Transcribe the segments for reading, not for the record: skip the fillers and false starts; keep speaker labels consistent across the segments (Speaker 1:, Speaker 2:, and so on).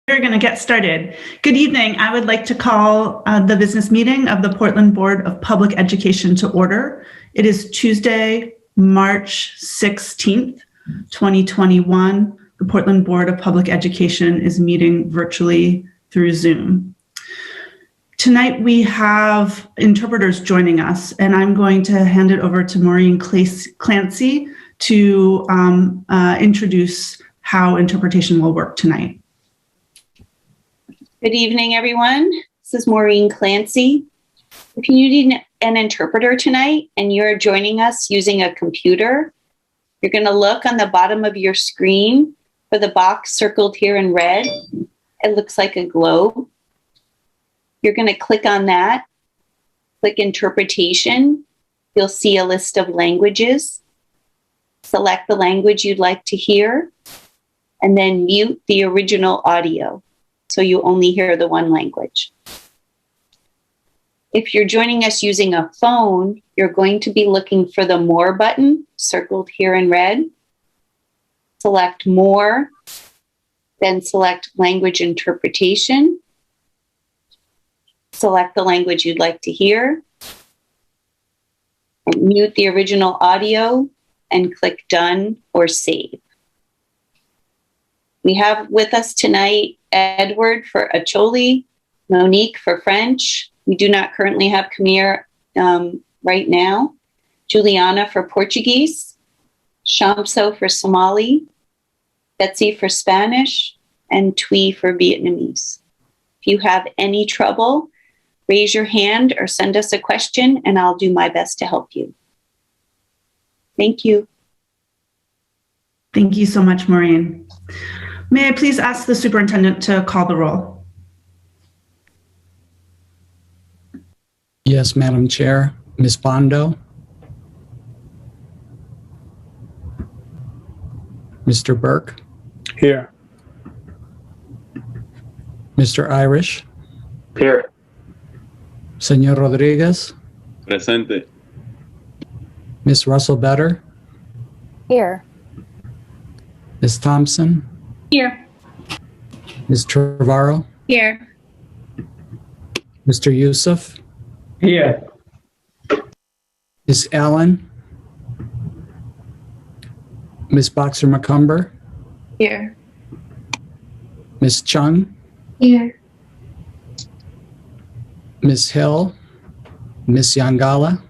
Speaker 1: We're going to get started. Good evening. I would like to call the business meeting of the Portland Board of Public Education to order. It is Tuesday, March 16th, 2021. The Portland Board of Public Education is meeting virtually through Zoom. Tonight we have interpreters joining us, and I'm going to hand it over to Maureen Clancy to introduce how interpretation will work tonight.
Speaker 2: Good evening, everyone. This is Maureen Clancy. If you need an interpreter tonight and you're joining us using a computer, you're going to look on the bottom of your screen for the box circled here in red. It looks like a globe. You're going to click on that, click Interpretation. You'll see a list of languages. Select the language you'd like to hear, and then mute the original audio, so you only hear the one language. If you're joining us using a phone, you're going to be looking for the More button, circled here in red. Select More, then select Language Interpretation. Select the language you'd like to hear. Mute the original audio and click Done or Save. We have with us tonight Edward for Acholi, Monique for French. We do not currently have Khmer right now. Juliana for Portuguese, Shamso for Somali, Betsy for Spanish, and Tui for Vietnamese. If you have any trouble, raise your hand or send us a question and I'll do my best to help you. Thank you.
Speaker 1: Thank you so much, Maureen. May I please ask the superintendent to call the roll?
Speaker 3: Yes, Madam Chair. Ms. Bondo. Mr. Burke.
Speaker 4: Here.
Speaker 3: Mr. Irish.
Speaker 4: Here.
Speaker 3: Senor Rodriguez.
Speaker 4: Presente.
Speaker 3: Ms. Russell Better.
Speaker 5: Here.
Speaker 3: Ms. Thompson.
Speaker 5: Here.
Speaker 3: Ms. Trevorrow.
Speaker 5: Here.
Speaker 3: Mr. Youssef.
Speaker 4: Here.
Speaker 3: Ms. Allen. Ms. Boxer McCumber.
Speaker 5: Here.
Speaker 3: Ms. Chung.
Speaker 5: Here.
Speaker 3: Ms. Hill. Ms. Yangala.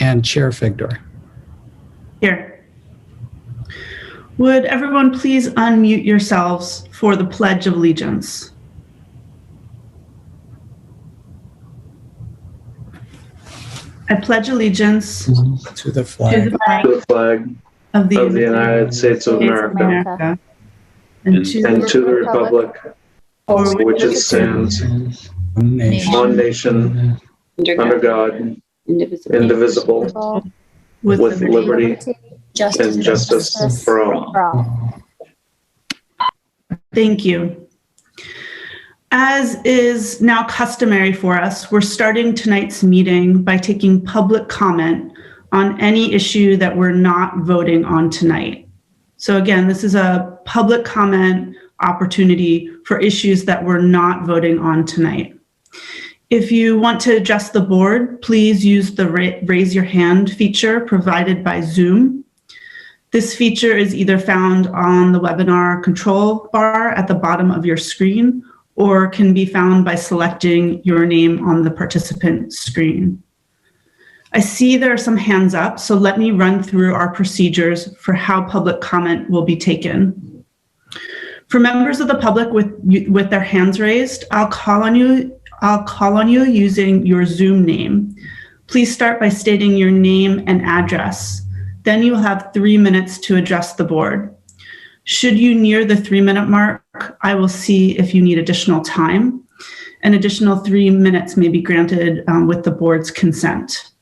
Speaker 3: And Chair Figdor.
Speaker 1: Here. Would everyone please unmute yourselves for the Pledge of Allegiance? I pledge allegiance
Speaker 3: To the flag,
Speaker 4: To the flag
Speaker 1: of the
Speaker 4: United States of America
Speaker 1: and to
Speaker 4: the republic
Speaker 1: for
Speaker 4: which it stands,
Speaker 3: one nation,
Speaker 4: one nation, under God, indivisible, with liberty and justice for all.
Speaker 1: Thank you. As is now customary for us, we're starting tonight's meeting by taking public comment on any issue that we're not voting on tonight. So again, this is a public comment opportunity for issues that we're not voting on tonight. If you want to address the board, please use the raise your hand feature provided by Zoom. This feature is either found on the webinar control bar at the bottom of your screen or can be found by selecting your name on the participant screen. I see there are some hands up, so let me run through our procedures for how public comment will be taken. For members of the public with their hands raised, I'll call on you using your Zoom name. Please start by stating your name and address. Then you will have 3 minutes to address the board. Should you near the 3-minute mark, I will see if you need additional time. An additional 3 minutes may be granted with the board's consent.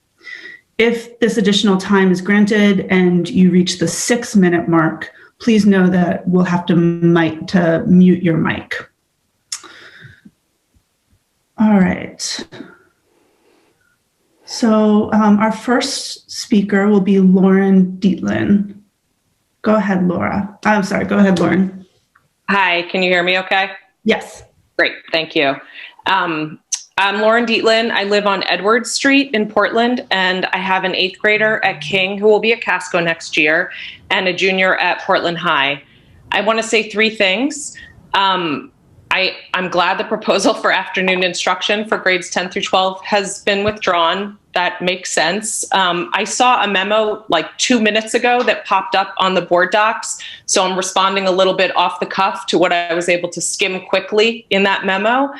Speaker 1: If this additional time is granted and you reach the 6-minute mark, please know that we'll have to mute your mic. All right. So our first speaker will be Lauren Dietland. Go ahead, Laura. I'm sorry, go ahead, Lauren.
Speaker 6: Hi, can you hear me okay?
Speaker 1: Yes.
Speaker 6: Great, thank you. I'm Lauren Dietland. I live on Edwards Street in Portland, and I have an 8th grader at King who will be at Casco next year and a junior at Portland High. I want to say 3 things. I'm glad the proposal for afternoon instruction for grades 10 through 12 has been withdrawn. That makes sense. I saw a memo like 2 minutes ago that popped up on the board docs, so I'm responding a little bit off the cuff to what I was able to skim quickly in that memo.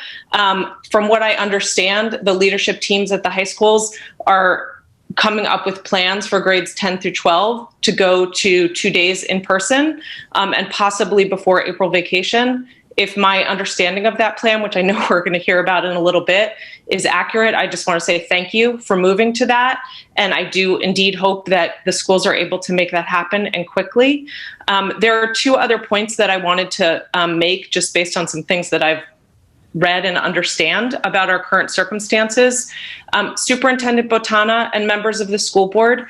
Speaker 6: From what I understand, the leadership teams at the high schools are coming up with plans for grades 10 through 12 to go to 2 days in person and possibly before April vacation. If my understanding of that plan, which I know we're going to hear about in a little bit, is accurate, I just want to say thank you for moving to that. And I do indeed hope that the schools are able to make that happen and quickly. There are 2 other points that I wanted to make just based on some things that I've read and understand about our current circumstances. Superintendent Botana and members of the school board,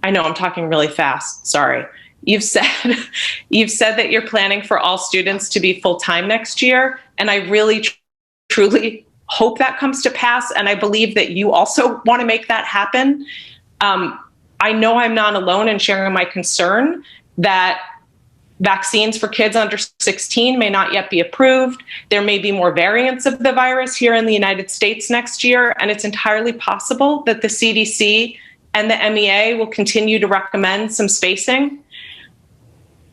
Speaker 6: I know I'm talking really fast, sorry. You've said that you're planning for all students to be full-time next year, and I really truly hope that comes to pass, and I believe that you also want to make that happen. I know I'm not alone in sharing my concern that vaccines for kids under 16 may not yet be approved. There may be more variants of the virus here in the United States next year, and it's entirely possible that the CDC and the MEA will continue to recommend some spacing,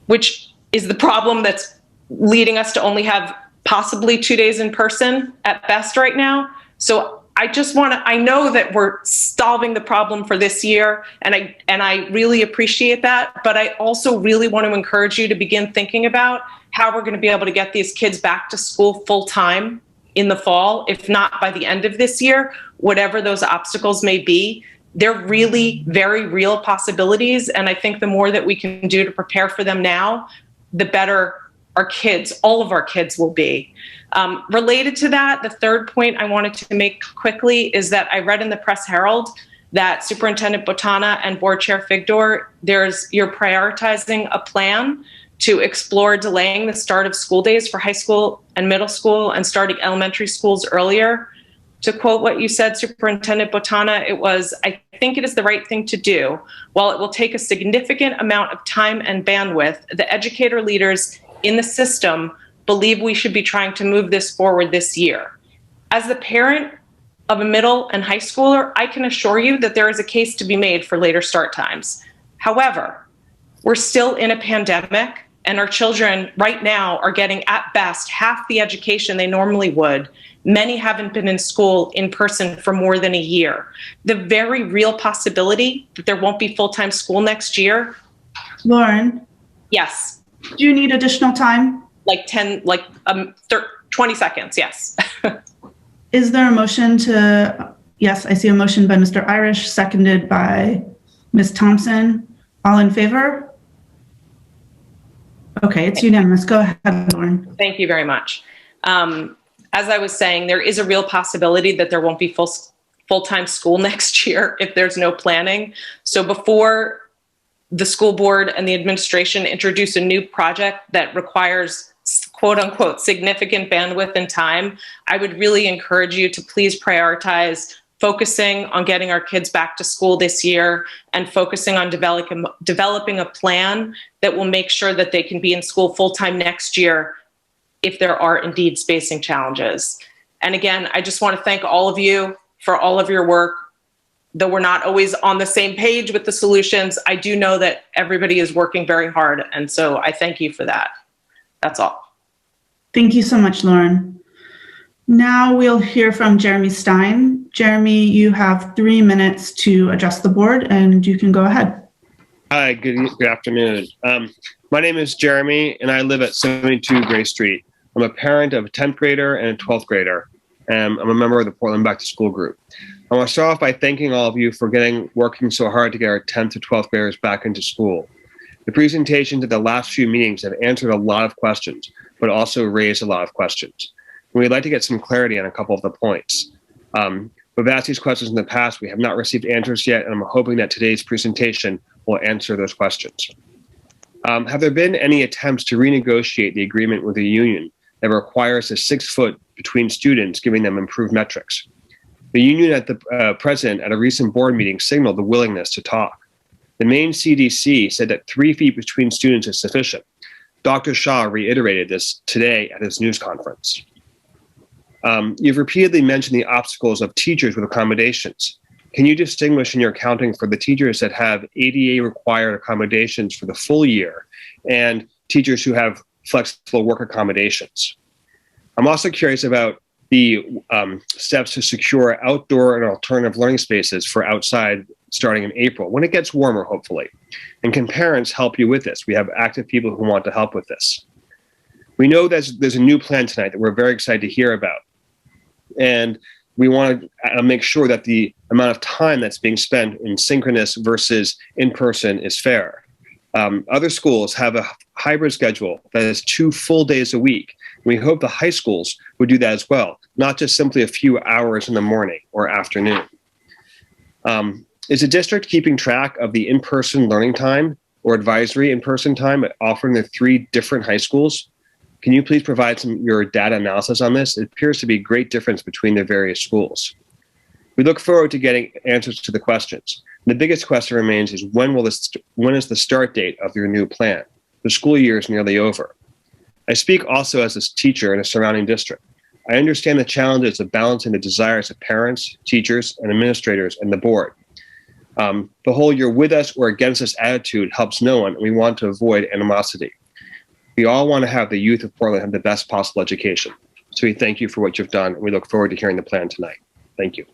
Speaker 6: which is the problem that's leading us to only have possibly 2 days in person at best right now. So I know that we're solving the problem for this year, and I really appreciate that, but I also really want to encourage you to begin thinking about how we're going to be able to get these kids back to school full time in the fall, if not by the end of this year, whatever those obstacles may be. They're really very real possibilities, and I think the more that we can do to prepare for them now, the better our kids, all of our kids, will be. Related to that, the third point I wanted to make quickly is that I read in the Press Herald that Superintendent Botana and Board Chair Figdor, you're prioritizing a plan to explore delaying the start of school days for high school and middle school and starting elementary schools earlier. To quote what you said, Superintendent Botana, it was, "I think it is the right thing to do. While it will take a significant amount of time and bandwidth, the educator leaders in the system believe we should be trying to move this forward this year." As the parent of a middle and high schooler, I can assure you that there is a case to be made for later start times. However, we're still in a pandemic, and our children right now are getting at best half the education they normally would. Many haven't been in school in person for more than a year. The very real possibility that there won't be full-time school next year.
Speaker 1: Lauren?
Speaker 6: Yes.
Speaker 1: Do you need additional time?
Speaker 6: 20 seconds, yes.
Speaker 1: Is there a motion to, yes, I see a motion by Mr. Irish, seconded by Ms. Thompson. All in favor? Okay, it's unanimous. Go ahead, Lauren.
Speaker 6: Thank you very much. As I was saying, there is a real possibility that there won't be full-time school next year if there's no planning. So before the school board and the administration introduce a new project that requires quote unquote significant bandwidth and time, I would really encourage you to please prioritize focusing on getting our kids back to school this year and focusing on developing a plan that will make sure that they can be in school full-time next year if there are indeed spacing challenges. And again, I just want to thank all of you for all of your work. Though we're not always on the same page with the solutions, I do know that everybody is working very hard. And so I thank you for that. That's all.
Speaker 1: Thank you so much, Lauren. Now we'll hear from Jeremy Stein. Jeremy, you have 3 minutes to address the board, and you can go ahead.
Speaker 7: Hi, good afternoon. My name is Jeremy, and I live at 72 Gray Street. I'm a parent of a 10th grader and a 12th grader, and I'm a member of the Portland Back to School group. I want to start off by thanking all of you for working so hard to get our 10th to 12th graders back into school. The presentations at the last few meetings have answered a lot of questions, but also raised a lot of questions. We'd like to get some clarity on a couple of the points. We've asked these questions in the past. We have not received answers yet, and I'm hoping that today's presentation will answer those questions. Have there been any attempts to renegotiate the agreement with the union that requires a 6 foot between students, giving them improved metrics? The union at the president at a recent board meeting signaled the willingness to talk. The Maine CDC said that 3 feet between students is sufficient. Dr. Shaw reiterated this today at his news conference. You've repeatedly mentioned the obstacles of teachers with accommodations. Can you distinguish in your accounting for the teachers that have ADA required accommodations for the full year and teachers who have flexible work accommodations? I'm also curious about the steps to secure outdoor and alternative learning spaces for outside starting in April, when it gets warmer, hopefully. And can parents help you with this? We have active people who want to help with this. We know there's a new plan tonight that we're very excited to hear about. And we want to make sure that the amount of time that's being spent in synchronous versus in-person is fair. Other schools have a hybrid schedule that is 2 full days a week. We hope the high schools would do that as well, not just simply a few hours in the morning or afternoon. Is the district keeping track of the in-person learning time or advisory in-person time offering the 3 different high schools? Can you please provide your data analysis on this? It appears to be a great difference between the various schools. We look forward to getting answers to the questions. The biggest question remains is when is the start date of your new plan? The school year is nearly over. I speak also as a teacher in a surrounding district. I understand the challenges of balancing the desires of parents, teachers, and administrators and the board. The whole "you're with us or against us" attitude helps no one, and we want to avoid animosity. We all want to have the youth of Portland have the best possible education. So we thank you for what you've done, and we look forward to hearing the plan tonight. Thank you.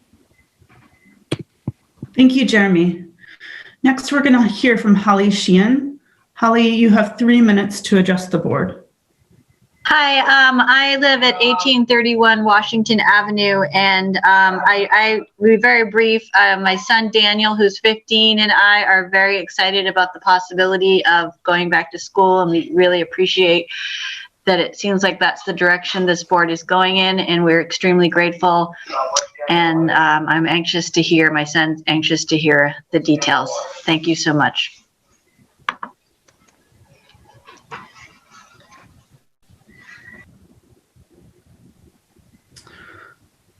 Speaker 1: Thank you, Jeremy. Next, we're going to hear from Holly Sheehan. Holly, you have 3 minutes to address the board.
Speaker 5: Hi, I live at 1831 Washington Avenue, and I'll be very brief. My son Daniel, who's 15, and I are very excited about the possibility of going back to school, and we really appreciate that it seems like that's the direction this board is going in, and we're extremely grateful. And I'm anxious to hear, my son's anxious to hear the details. Thank you so much.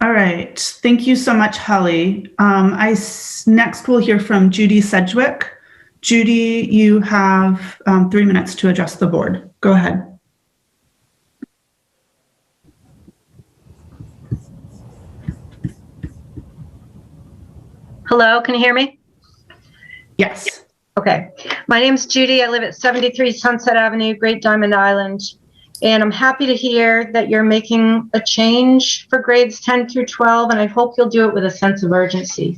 Speaker 1: All right. Thank you so much, Holly. Next, we'll hear from Judy Sedgwick. Judy, you have 3 minutes to address the board. Go ahead.
Speaker 8: Hello, can you hear me?
Speaker 1: Yes.
Speaker 8: Okay. My name is Judy. I live at 73 Sunset Avenue, Great Diamond Island. And I'm happy to hear that you're making a change for grades 10 through 12, and I hope you'll do it with a sense of urgency.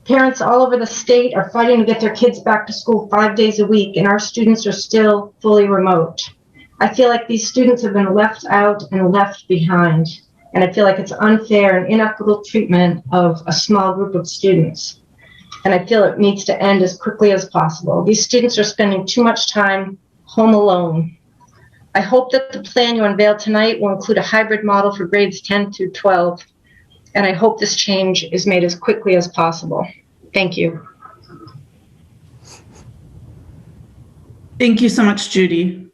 Speaker 8: Parents all over the state are fighting to get their kids back to school 5 days a week, and our students are still fully remote. I feel like these students have been left out and left behind, and I feel like it's unfair and inequitable treatment of a small group of students. And I feel it needs to end as quickly as possible. These students are spending too much time home alone. I hope that the plan you unveil tonight will include a hybrid model for grades 10 through 12, and I hope this change is made as quickly as possible. Thank you.
Speaker 1: Thank you so much, Judy.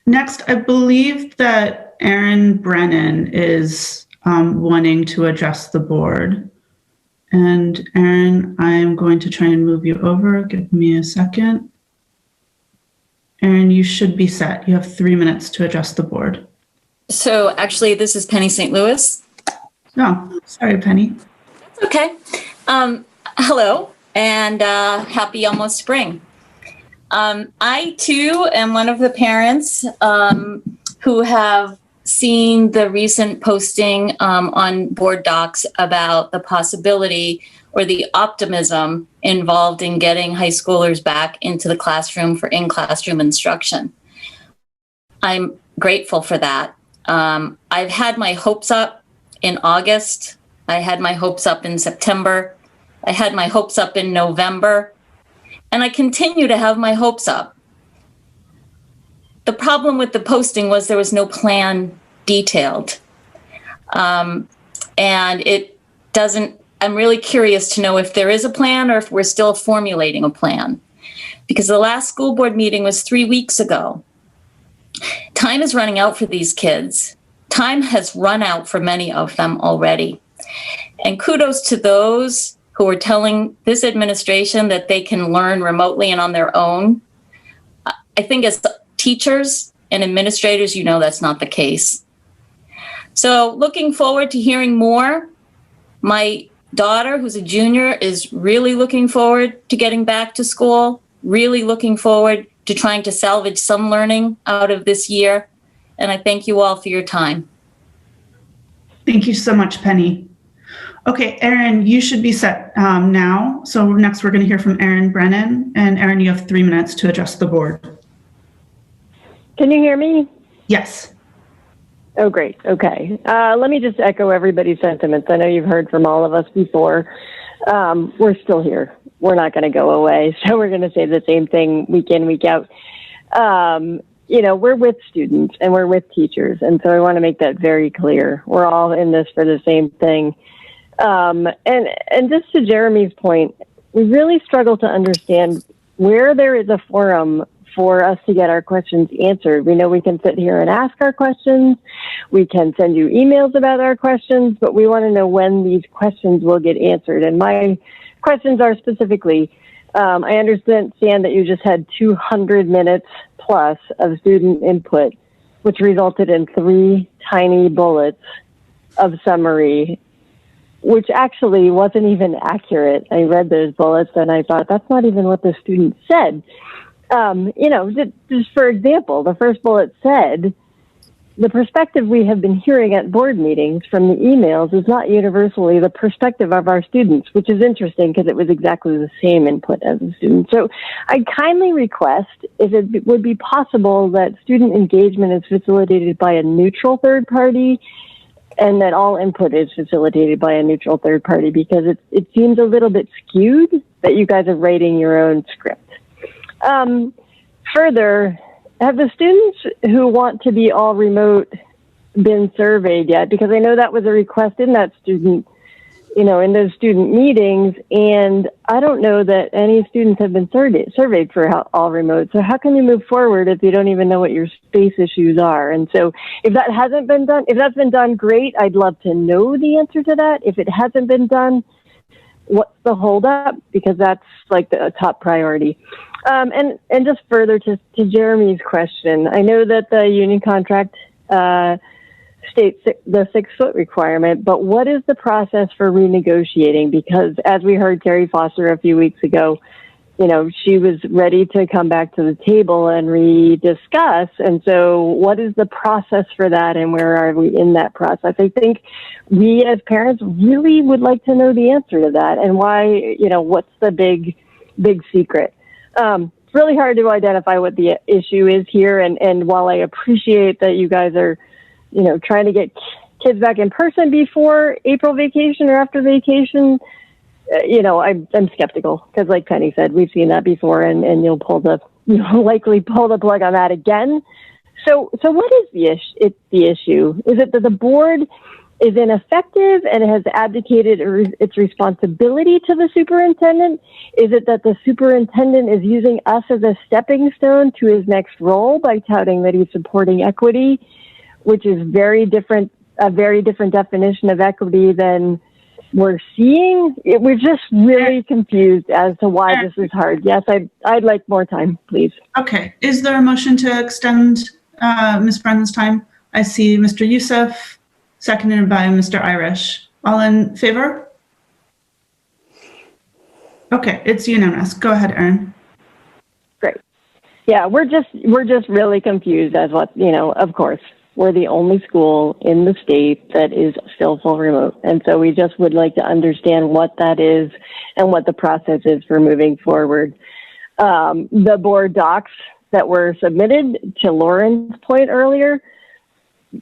Speaker 1: Next, I believe that Aaron Brennan is wanting to address the board. And Aaron, I'm going to try and move you over. Give me a second. Aaron, you should be set. You have 3 minutes to address the board.
Speaker 9: So actually, this is Penny St. Louis.
Speaker 1: Oh, sorry, Penny.
Speaker 9: That's okay. Hello, and happy almost spring. I, too, am one of the parents who have seen the recent posting on board docs about the possibility or the optimism involved in getting high schoolers back into the classroom for in-classroom instruction. I'm grateful for that. I've had my hopes up in August. I had my hopes up in September. I had my hopes up in November. And I continue to have my hopes up. The problem with the posting was there was no plan detailed. And it doesn't, I'm really curious to know if there is a plan or if we're still formulating a plan. because the last school board meeting was 3 weeks ago. Time is running out for these kids. Time has run out for many of them already. And kudos to those who are telling this administration that they can learn remotely and on their own. I think as teachers and administrators, you know that's not the case. So looking forward to hearing more. My daughter, who's a junior, is really looking forward to getting back to school, really looking forward to trying to salvage some learning out of this year. And I thank you all for your time.
Speaker 1: Thank you so much, Penny. Okay, Erin, you should be set now. So next we're going to hear from Erin Brennan. And Erin, you have 3 minutes to address the board.
Speaker 10: Can you hear me?
Speaker 1: Yes.
Speaker 10: Oh, great. Okay. Let me just echo everybody's sentiments. I know you've heard from all of us before. We're still here. We're not going to go away. So we're going to say the same thing week in, week out. You know, we're with students and we're with teachers. And so I want to make that very clear. We're all in this for the same thing. And just to Jeremy's point, we really struggle to understand where there is a forum for us to get our questions answered. We know we can sit here and ask our questions. We can send you emails about our questions, but we want to know when these questions will get answered. And my questions are specifically, I understand that you just had 200 minutes plus of student input, which resulted in 3 tiny bullets of summary, which actually wasn't even accurate. I read those bullets and I thought, that's not even what the student said. You know, just for example, the first bullet said, the perspective we have been hearing at board meetings from the emails is not universally the perspective of our students, which is interesting because it was exactly the same input as the student. So I kindly request if it would be possible that student engagement is facilitated by a neutral third party and that all input is facilitated by a neutral third party, because it seems a little bit skewed that you guys are writing your own script. Further, have the students who want to be all remote been surveyed yet? Because I know that was a request in that student, you know, in those student meetings, and I don't know that any students have been surveyed for all remote. So how can you move forward if you don't even know what your space issues are? And so if that hasn't been done, if that's been done, great. I'd love to know the answer to that. If it hasn't been done, what's the holdup? Because that's like the top priority. And just further to Jeremy's question, I know that the union contract states the 6-foot requirement, but what is the process for renegotiating? Because as we heard Terry Foster a few weeks ago, you know, she was ready to come back to the table and rediscuss. And so what is the process for that, and where are we in that process? I think we as parents really would like to know the answer to that, and why, you know, what's the big secret? It's really hard to identify what the issue is here. And while I appreciate that you guys are, you know, trying to get kids back in person before April vacation or after vacation, you know, I'm skeptical, because like Penny said, we've seen that before, and you'll likely pull the plug on that again. So what is the issue? Is it that the board is ineffective and has abdicated its responsibility to the superintendent? Is it that the superintendent is using us as a stepping stone to his next role by touting that he's supporting equity, which is a very different definition of equity than we're seeing? We're just really confused as to why this is hard. Yes, I'd like more time, please.
Speaker 1: Okay. Is there a motion to extend Ms. Brennan's time? I see Mr. Youssef, seconded by Mr. Irish. All in favor? Okay, it's unanimous. Go ahead, Erin.
Speaker 10: Great. Yeah, we're just really confused as what, you know, of course, we're the only school in the state that is still full remote. And so we just would like to understand what that is and what the process is for moving forward. The board docs that were submitted, to Lauren's point earlier,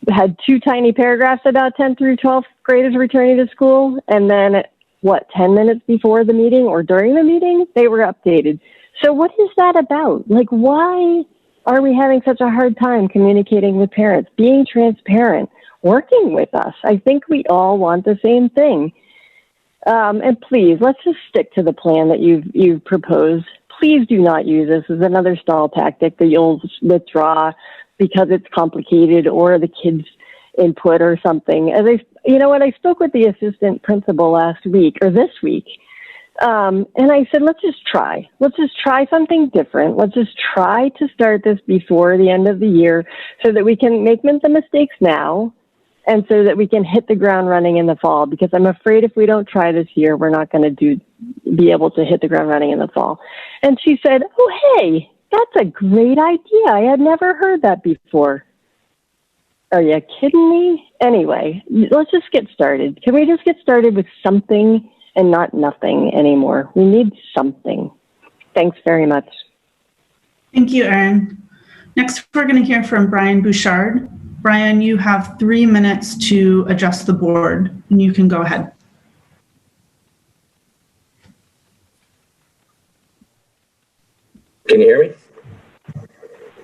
Speaker 10: had 2 tiny paragraphs about 10th through 12th graders returning to school. And then, 10 minutes before the meeting or during the meeting, they were updated. So what is that about? Like, why are we having such a hard time communicating with parents, being transparent, working with us? I think we all want the same thing. And please, let's just stick to the plan that you've proposed. please do not use this as another stall tactic that you'll withdraw because it's complicated or the kids' input or something. As I spoke with the assistant principal last week or this week, and I said, let's just try something different. Let's just try to start this before the end of the year so that we can make the mistakes now and so that we can hit the ground running in the fall, because I'm afraid if we don't try this year, we're not going to be able to hit the ground running in the fall. And she said, oh, hey, that's a great idea. I had never heard that before. Are you kidding me? Anyway, let's just get started. Can we just get started with something and not nothing anymore? We need something. Thanks very much.
Speaker 1: Thank you, Erin. Next, we're going to hear from Brian Boucher. Brian, you have 3 minutes to adjust the board, and you can go ahead.
Speaker 11: Can you hear me?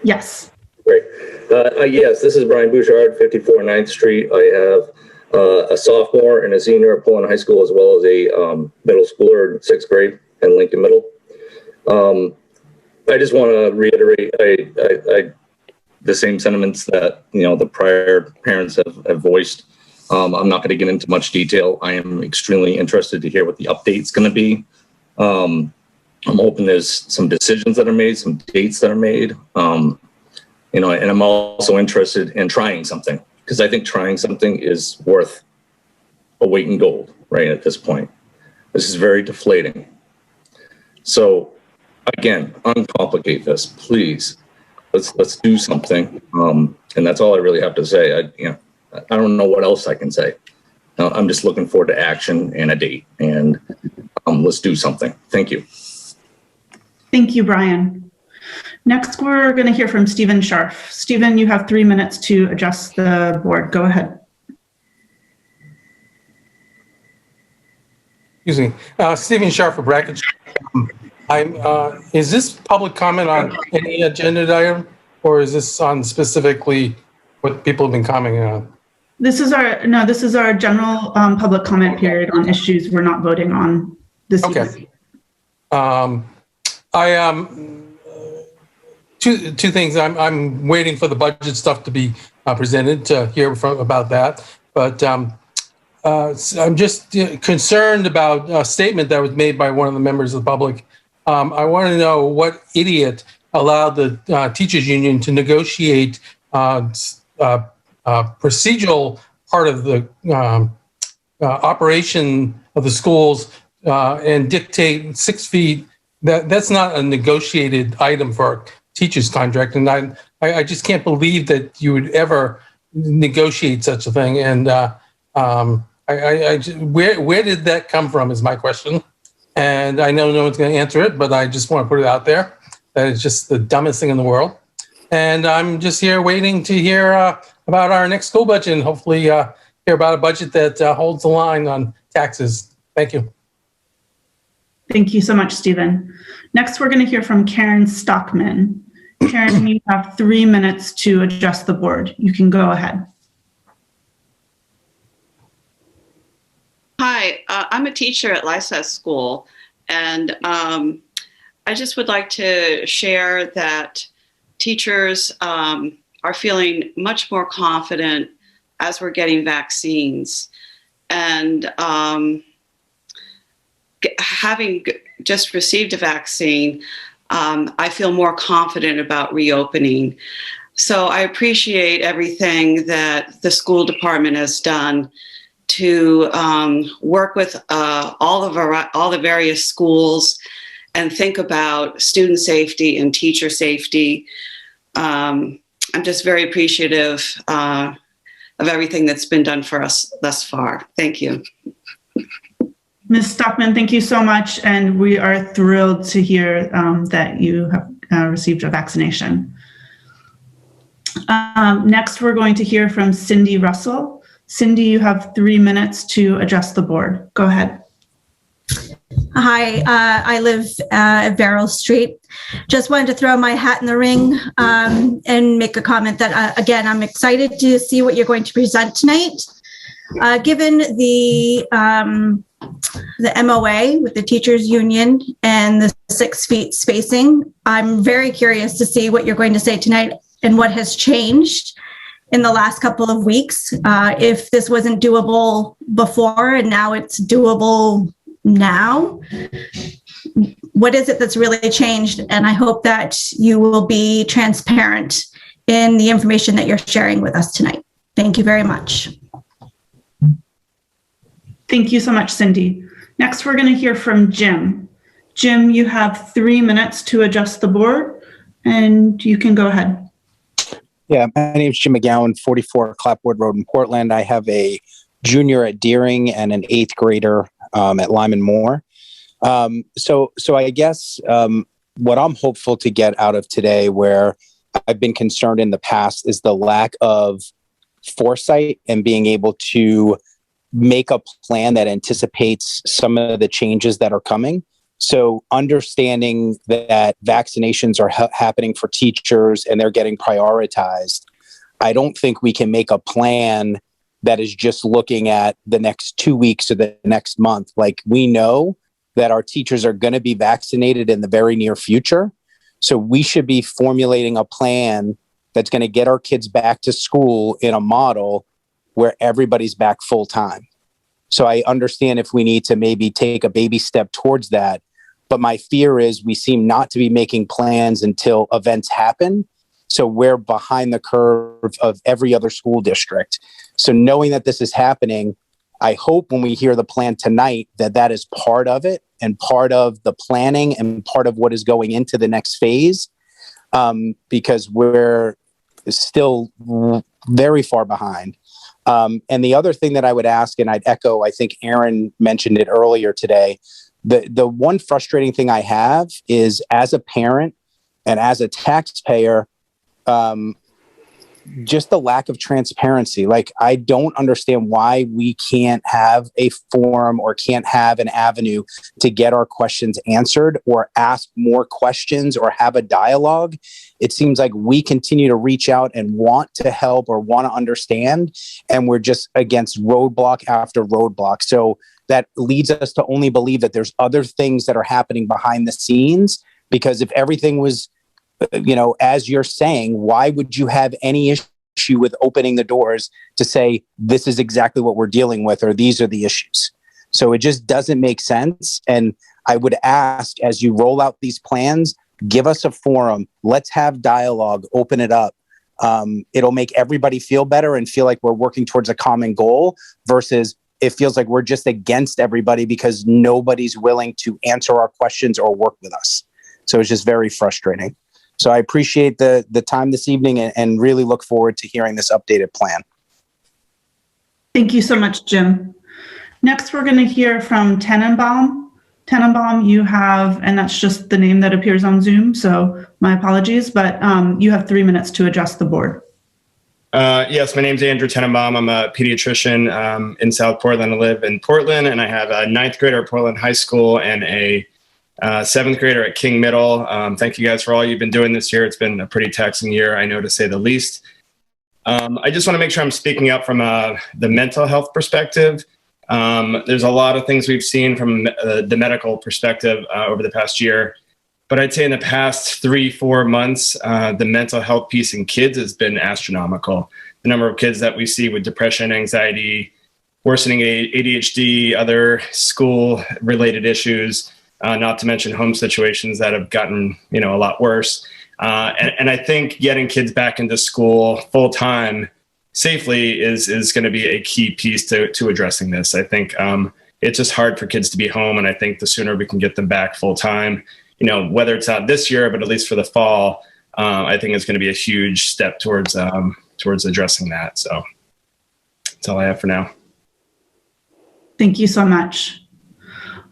Speaker 1: Yes.
Speaker 11: Great. Yes, this is Brian Boucher, 54 9th Street. I have a sophomore and a senior at Poland High School, as well as a middle schooler in 6th grade at Lincoln Middle. I just want to reiterate the same sentiments that the prior parents have voiced. I'm not going to get into much detail. I am extremely interested to hear what the update's going to be. I'm hoping there's some decisions that are made, some dates that are made. And I'm also interested in trying something, because I think trying something is worth a weight in gold, right, at this point. This is very deflating. So again, uncomplicate this, please. Let's do something. And that's all I really have to say. I don't know what else I can say. I'm just looking forward to action and a date, and let's do something. Thank you.
Speaker 1: Thank you, Brian. Next, we're going to hear from Stephen Scharf. Stephen, you have 3 minutes to adjust the board. Go ahead.
Speaker 12: Excuse me. Stephen Scharf for Brackett. Is this public comment on any agenda item, or is this on specifically what people have been commenting on?
Speaker 1: This is our general public comment period on issues we're not voting on this evening.
Speaker 12: Two things. I'm waiting for the budget stuff to be presented to hear about that. But I'm just concerned about a statement that was made by one of the members of the public. I want to know what idiot allowed the teachers union to negotiate procedural part of the operation of the schools and dictate 6 feet. That's not a negotiated item for a teacher's contract, and I just can't believe that you would ever negotiate such a thing. And where did that come from is my question. And I know no one's going to answer it, but I just want to put it out there that it's just the dumbest thing in the world. And I'm just here waiting to hear about our next school budget, and hopefully hear about a budget that holds the line on taxes. Thank you.
Speaker 1: Thank you so much, Stephen. Next, we're going to hear from Karen Stockman. Karen, you have 3 minutes to adjust the board. You can go ahead.
Speaker 13: Hi, I'm a teacher at Lycett School, and I just would like to share that teachers are feeling much more confident as we're getting vaccines. And having just received a vaccine, I feel more confident about reopening. So I appreciate everything that the school department has done to work with all the various schools and think about student safety and teacher safety. I'm just very appreciative of everything that's been done for us thus far. Thank you.
Speaker 1: Ms. Stockman, thank you so much. And we are thrilled to hear that you have received a vaccination. Next, we're going to hear from Cindy Russell. Cindy, you have 3 minutes to adjust the board. Go ahead.
Speaker 14: Hi, I live at Verrill Street. Just wanted to throw my hat in the ring and make a comment that, again, I'm excited to see what you're going to present tonight. Given the MOA with the teachers union and the 6 feet spacing. I'm very curious to see what you're going to say tonight and what has changed in the last couple of weeks. If this wasn't doable before and now it's doable now, what is it that's really changed? And I hope that you will be transparent in the information that you're sharing with us tonight. Thank you very much.
Speaker 1: Thank you so much, Cindy. Next, we're going to hear from Jim. Jim, you have 3 minutes to address the board, and you can go ahead.
Speaker 15: Yeah, my name is Jim McGowan, 44 Clapboard Road in Portland. I have a junior at Deering and an 8th grader at Lyman Moore. So I guess what I'm hopeful to get out of today, where I've been concerned in the past, is the lack of foresight and being able to make a plan that anticipates some of the changes that are coming. So understanding that vaccinations are happening for teachers and they're getting prioritized, I don't think we can make a plan that is just looking at the next 2 weeks or the next month. Like, we know that our teachers are going to be vaccinated in the very near future. So we should be formulating a plan that's going to get our kids back to school in a model where everybody's back full time. So I understand if we need to maybe take a baby step towards that, but my fear is we seem not to be making plans until events happen. So we're behind the curve of every other school district. So knowing that this is happening, I hope when we hear the plan tonight that that is part of it and part of the planning and part of what is going into the next phase, because we're still very far behind. And the other thing that I would ask, and I'd echo, I think Aaron mentioned it earlier today, the one frustrating thing I have is, as a parent and as a taxpayer, just the lack of transparency. Like, I don't understand why we can't have a forum or can't have an avenue to get our questions answered or ask more questions or have a dialogue. It seems like we continue to reach out and want to help or want to understand, and we're just against roadblock after roadblock. So that leads us to only believe that there's other things that are happening behind the scenes, because if everything was, as you're saying, why would you have any issue with opening the doors to say, this is exactly what we're dealing with, or these are the issues? So it just doesn't make sense. And I would ask, as you roll out these plans, give us a forum. Let's have dialogue, open it up. It'll make everybody feel better and feel like we're working towards a common goal, versus it feels like we're just against everybody because nobody's willing to answer our questions or work with us. So it's just very frustrating. So I appreciate the time this evening and really look forward to hearing this updated plan.
Speaker 1: Thank you so much, Jim. Next, we're going to hear from Tenenbaum. Tenenbaum, you have, and that's just the name that appears on Zoom, so my apologies, but you have 3 minutes to address the board.
Speaker 16: Yes, my name's Andrew Tenenbaum. I'm a pediatrician in South Portland. I live in Portland, and I have a 9th grader at Portland High School and a 7th grader at King Middle. Thank you guys for all you've been doing this year. It's been a pretty taxing year, I know, to say the least. I just want to make sure I'm speaking up from the mental health perspective. There's a lot of things we've seen from the medical perspective over the past year. But I'd say in the past 3-4 months, the mental health piece in kids has been astronomical. The number of kids that we see with depression, anxiety, worsening ADHD, other school-related issues, not to mention home situations that have gotten, a lot worse. And I think getting kids back into school full-time safely is going to be a key piece to addressing this. I think it's just hard for kids to be home, and I think the sooner we can get them back full-time, whether it's not this year, but at least for the fall, I think it's going to be a huge step towards addressing that. So that's all I have for now.
Speaker 1: Thank you so much.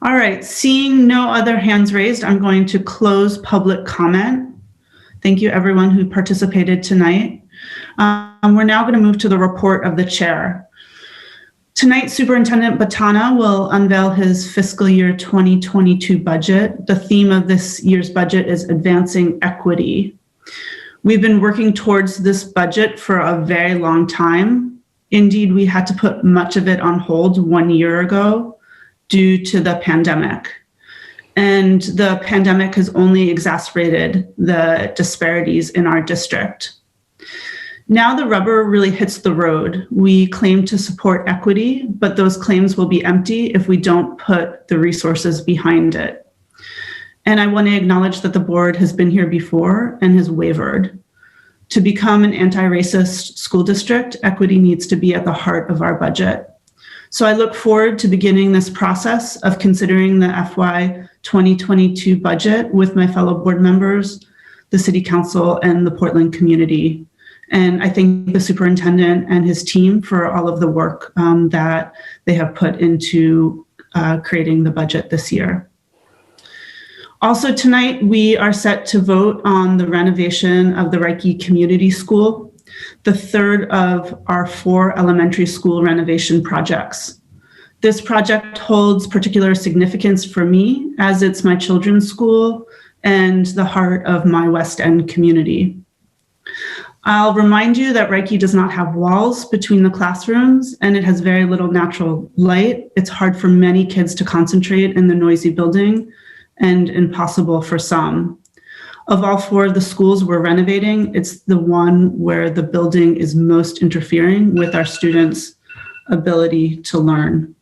Speaker 1: All right, seeing no other hands raised, I'm going to close public comment. Thank you everyone who participated tonight. We're now going to move to the report of the chair. Tonight, Superintendent Batana will unveil his fiscal year 2022 budget. The theme of this year's budget is advancing equity. We've been working towards this budget for a very long time. Indeed, we had to put much of it on hold 1 year ago due to the pandemic. And the pandemic has only exacerbated the disparities in our district. Now the rubber really hits the road. We claim to support equity, but those claims will be empty if we don't put the resources behind it. And I want to acknowledge that the board has been here before and has wavered. To become an anti-racist school district, equity needs to be at the heart of our budget. So I look forward to beginning this process of considering the FY 2022 budget with my fellow board members, the City Council, and the Portland community. And I thank the superintendent and his team for all of the work that they have put into creating the budget this year. Also tonight, we are set to vote on the renovation of the Reiki Community School, the third of our 4 elementary school renovation projects. This project holds particular significance for me as it's my children's school and the heart of my West End community. I'll remind you that Reiki does not have walls between the classrooms and it has very little natural light. It's hard for many kids to concentrate in the noisy building and impossible for some. Of all 4 of the schools we're renovating, it's the one where the building is most interfering with our students' ability to learn.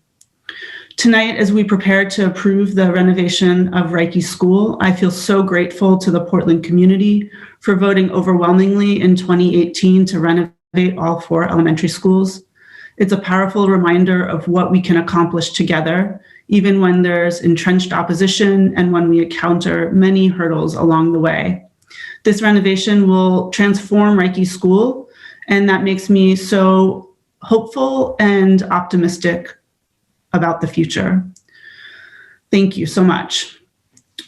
Speaker 1: Tonight, as we prepare to approve the renovation of Reiki School, I feel so grateful to the Portland community for voting overwhelmingly in 2018 to renovate all 4 elementary schools. It's a powerful reminder of what we can accomplish together, even when there's entrenched opposition and when we encounter many hurdles along the way. This renovation will transform Reiki School, and that makes me so hopeful and optimistic about the future. Thank you so much.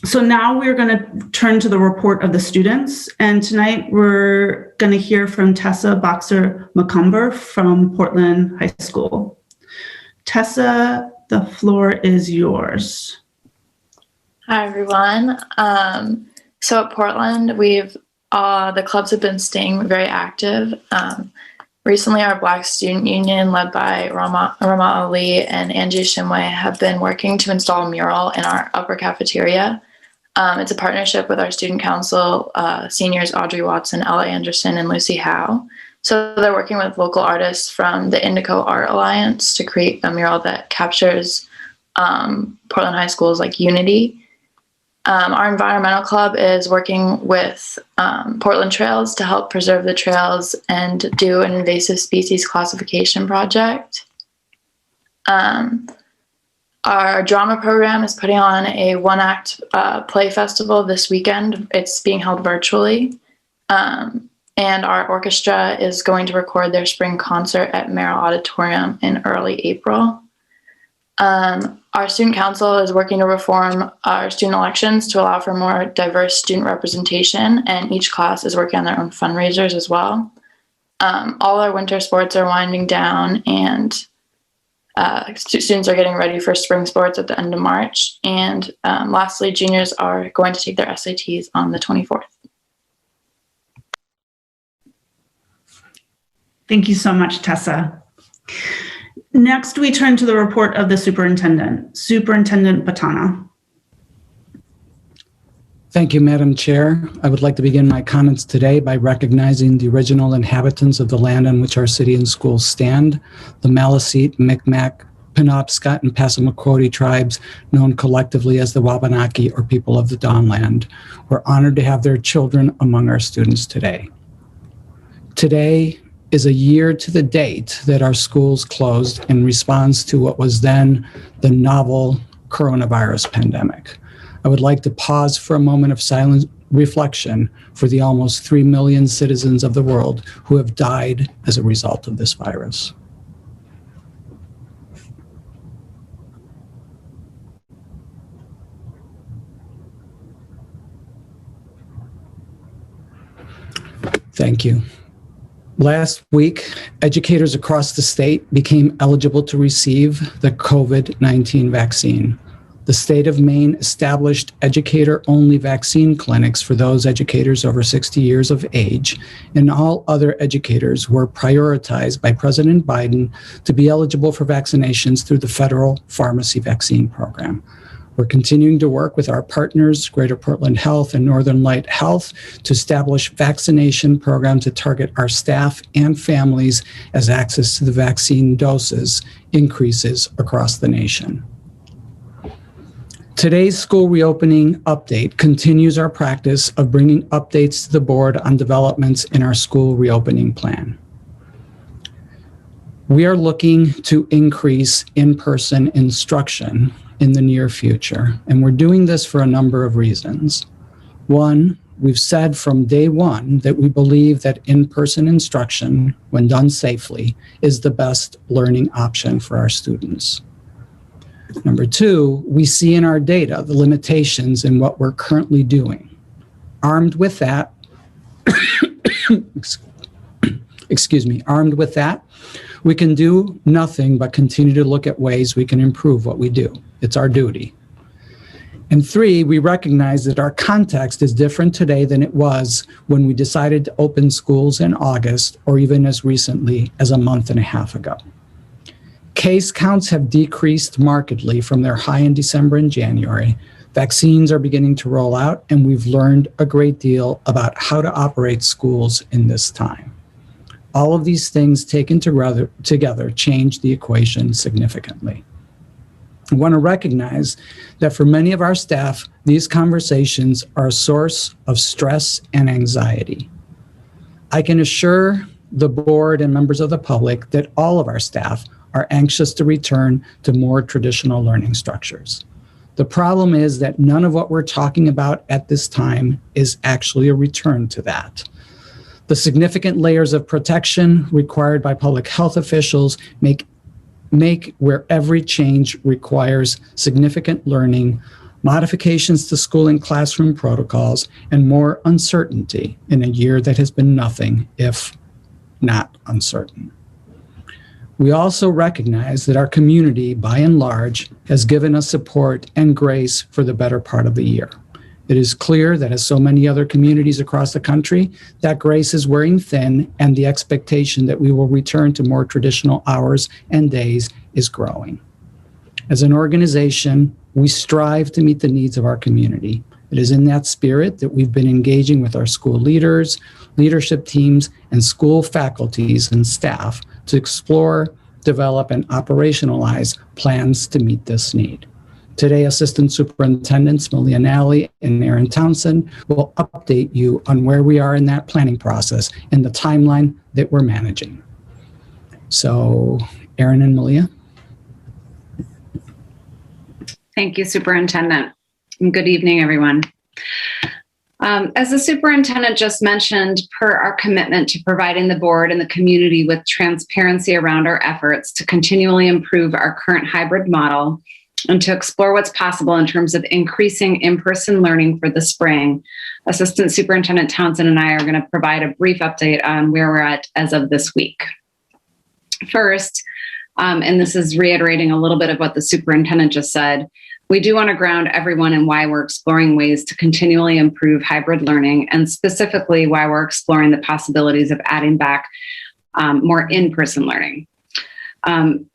Speaker 1: So now we're going to turn to the report of the students. And tonight we're going to hear from Tessa Boxer-McCumber from Portland High School. Tessa, the floor is yours.
Speaker 17: Hi, everyone. So at Portland, the clubs have been staying very active. Recently, our Black Student Union, led by Rama Ali and Angie Shimway, have been working to install a mural in our upper cafeteria. It's a partnership with our student council, seniors Audrey Watson, Ella Anderson, and Lucy Howe. So they're working with local artists from the Indigo Art Alliance to create a mural that captures Portland High School's unity. Our environmental club is working with Portland Trails to help preserve the trails and do an invasive species classification project. Our drama program is putting on a one-act play festival this weekend. It's being held virtually. And our orchestra is going to record their spring concert at Merrill Auditorium in early April. Our student council is working to reform our student elections to allow for more diverse student representation, and each class is working on their own fundraisers as well. All our winter sports are winding down, and students are getting ready for spring sports at the end of March. And lastly, juniors are going to take their SATs on the 24th.
Speaker 1: Thank you so much, Tessa. Next, we turn to the report of the superintendent. Superintendent Batana.
Speaker 3: Thank you, Madam Chair. I would like to begin my comments today by recognizing the original inhabitants of the land on which our city and schools stand, the Maliseet, Micmac, Penobscot, and Passamaquoddy tribes, known collectively as the Wabanaki, or people of the Dawnland. We're honored to have their children among our students today. Today is a year to the date that our schools closed in response to what was then the novel coronavirus pandemic. I would like to pause for a moment of silent reflection for the almost 3 million citizens of the world who have died as a result of this virus. Thank you. Last week, educators across the state became eligible to receive the COVID-19 vaccine. The state of Maine established educator-only vaccine clinics for those educators over 60 years of age, and all other educators were prioritized by President Biden to be eligible for vaccinations through the federal pharmacy vaccine program. We're continuing to work with our partners, Greater Portland Health and Northern Light Health, to establish vaccination programs that target our staff and families as access to the vaccine doses increases across the nation. Today's school reopening update continues our practice of bringing updates to the board on developments in our school reopening plan. We are looking to increase in-person instruction in the near future, and we're doing this for a number of reasons. One, we've said from day one that we believe that in-person instruction, when done safely, is the best learning option for our students. Number two, we see in our data the limitations in what we're currently doing. Armed with that, armed with that, we can do nothing but continue to look at ways we can improve what we do. It's our duty. And three, we recognize that our context is different today than it was when we decided to open schools in August, or even as recently as a month and a half ago. Case counts have decreased markedly from their high in December and January. Vaccines are beginning to roll out, and we've learned a great deal about how to operate schools in this time. All of these things taken together change the equation significantly. I want to recognize that for many of our staff, these conversations are a source of stress and anxiety. I can assure the board and members of the public that all of our staff are anxious to return to more traditional learning structures. The problem is that none of what we're talking about at this time is actually a return to that. The significant layers of protection required by public health officials make where every change requires significant learning, modifications to school and classroom protocols, and more uncertainty in a year that has been nothing if not uncertain. We also recognize that our community, by and large, has given us support and grace for the better part of the year. It is clear that, as so many other communities across the country, that grace is wearing thin, and the expectation that we will return to more traditional hours and days is growing. As an organization, we strive to meet the needs of our community. It is in that spirit that we've been engaging with our school leaders, leadership teams, and school faculties and staff to explore, develop, and operationalize plans to meet this need. Today, Assistant Superintendents Malia Nally and Aaron Townsend will update you on where we are in that planning process and the timeline that we're managing. So, Aaron and Malia.
Speaker 18: Thank you, Superintendent. And good evening, everyone. As the superintendent just mentioned, per our commitment to providing the board and the community with transparency around our efforts to continually improve our current hybrid model and to explore what's possible in terms of increasing in-person learning for the spring, Assistant Superintendent Townsend and I are going to provide a brief update on where we're at as of this week. First, and this is reiterating a little bit of what the superintendent just said, we do want to ground everyone in why we're exploring ways to continually improve hybrid learning, and specifically why we're exploring the possibilities of adding back more in-person learning.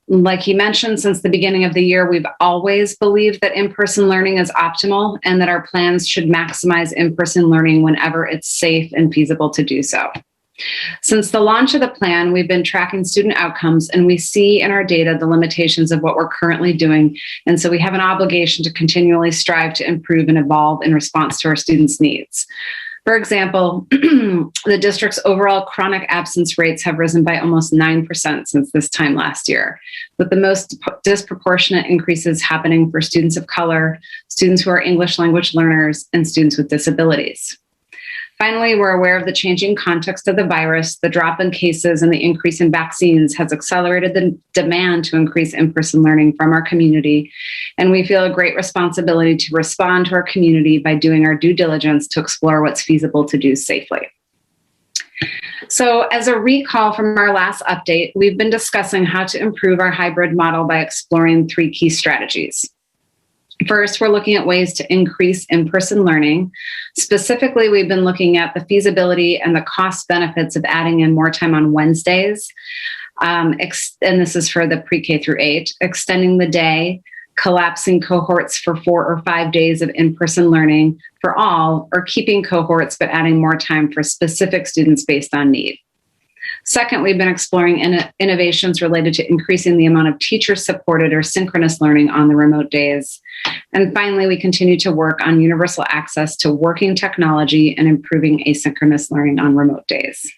Speaker 18: Like he mentioned, since the beginning of the year, we've always believed that in-person learning is optimal and that our plans should maximize in-person learning whenever it's safe and feasible to do so. Since the launch of the plan, we've been tracking student outcomes, and we see in our data the limitations of what we're currently doing. And so we have an obligation to continually strive to improve and evolve in response to our students' needs. For example, the district's overall chronic absence rates have risen by almost 9% since this time last year, with the most disproportionate increases happening for students of color, students who are English language learners, and students with disabilities. Finally, we're aware of the changing context of the virus. The drop in cases and the increase in vaccines has accelerated the demand to increase in-person learning from our community, and we feel a great responsibility to respond to our community by doing our due diligence to explore what's feasible to do safely. So, as a recall from our last update, we've been discussing how to improve our hybrid model by exploring 3 key strategies. First, we're looking at ways to increase in-person learning. Specifically, we've been looking at the feasibility and the cost benefits of adding in more time on Wednesdays. And this is for the pre-K through 8, extending the day, collapsing cohorts for 4 or 5 days of in-person learning for all, or keeping cohorts but adding more time for specific students based on need. Second, we've been exploring innovations related to increasing the amount of teacher-supported or synchronous learning on the remote days. And finally, we continue to work on universal access to working technology and improving asynchronous learning on remote days.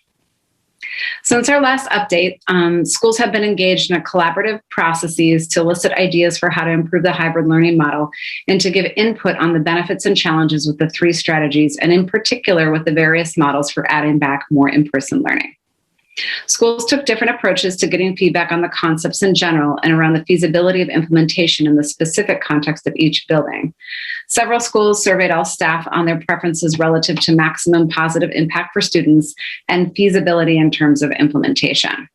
Speaker 18: Since our last update, schools have been engaged in a collaborative processes to elicit ideas for how to improve the hybrid learning model and to give input on the benefits and challenges with the 3 strategies, and in particular with the various models for adding back more in-person learning. Schools took different approaches to getting feedback on the concepts in general and around the feasibility of implementation in the specific context of each building. Several schools surveyed all staff on their preferences relative to maximum positive impact for students and feasibility in terms of implementation.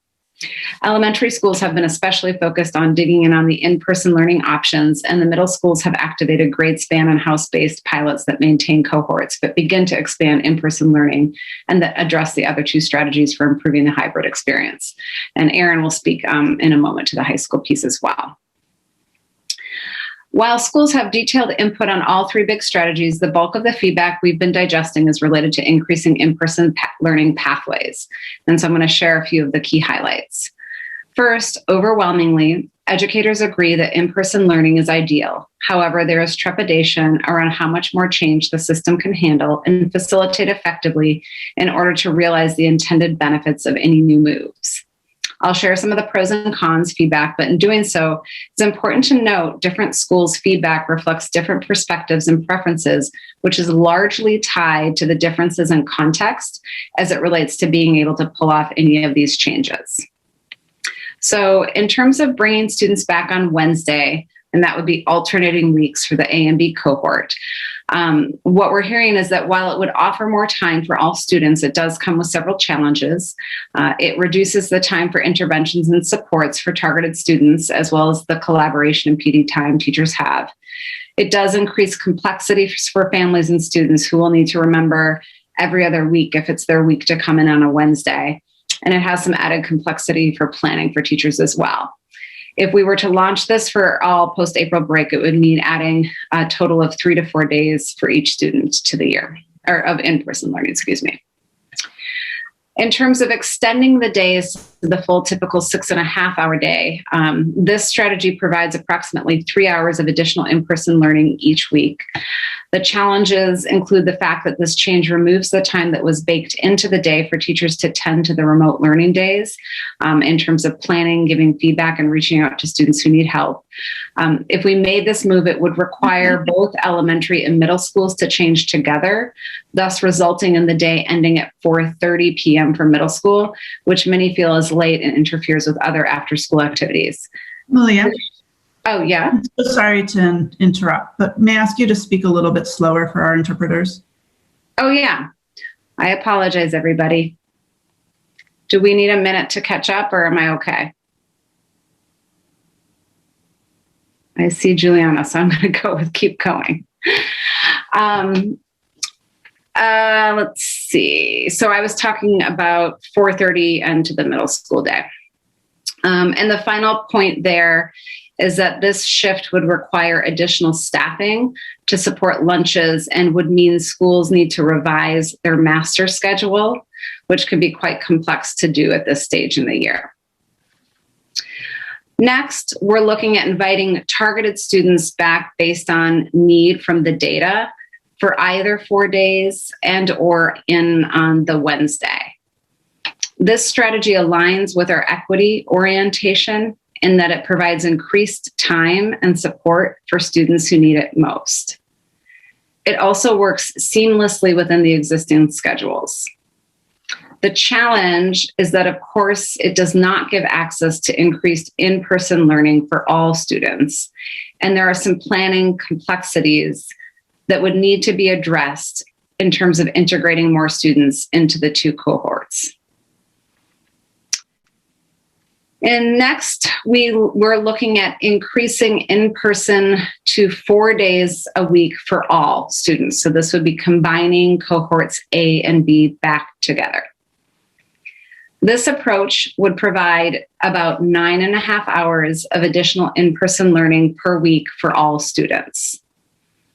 Speaker 18: Elementary schools have been especially focused on digging in on the in-person learning options, and the middle schools have activated grade span and house-based pilots that maintain cohorts but begin to expand in-person learning and that address the other 2 strategies for improving the hybrid experience. And Erin will speak in a moment to the high school piece as well. While schools have detailed input on all 3 big strategies, the bulk of the feedback we've been digesting is related to increasing in-person learning pathways. And so I'm going to share a few of the key highlights. First, overwhelmingly, educators agree that in-person learning is ideal. However, there is trepidation around how much more change the system can handle and facilitate effectively in order to realize the intended benefits of any new moves. I'll share some of the pros and cons feedback, but in doing so, it's important to note different schools' feedback reflects different perspectives and preferences, which is largely tied to the differences in context as it relates to being able to pull off any of these changes. So in terms of bringing students back on Wednesday, and that would be alternating weeks for the A and B cohort. What we're hearing is that while it would offer more time for all students, it does come with several challenges. It reduces the time for interventions and supports for targeted students, as well as the collaboration and PD time teachers have. It does increase complexity for families and students who will need to remember every other week if it's their week to come in on a Wednesday. And it has some added complexity for planning for teachers as well. If we were to launch this for all post-April break, it would mean adding a total of 3 to 4 days for each student to the year, or of in-person learning, excuse me. In terms of extending the days to the full typical 6.5-hour day, this strategy provides approximately 3 hours of additional in-person learning each week. The challenges include the fact that this change removes the time that was baked into the day for teachers to tend to the remote learning days in terms of planning, giving feedback, and reaching out to students who need help. If we made this move, it would require both elementary and middle schools to change together, thus resulting in the day ending at 4:30 p.m. for middle school, which many feel is late and interferes with other after-school activities.
Speaker 1: Lilia?
Speaker 18: Oh, yeah?
Speaker 1: I'm so sorry to interrupt, but may I ask you to speak a little bit slower for our interpreters?
Speaker 18: Oh, yeah. I apologize, everybody. Do we need a minute to catch up, or am I okay? I see Juliana, so I'm going to go with keep going. Let's see. So I was talking about 4:30 and to the middle school day. And the final point there is that this shift would require additional staffing to support lunches and would mean schools need to revise their master schedule, which could be quite complex to do at this stage in the year. Next, we're looking at inviting targeted students back based on need from the data for either 4 days and or on the Wednesday. This strategy aligns with our equity orientation in that it provides increased time and support for students who need it most. It also works seamlessly within the existing schedules. The challenge is that, of course, it does not give access to increased in-person learning for all students. And there are some planning complexities that would need to be addressed in terms of integrating more students into the 2 cohorts. And next, we're looking at increasing in-person to 4 days a week for all students. So this would be combining cohorts A and B back together. This approach would provide about 9.5 hours of additional in-person learning per week for all students.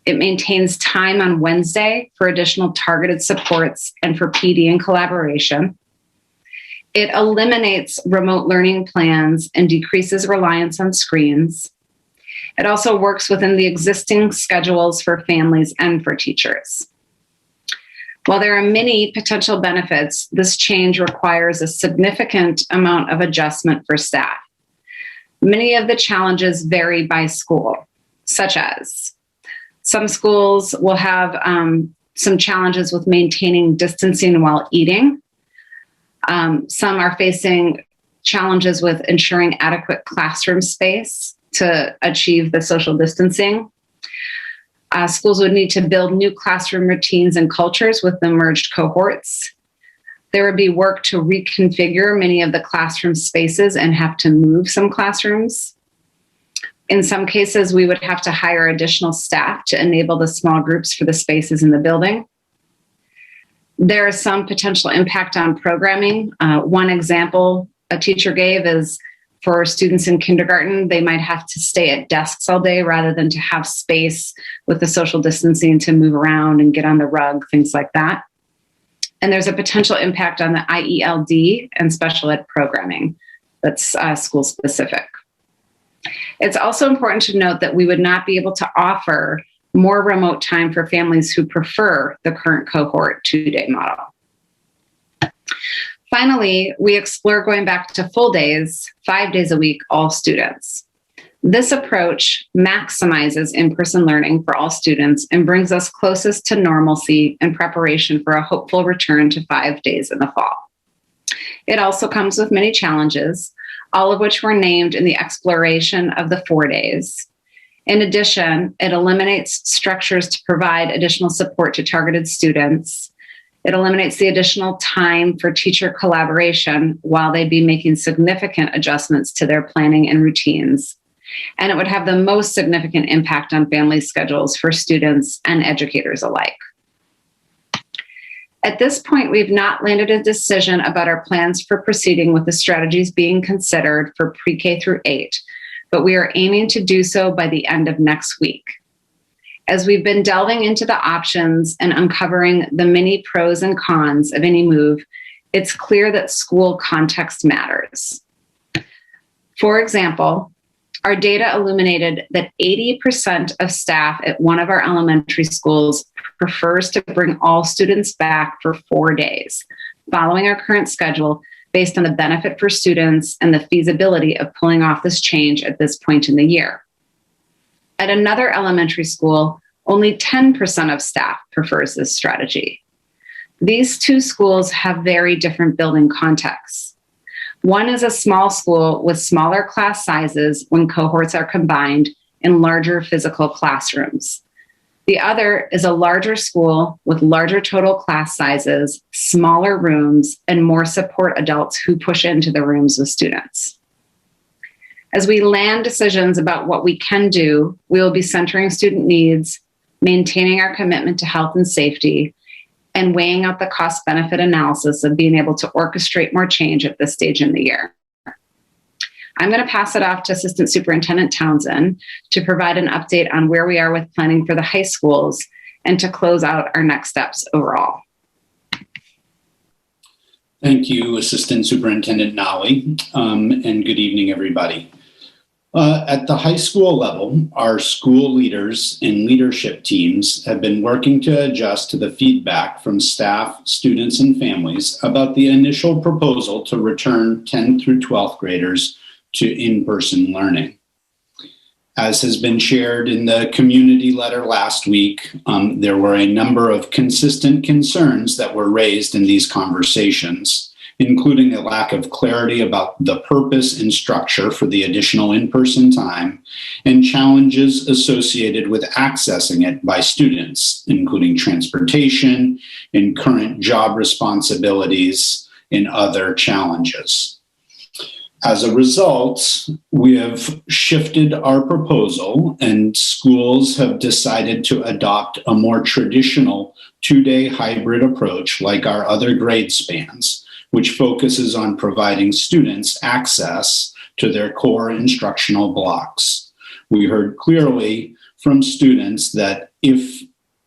Speaker 18: It maintains time on Wednesday for additional targeted supports and for PD and collaboration. It eliminates remote learning plans and decreases reliance on screens. It also works within the existing schedules for families and for teachers. While there are many potential benefits, this change requires a significant amount of adjustment for staff. Many of the challenges vary by school, such as some schools will have some challenges with maintaining distancing while eating. Some are facing challenges with ensuring adequate classroom space to achieve the social distancing. Schools would need to build new classroom routines and cultures with the merged cohorts. There would be work to reconfigure many of the classroom spaces and have to move some classrooms. In some cases, we would have to hire additional staff to enable the small groups for the spaces in the building. There is some potential impact on programming. One example a teacher gave is for students in kindergarten, they might have to stay at desks all day rather than to have space with the social distancing to move around and get on the rug, things like that. And there's a potential impact on the IELD and special ed programming that's school specific. It's also important to note that we would not be able to offer more remote time for families who prefer the current cohort 2-day model. Finally, we explore going back to full days, 5 days a week, all students. This approach maximizes in-person learning for all students and brings us closest to normalcy in preparation for a hopeful return to 5 days in the fall. It also comes with many challenges, all of which were named in the exploration of the 4 days. In addition, it eliminates structures to provide additional support to targeted students. It eliminates the additional time for teacher collaboration while they'd be making significant adjustments to their planning and routines. And it would have the most significant impact on family schedules for students and educators alike. At this point, we've not landed a decision about our plans for proceeding with the strategies being considered for pre-K through 8, but we are aiming to do so by the end of next week. As we've been delving into the options and uncovering the many pros and cons of any move, it's clear that school context matters. For example, our data illuminated that 80% of staff at one of our elementary schools prefers to bring all students back for 4 days, following our current schedule based on the benefit for students and the feasibility of pulling off this change at this point in the year. At another elementary school, only 10% of staff prefers this strategy. These two schools have very different building contexts. One is a small school with smaller class sizes when cohorts are combined in larger physical classrooms. The other is a larger school with larger total class sizes, smaller rooms, and more support adults who push into the rooms with students. As we land decisions about what we can do, we will be centering student needs, maintaining our commitment to health and safety, and weighing out the cost-benefit analysis of being able to orchestrate more change at this stage in the year. I'm going to pass it off to Assistant Superintendent Townsend to provide an update on where we are with planning for the high schools and to close out our next steps overall.
Speaker 19: Thank you, Assistant Superintendent Nolly, and good evening, everybody. At the high school level, our school leaders and leadership teams have been working to adjust to the feedback from staff, students, and families about the initial proposal to return 10th through 12th graders to in-person learning. As has been shared in the community letter last week, there were a number of consistent concerns that were raised in these conversations, including a lack of clarity about the purpose and structure for the additional in-person time, and challenges associated with accessing it by students, including transportation and current job responsibilities and other challenges. As a result, we have shifted our proposal, and schools have decided to adopt a more traditional 2-day hybrid approach like our other grade spans, which focuses on providing students access to their core instructional blocks. We heard clearly from students that if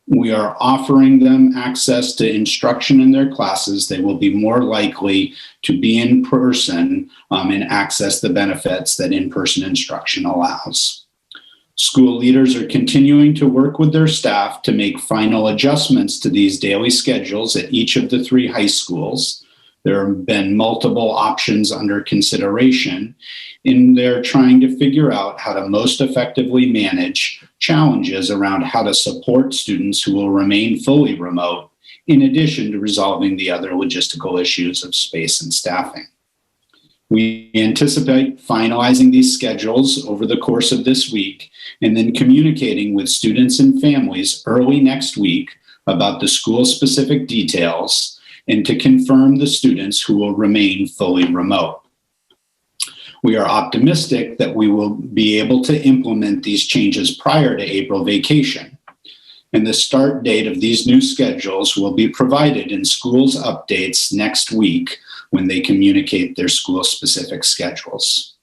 Speaker 19: we are offering them access to instruction in their classes, they will be more likely to be in person and access the benefits that in-person instruction allows. School leaders are continuing to work with their staff to make final adjustments to these daily schedules at each of the 3 high schools. There have been multiple options under consideration, and they're trying to figure out how to most effectively manage challenges around how to support students who will remain fully remote, in addition to resolving the other logistical issues of space and staffing. We anticipate finalizing these schedules over the course of this week and then communicating with students and families early next week about the school-specific details and to confirm the students who will remain fully remote. We are optimistic that we will be able to implement these changes prior to April vacation, and the start date of these new schedules will be provided in schools' updates next week when they communicate their school-specific schedules.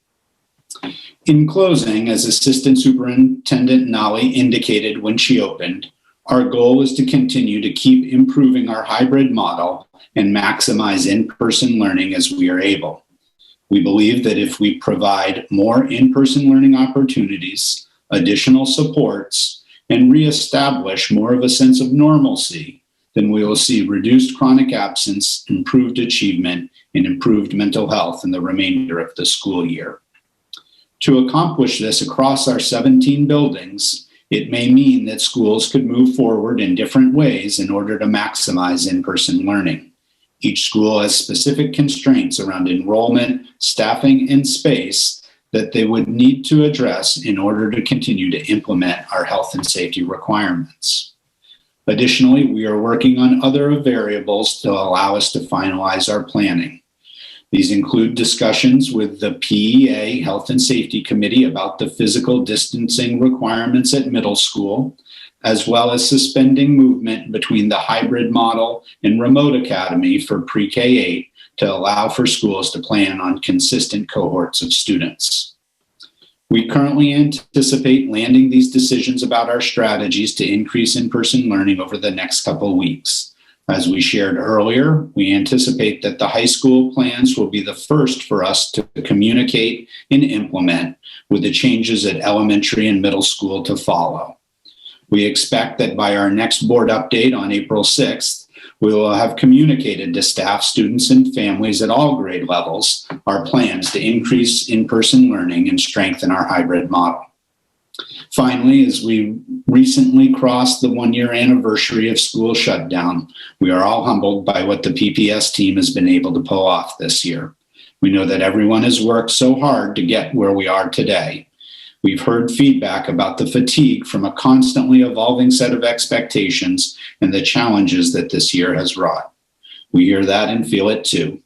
Speaker 19: In closing, as Assistant Superintendent Nolly indicated when she opened, our goal is to continue to keep improving our hybrid model and maximize in-person learning as we are able. We believe that if we provide more in-person learning opportunities, additional supports, and reestablish more of a sense of normalcy, then we will see reduced chronic absence, improved achievement, and improved mental health in the remainder of the school year. To accomplish this across our 17 buildings, it may mean that schools could move forward in different ways in order to maximize in-person learning. Each school has specific constraints around enrollment, staffing, and space that they would need to address in order to continue to implement our health and safety requirements. Additionally, we are working on other variables to allow us to finalize our planning. These include discussions with the PEA Health and Safety Committee about the physical distancing requirements at middle school, as well as suspending movement between the hybrid model and remote academy for pre-K-8 to allow for schools to plan on consistent cohorts of students. We currently anticipate landing these decisions about our strategies to increase in-person learning over the next couple of weeks. As we shared earlier, we anticipate that the high school plans will be the first for us to communicate and implement, with the changes at elementary and middle school to follow. We expect that by our next board update on April 6th, we will have communicated to staff, students, and families at all grade levels our plans to increase in-person learning and strengthen our hybrid model. Finally, as we recently crossed the 1-year anniversary of school shutdown, we are all humbled by what the PPS team has been able to pull off this year. We know that everyone has worked so hard to get where we are today. We've heard feedback about the fatigue from a constantly evolving set of expectations and the challenges that this year has wrought. We hear that and feel it too.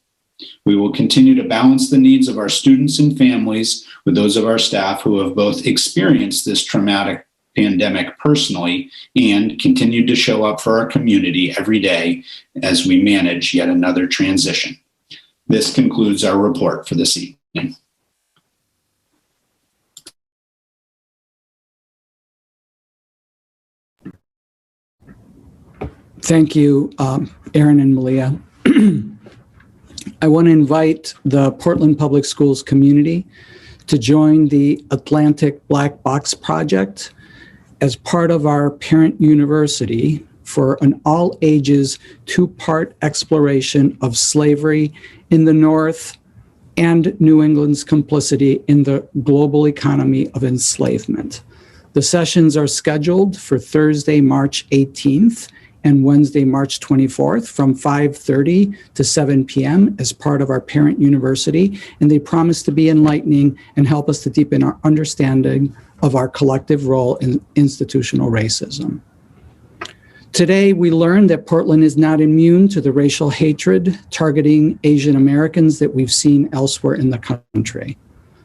Speaker 19: We will continue to balance the needs of our students and families with those of our staff who have both experienced this traumatic pandemic personally and continue to show up for our community every day as we manage yet another transition. This concludes our report for this evening.
Speaker 3: Thank you, Aaron and Malia. I want to invite the Portland Public Schools community to join the Atlantic Black Box Project as part of our parent university for an all-ages 2-part exploration of slavery in the North and New England's complicity in the global economy of enslavement. The sessions are scheduled for Thursday, March 18th and Wednesday, March 24th from 5:30 to 7 p.m. as part of our parent university, and they promise to be enlightening and help us to deepen our understanding of our collective role in institutional racism. Today, we learned that Portland is not immune to the racial hatred targeting Asian Americans that we've seen elsewhere in the country.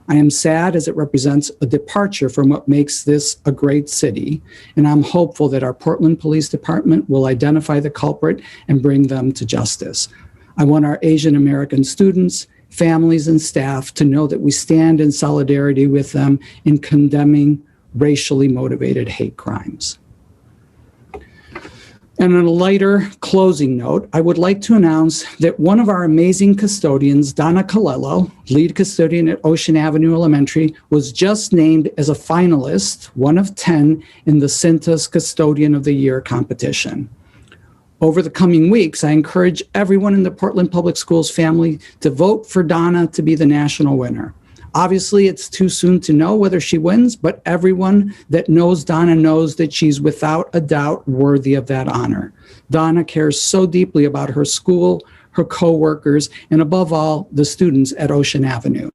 Speaker 3: I am sad as it represents a departure from what makes this a great city, and I'm hopeful that our Portland Police Department will identify the culprit and bring them to justice. I want our Asian American students, families, and staff to know that we stand in solidarity with them in condemning racially motivated hate crimes. And on a lighter closing note, I would like to announce that one of our amazing custodians, Donna Colello, lead custodian at Ocean Avenue Elementary, was just named as a finalist, one of 10, in the Cintas Custodian of the Year competition. Over the coming weeks, I encourage everyone in the Portland Public Schools family to vote for Donna to be the national winner. Obviously, it's too soon to know whether she wins, but everyone that knows Donna knows that she's without a doubt worthy of that honor. Donna cares so deeply about her school, her coworkers, and above all, the students at Ocean Avenue.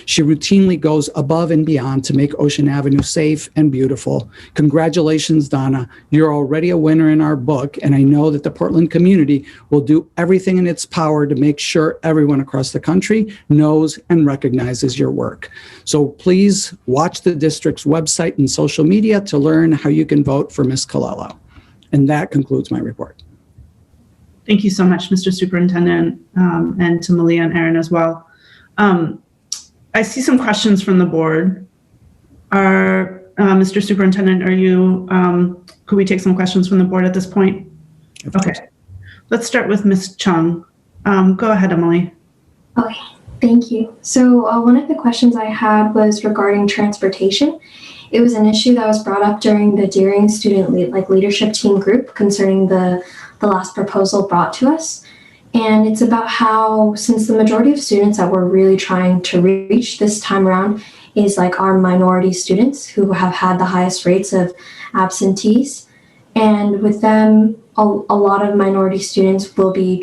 Speaker 3: She routinely goes above and beyond to make Ocean Avenue safe and beautiful. Congratulations, Donna. You're already a winner in our book, and I know that the Portland community will do everything in its power to make sure everyone across the country knows and recognizes your work. So please watch the district's website and social media to learn how you can vote for Ms. Colello. And that concludes my report.
Speaker 1: Thank you so much, Mr. Superintendent, and to Malia and Aaron as well. I see some questions from the board. Mr. Superintendent, could we take some questions from the board at this point? Okay, let's start with Ms. Chung. Go ahead, Emily.
Speaker 20: Okay, thank you. So one of the questions I had was regarding transportation. It was an issue that was brought up during the Deering student leadership team group concerning the last proposal brought to us. And it's about how, since the majority of students that we're really trying to reach this time around is our minority students who have had the highest rates of absentees. And with them, a lot of minority students will need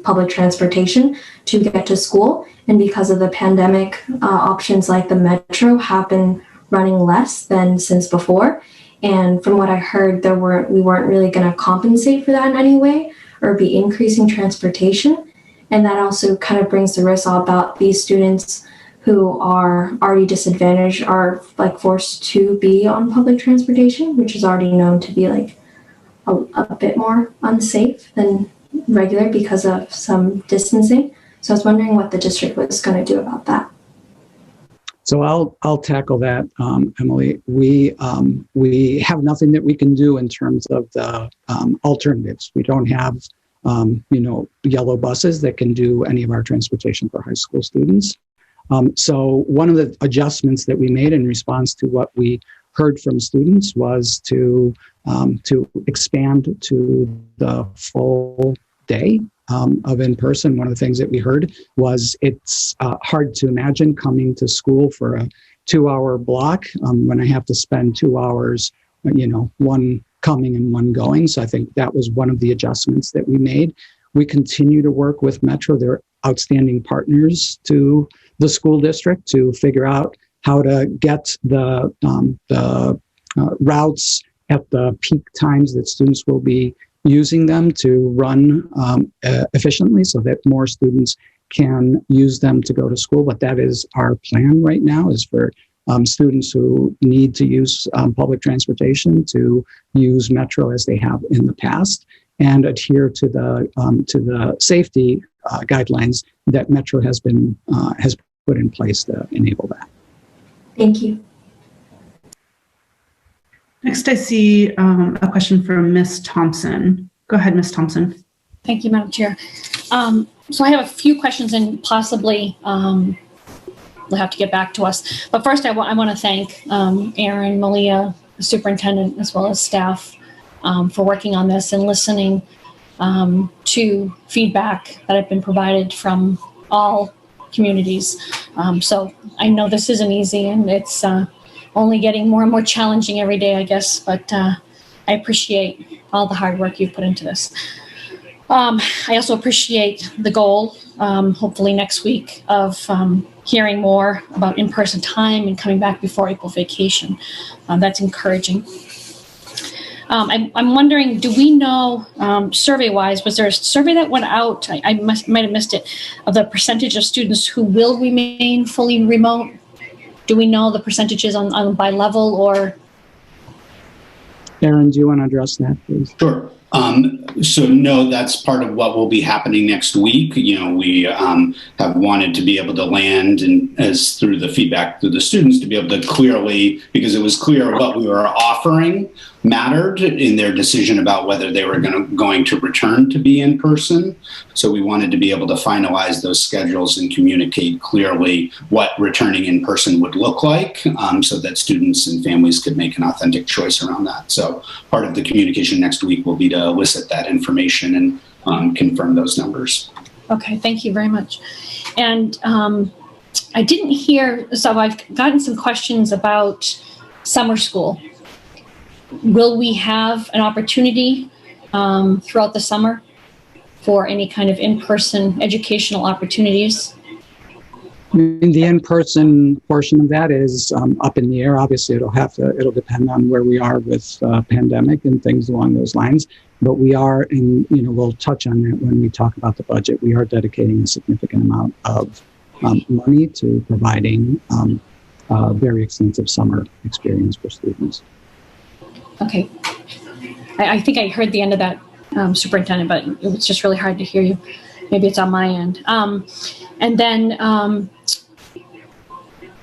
Speaker 20: public transportation to get to school. And because of the pandemic, options like the metro have been running less than since before. And from what I heard, we weren't really going to compensate for that in any way, or be increasing transportation. And that also kind of brings the risk about these students who are already disadvantaged are forced to be on public transportation, which is already known to be a bit more unsafe than regular because of some distancing. So I was wondering what the district was going to do about that.
Speaker 3: So I'll tackle that, Emily. We have nothing that we can do in terms of the alternatives. We don't have yellow buses that can do any of our transportation for high school students. So one of the adjustments that we made in response to what we heard from students was to expand to the full day of in-person. One of the things that we heard was it's hard to imagine coming to school for a 2-hour block when I have to spend 2 hours, one coming and one going. So I think that was one of the adjustments that we made. We continue to work with Metro. They're outstanding partners to the school district to figure out how to get the routes at the peak times that students will be using them to run efficiently so that more students can use them to go to school. But that is our plan right now, is for students who need to use public transportation to use Metro as they have in the past and adhere to the safety guidelines that Metro has put in place to enable that.
Speaker 20: Thank you.
Speaker 1: Next, I see a question from Ms. Thompson. Go ahead, Ms. Thompson.
Speaker 21: Thank you, Madam Chair. So I have a few questions, and possibly they'll have to get back to us. But first, I want to thank Aaron, Malia, the superintendent, as well as staff for working on this and listening to feedback that have been provided from all communities. So I know this isn't easy, and it's only getting more and more challenging every day, I guess, but I appreciate all the hard work you've put into this. I also appreciate the goal, hopefully next week, of hearing more about in-person time and coming back before April vacation. That's encouraging. I'm wondering, do we know, survey-wise, was there a survey that went out, I might have missed it, of the percentage of students who will remain fully remote? Do we know the percentages on by level or?
Speaker 3: Aaron, do you want to address that, please?
Speaker 19: Sure. So no, that's part of what will be happening next week. You know, we have wanted to be able to land, and as through the feedback through the students, to be able to clearly, because it was clear what we were offering mattered in their decision about whether they were going to return to be in person. So we wanted to be able to finalize those schedules and communicate clearly what returning in person would look like, so that students and families could make an authentic choice around that. So part of the communication next week will be to elicit that information and confirm those numbers.
Speaker 21: Okay, thank you very much. And I didn't hear, so I've gotten some questions about summer school. Will we have an opportunity throughout the summer for any kind of in-person educational opportunities?
Speaker 3: The in-person portion of that is up in the air. Obviously, it'll depend on where we are with pandemic and things along those lines. But we are, and we'll touch on that when we talk about the budget. We are dedicating a significant amount of money to providing very extensive summer experience for students.
Speaker 21: Okay. I think I heard the end of that, Superintendent, but it was just really hard to hear you. Maybe it's on my end. And then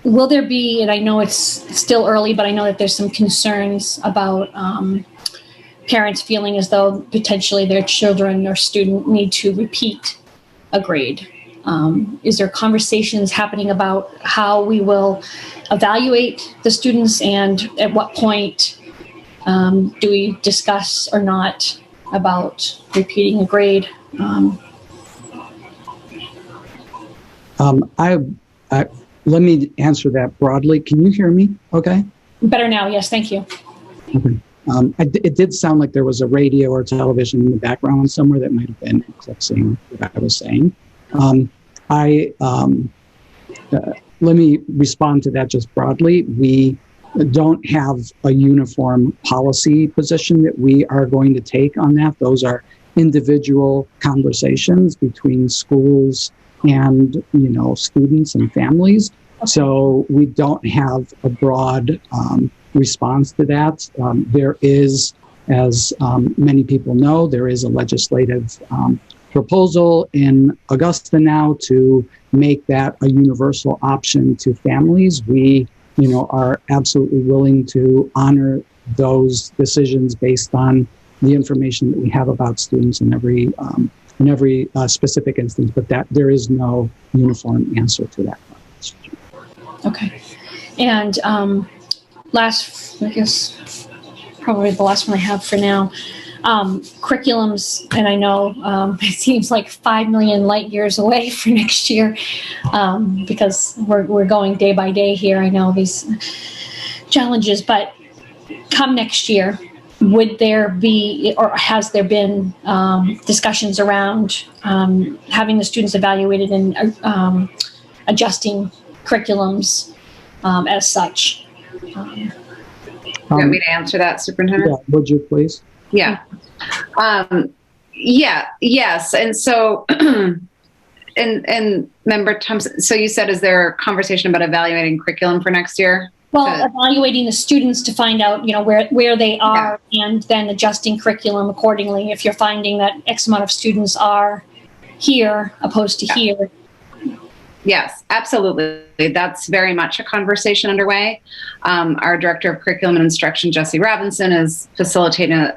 Speaker 21: will there be, and I know it's still early, but I know that there's some concerns about parents feeling as though potentially their children or student need to repeat a grade. Is there conversations happening about how we will evaluate the students, and at what point do we discuss or not about repeating a grade?
Speaker 3: Let me answer that broadly. Can you hear me okay?
Speaker 21: Better now, yes, thank you.
Speaker 3: Okay. It did sound like there was a radio or television in the background somewhere that might have been eclipsing what I was saying. Let me respond to that just broadly. We don't have a uniform policy position that we are going to take on that. Those are individual conversations between schools and students and families. So we don't have a broad response to that. There is, as many people know, there is a legislative proposal in Augusta now to make that a universal option to families. We are absolutely willing to honor those decisions based on the information that we have about students in every specific instance, but that there is no uniform answer to that question.
Speaker 21: Okay. And last, I guess, probably the last one I have for now, curriculums, and I know it seems like 5 million light years away for next year, because we're going day by day here. I know these challenges, but come next year, would there be, or has there been discussions around having the students evaluated and adjusting curriculums as such?
Speaker 18: You want me to answer that, Superintendent?
Speaker 3: Yeah, would you please?
Speaker 18: Yeah. Yes. And so, and Member Thompson, so you said, is there a conversation about evaluating curriculum for next year?
Speaker 21: Well, evaluating the students to find out, where they are, and then adjusting curriculum accordingly. If you're finding that X amount of students are here opposed to here.
Speaker 18: Yes, absolutely. That's very much a conversation underway. Our Director of Curriculum and Instruction, Jesse Robinson, is facilitating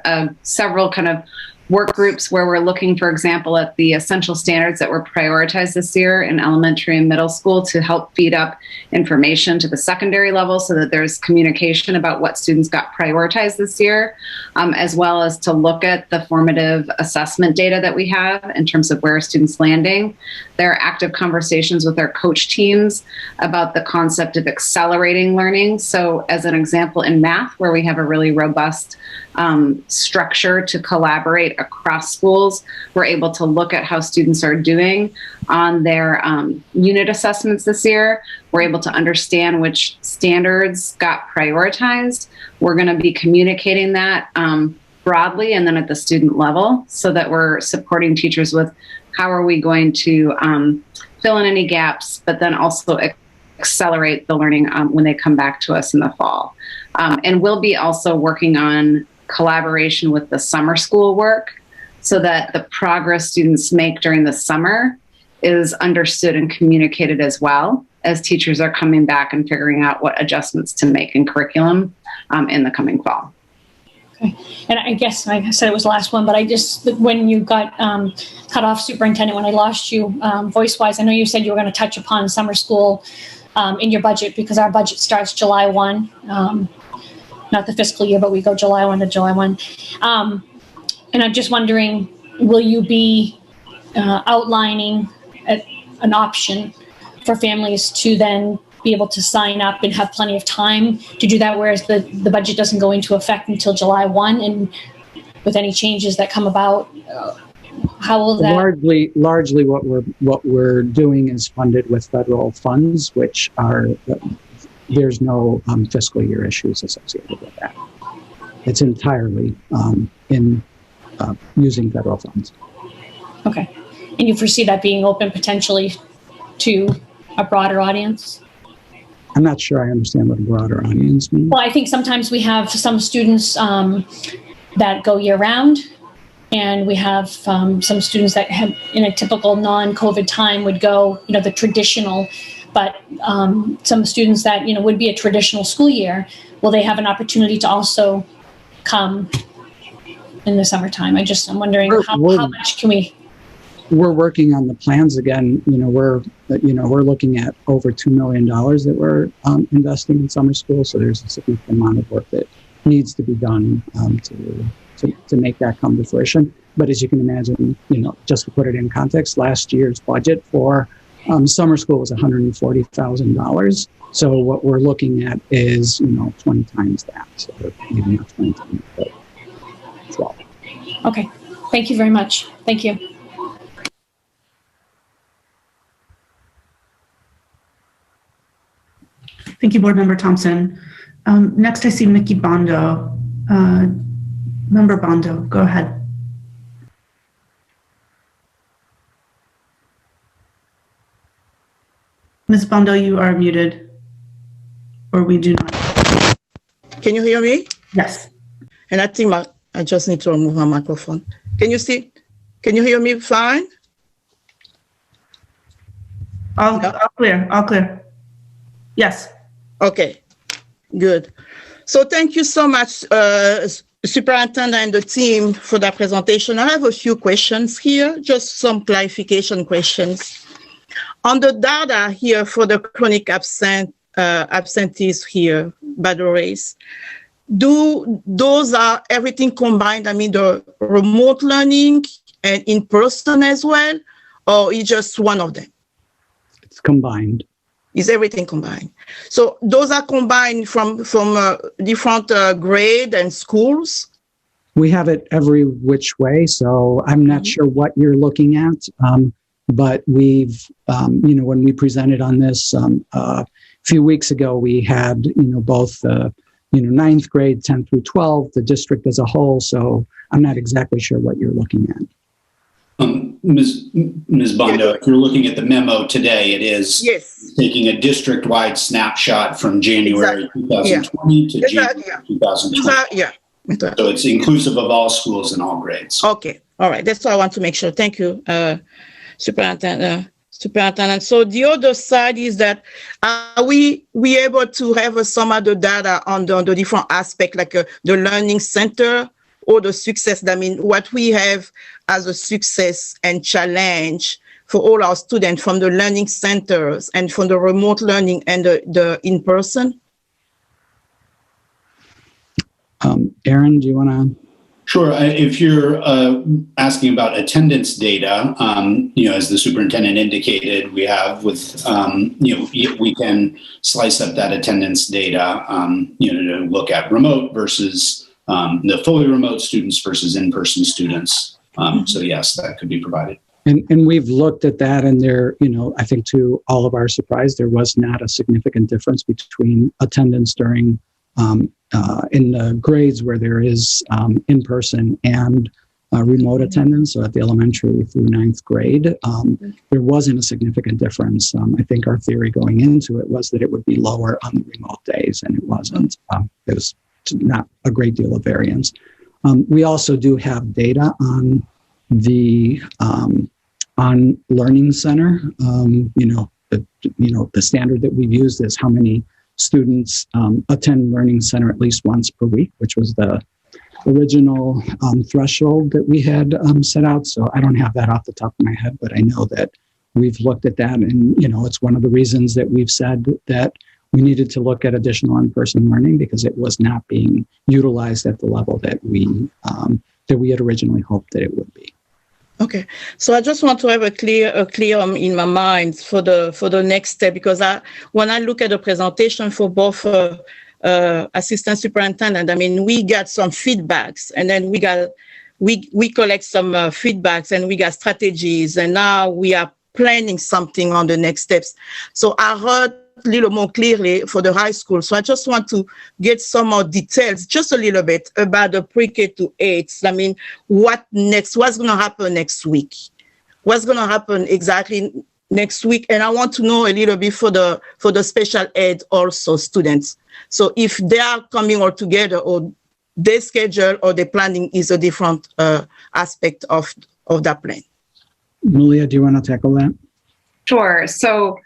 Speaker 18: several kind of work groups where we're looking, for example, at the essential standards that were prioritized this year in elementary and middle school to help feed up information to the secondary level so that there's communication about what students got prioritized this year, as well as to look at the formative assessment data that we have in terms of where students landing. There are active conversations with our coach teams about the concept of accelerating learning. So as an example, in math, where we have a really robust structure to collaborate across schools, we're able to look at how students are doing on their unit assessments this year. We're able to understand which standards got prioritized. We're going to be communicating that broadly and then at the student level, so that we're supporting teachers with how are we going to fill in any gaps, but then also accelerate the learning when they come back to us in the fall. And we'll be also working on collaboration with the summer school work so that the progress students make during the summer is understood and communicated as well as teachers are coming back and figuring out what adjustments to make in curriculum in the coming fall.
Speaker 21: Okay. And I guess I said it was the last one, but when you got cut off, Superintendent, when I lost you voice-wise, I know you said you were going to touch upon summer school in your budget, because our budget starts July 1, not the fiscal year, but we go July 1 to July 1. And I'm just wondering, will you be outlining an option for families to then be able to sign up and have plenty of time to do that, whereas the budget doesn't go into effect until July 1, and with any changes that come about, how will that?
Speaker 3: Largely what we're doing is funded with federal funds, which are, there's no fiscal year issues associated with that. It's entirely in using federal funds.
Speaker 21: Okay. And you foresee that being open potentially to a broader audience?
Speaker 3: I'm not sure I understand what a broader audience means.
Speaker 21: Well, I think sometimes we have some students that go year round, and we have some students that have, in a typical non-COVID time, would go, the traditional, but some students that, would be a traditional school year, will they have an opportunity to also come in the summertime? I'm wondering how much can we?
Speaker 3: We're working on the plans again. We're looking at over $2 million that we're investing in summer school. So there's a significant amount of work that needs to be done to make that come to fruition. But as you can imagine, just to put it in context, last year's budget for summer school was $140,000. So what we're looking at is 20 times that. So maybe not 20 times, but 12.
Speaker 21: Okay. Thank you very much. Thank you.
Speaker 1: Thank you, Board Member Thompson. Next, I see Mickey Bondo. Member Bondo, go ahead. Ms. Bondo, you are muted, or we do not.
Speaker 2: Can you hear me?
Speaker 1: Yes.
Speaker 2: And I think I just need to remove my microphone. Can you hear me fine?
Speaker 1: All clear. Yes.
Speaker 2: Okay, good. So thank you so much, Superintendent and the team, for that presentation. I have a few questions here, just some clarification questions. On the data here for the chronic absentees here by the race, those are everything combined? I mean, the remote learning and in person as well, or is just one of them?
Speaker 3: It's combined.
Speaker 2: Is everything combined? So those are combined from different grade and schools?
Speaker 3: We have it every which way, so I'm not sure what you're looking at, but we've, when we presented on this a few weeks ago, we had, both, ninth grade, 10 through 12, the district as a whole, so I'm not exactly sure what you're looking at.
Speaker 19: Ms. Bondo, if you're looking at the memo today, it is taking a district-wide snapshot from January 2020 to January 2020. So it's inclusive of all schools and all grades.
Speaker 2: Okay, all right. That's what I want to make sure. Thank you, Superintendent. So the other side is that are we able to have some other data on the different aspects, like the learning center or the success? I mean, what we have as a success and challenge for all our students from the learning centers and from the remote learning and the in-person?
Speaker 3: Aaron, do you want to?
Speaker 19: Sure. If you're asking about attendance data, as the superintendent indicated, we have with, we can slice up that attendance data, to look at remote versus the fully remote students versus in-person students. So yes, that could be provided.
Speaker 3: And we've looked at that, and there, I think to all of our surprise, there was not a significant difference between attendance during in the grades where there is in-person and remote attendance, so at the elementary through ninth grade, there wasn't a significant difference. I think our theory going into it was that it would be lower on the remote days, and it wasn't. It was not a great deal of variance. We also do have data on the on Learning Center. The standard that we've used is how many students attend Learning Center at least once per week, which was the original threshold that we had set out. So I don't have that off the top of my head, but I know that we've looked at that, and it's one of the reasons that we've said that we needed to look at additional in-person learning, because it was not being utilized at the level that we had originally hoped that it would be.
Speaker 2: Okay, so I just want to have a clear in my mind for the next step, because when I look at the presentation for both assistant superintendent, I mean, we got some feedbacks, and then we collect some feedbacks, and we got strategies, and now we are planning something on the next steps. So I heard a little more clearly for the high school. So I just want to get some more details, just a little bit, about the pre-K to 8. I mean, what next? What's going to happen next week? What's going to happen exactly next week? And I want to know a little bit for the special ed also students. So if they are coming all together, or their schedule or their planning is a different aspect of that plan.
Speaker 3: Malia, do you want to tackle that?
Speaker 18: Sure. So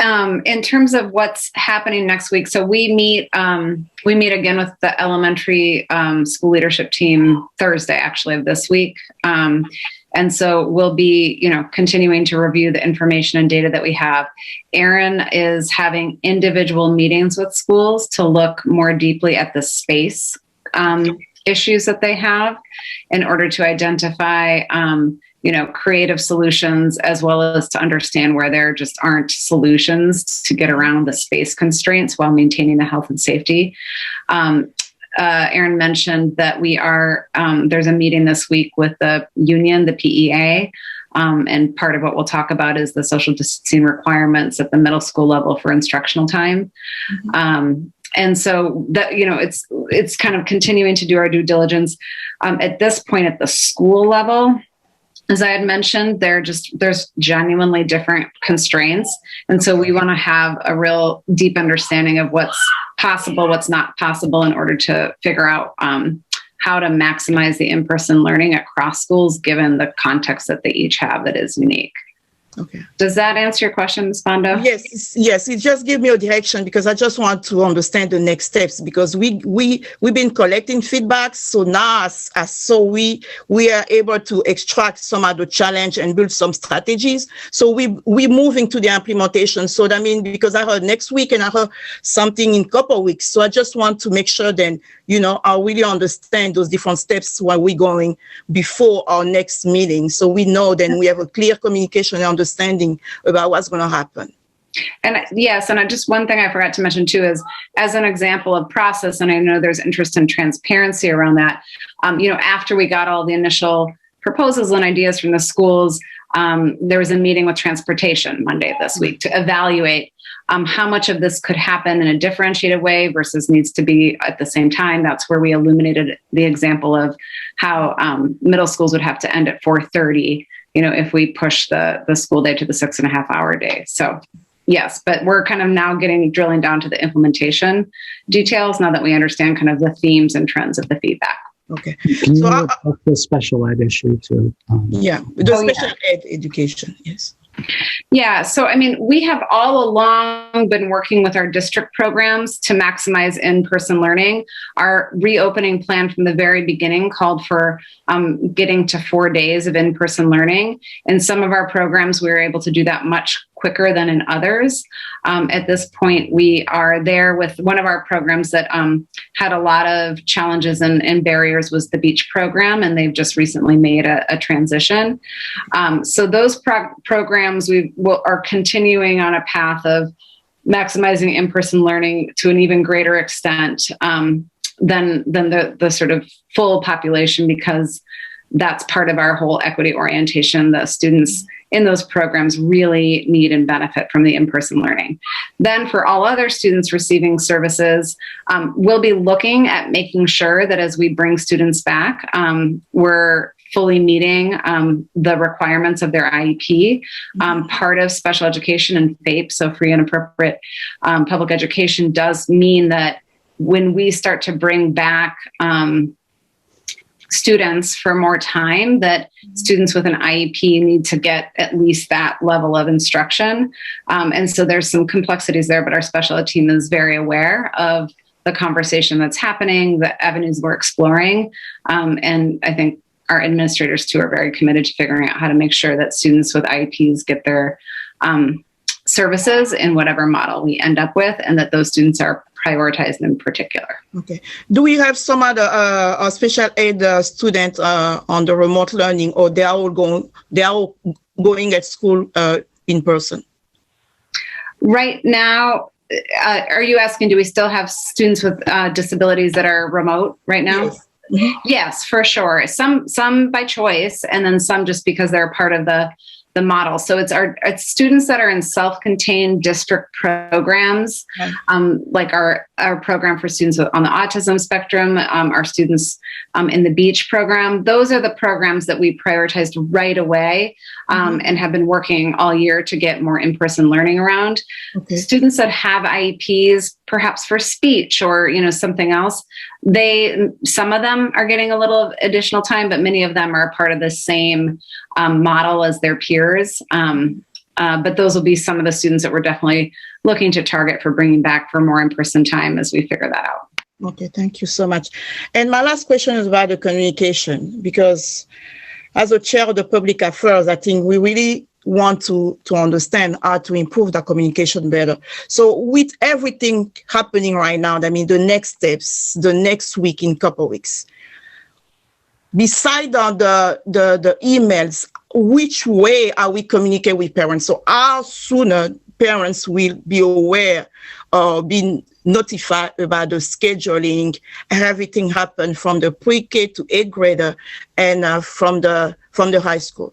Speaker 18: in terms of what's happening next week, so we meet again with the elementary school leadership team Thursday, actually, of this week. And so we'll be, continuing to review the information and data that we have. Erin is having individual meetings with schools to look more deeply at the space issues that they have in order to identify, creative solutions, as well as to understand where there just aren't solutions to get around the space constraints while maintaining the health and safety. Erin mentioned that we are, there's a meeting this week with the union, the PEA, and part of what we'll talk about is the social distancing requirements at the middle school level for instructional time. And so that, it's kind of continuing to do our due diligence. At this point at the school level, as I had mentioned, there's genuinely different constraints. And so we want to have a real deep understanding of what's possible, what's not possible, in order to figure out how to maximize the in-person learning across schools, given the context that they each have that is unique.
Speaker 2: Okay.
Speaker 18: Does that answer your question, Ms. Bondo?
Speaker 2: Yes. It just gave me a direction, because I just want to understand the next steps, because we've been collecting feedback. So now we are able to extract some of the challenge and build some strategies. So we're moving to the implementation. So that means, because I heard next week and I heard something in a couple of weeks. So I just want to make sure then, I really understand those different steps while we're going before our next meeting. So we know then we have a clear communication and understanding about what's going to happen.
Speaker 18: And yes, and just one thing I forgot to mention too is, as an example of process, and I know there's interest in transparency around that, after we got all the initial proposals and ideas from the schools, there was a meeting with transportation Monday this week to evaluate how much of this could happen in a differentiated way versus needs to be at the same time. That's where we illuminated the example of how middle schools would have to end at 4:30, if we push the school day to the 6.5 hour day. So yes, but we're kind of now drilling down to the implementation details now that we understand kind of the themes and trends of the feedback.
Speaker 2: Okay.
Speaker 3: Can you talk the special ed issue too?
Speaker 2: Special ed education, yes.
Speaker 18: Yeah. So, we have all along been working with our district programs to maximize in-person learning. Our reopening plan from the very beginning called for getting to 4 days of in-person learning. In some of our programs, we were able to do that much quicker than in others. At this point, we are there with one of our programs that had a lot of challenges and barriers was the beach program, and they've just recently made a transition. So those programs are continuing on a path of maximizing in-person learning to an even greater extent than the sort of full population, because that's part of our whole equity orientation. The students in those programs really need and benefit from the in-person learning. Then for all other students receiving services, we'll be looking at making sure that as we bring students back, we're fully meeting the requirements of their IEP. Part of special education and FAPE, so free and appropriate public education, does mean that when we start to bring back students for more time, that students with an IEP need to get at least that level of instruction. And so there's some complexities there, but our special ed team is very aware of the conversation that's happening, the avenues we're exploring. And I think our administrators too are very committed to figuring out how to make sure that students with IEPs get their services in whatever model we end up with, and that those students are prioritized in particular.
Speaker 2: Okay. Do we have some other special ed students on the remote learning, or they are all going at school in person?
Speaker 18: Right now, are you asking, do we still have students with disabilities that are remote right now?
Speaker 2: Yes. Mm-hmm.
Speaker 18: Yes, for sure. Some by choice, and then some just because they're part of the model. So it's students that are in self-contained district programs, like our program for students on the autism spectrum, our students in the beach program. Those are the programs that we prioritized right away and have been working all year to get more in-person learning around. Okay. Students that have IEPs, perhaps for speech or something else, some of them are getting a little additional time, but many of them are part of the same model as their peers. But those will be some of the students that we're definitely looking to target for bringing back for more in-person time as we figure that out.
Speaker 2: Okay, thank you so much. And my last question is about the communication, because as a chair of the public affairs, I think we really want to understand how to improve the communication better. So with everything happening right now, I mean, the next steps, the next week, in couple of weeks, beside the emails, which way are we communicating with parents? So how sooner parents will be aware or be notified about the scheduling, everything happen from the pre-K to 8th grader and from the high school.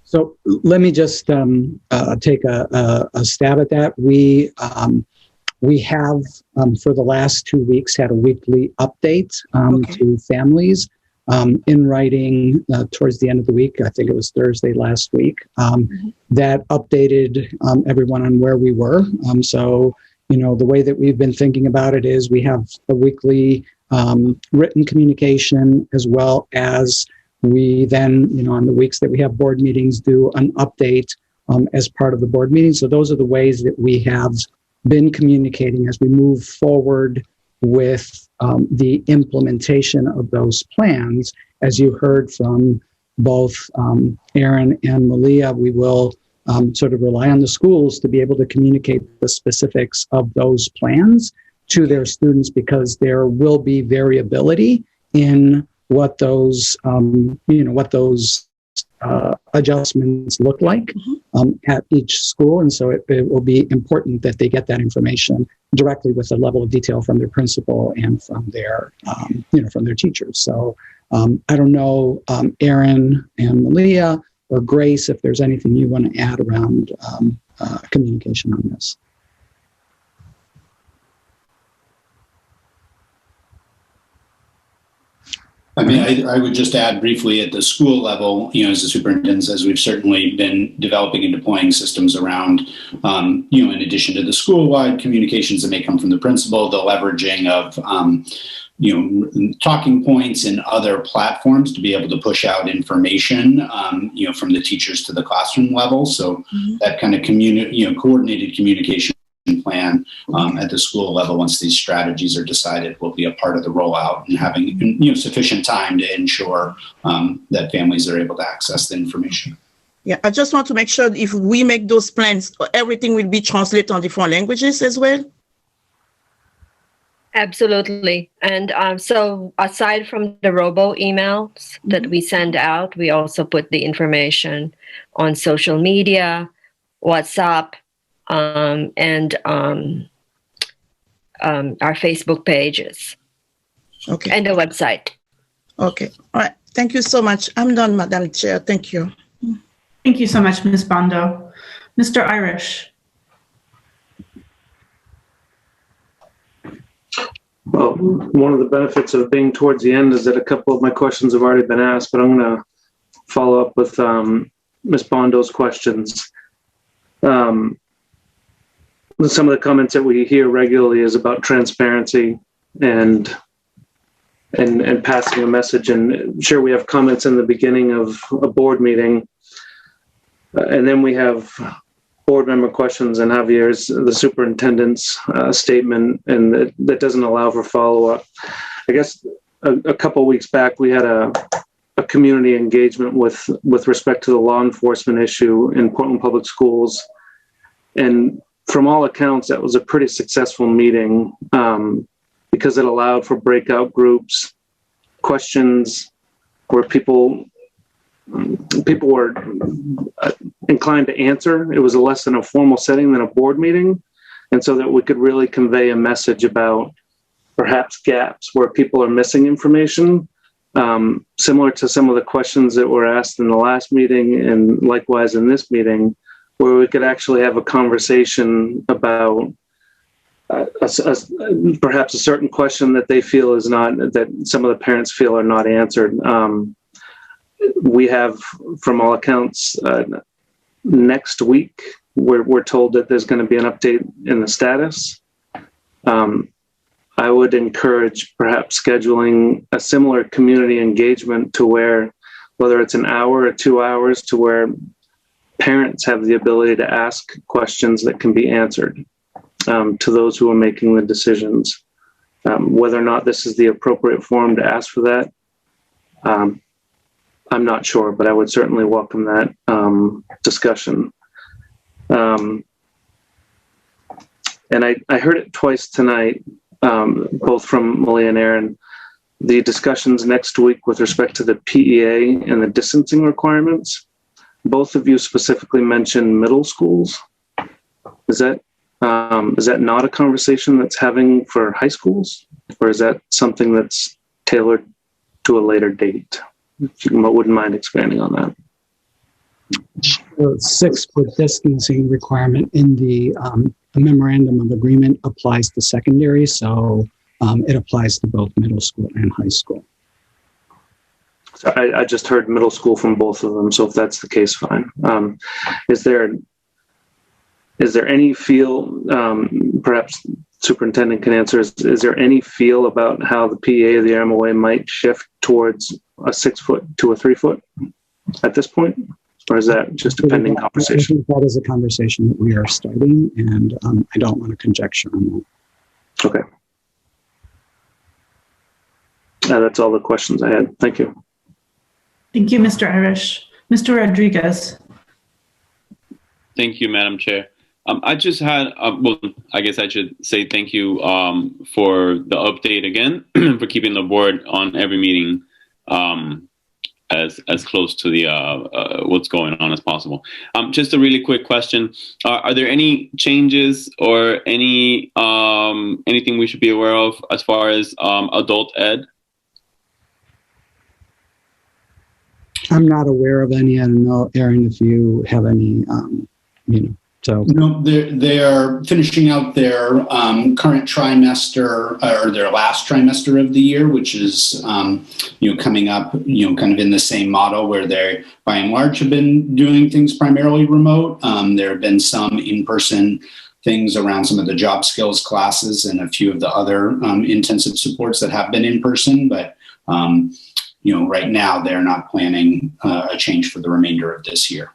Speaker 3: So let me just take a stab at that. We have, for the last 2 weeks, had a weekly update to families in writing towards the end of the week. I think it was Thursday last week, that updated everyone on where we were. So, the way that we've been thinking about it is we have a weekly written communication, as well as we then, on the weeks that we have board meetings, do an update as part of the board meeting. So those are the ways that we have been communicating as we move forward with the implementation of those plans. As you heard from both Aaron and Malia, we will sort of rely on the schools to be able to communicate the specifics of those plans to their students, because there will be variability in what those adjustments look like at each school. And so it will be important that they get that information directly with a level of detail from their principal and from their, from their teachers. So I don't know, Aaron and Malia or Grace, if there's anything you want to add around communication on this.
Speaker 19: I mean, I would just add briefly at the school level, as the superintendent says, we've certainly been developing and deploying systems around, in addition to the school-wide communications that may come from the principal, the leveraging of, talking points and other platforms to be able to push out information, from the teachers to the classroom level. So that kind of coordinated communication plan at the school level, once these strategies are decided, will be a part of the rollout, and having sufficient time to ensure that families are able to access the information.
Speaker 2: Yeah, I just want to make sure if we make those plans, everything will be translated on different languages as well.
Speaker 4: Absolutely. And so aside from the robo emails that we send out, we also put the information on social media, WhatsApp, and our Facebook pages.
Speaker 2: Okay.
Speaker 4: And the website.
Speaker 2: Okay. All right. Thank you so much. I'm done, Madam Chair. Thank you.
Speaker 1: Thank you so much, Ms. Bondo. Mr. Irish.
Speaker 6: Well, one of the benefits of being towards the end is that a couple of my questions have already been asked, but I'm going to follow up with Ms. Bondo's questions. Some of the comments that we hear regularly is about transparency and passing a message. And sure, we have comments in the beginning of a board meeting, and then we have board member questions and Javier's, the superintendent's statement, and that doesn't allow for follow-up. I guess a couple of weeks back, we had a community engagement with respect to the law enforcement issue in Portland Public Schools. And from all accounts, that was a pretty successful meeting because it allowed for breakout groups, questions where people were inclined to answer. It was less in a formal setting than a board meeting. And so that we could really convey a message about perhaps gaps where people are missing information, similar to some of the questions that were asked in the last meeting and likewise in this meeting, where we could actually have a conversation about perhaps a certain question that they feel is not, that some of the parents feel are not answered. We have, from all accounts, next week, we're told that there's going to be an update in the status. I would encourage perhaps scheduling a similar community engagement to where, whether it's an hour or 2 hours, to where parents have the ability to ask questions that can be answered to those who are making the decisions. Whether or not this is the appropriate forum to ask for that, I'm not sure, but I would certainly welcome that discussion. And I heard it twice tonight, both from Malia and Aaron, the discussions next week with respect to the PEA and the distancing requirements. Both of you specifically mentioned middle schools. Is that not a conversation that's having for high schools, or is that something that's tailored to a later date? If you wouldn't mind expanding on that.
Speaker 3: The 6-foot distancing requirement in the memorandum of agreement applies to secondary, so it applies to both middle school and high school.
Speaker 6: So I just heard middle school from both of them, so if that's the case, fine. Is there any feel, perhaps superintendent can answer, is there any feel about how the PEA of the MOA might shift towards a 6-foot to a 3-foot at this point? Or is that just a pending conversation?
Speaker 3: I think that is a conversation that we are starting, and I don't want to conjecture on that.
Speaker 6: Okay. That's all the questions I had. Thank you.
Speaker 1: Thank you, Mr. Irish. Mr. Rodriguez.
Speaker 22: Thank you, Madam Chair. I just had, well, I guess I should say thank you for the update again, for keeping the board on every meeting as close to the what's going on as possible. Just a really quick question: are there any changes or any anything we should be aware of as far as adult ed?
Speaker 3: I'm not aware of any. I don't know, Aaron, if you have any, so.
Speaker 19: No, they are finishing out their current trimester, or their last trimester of the year, which is, coming up, kind of in the same model where they, by and large, have been doing things primarily remote. There have been some in-person things around some of the job skills classes and a few of the other intensive supports that have been in person, but right now they're not planning a change for the remainder of this year.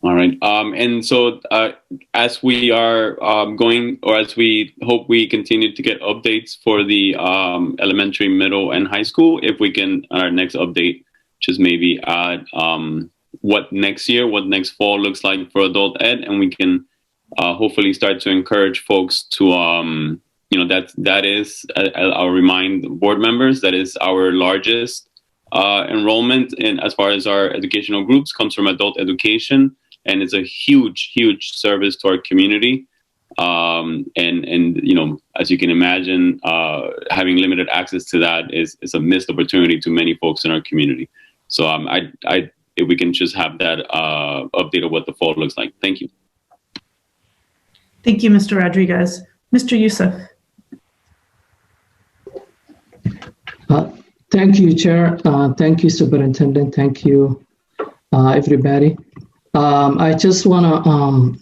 Speaker 22: All right. And so as we are going, or as we hope we continue to get updates for the elementary, middle, and high school, if we can, our next update, just maybe add what next fall looks like for adult ed, and we can hopefully start to encourage folks to, that is, I'll remind board members, that is our largest enrollment in as far as our educational groups comes from adult education. And it's a huge, huge service to our community. And you know, as you can imagine, having limited access to that is a missed opportunity to many folks in our community. So if we can just have that update of what the fall looks like. Thank you.
Speaker 1: Thank you, Mr. Rodriguez. Mr. Youssef.
Speaker 5: Thank you, Chair. Thank you, Superintendent. Thank you, everybody. I just want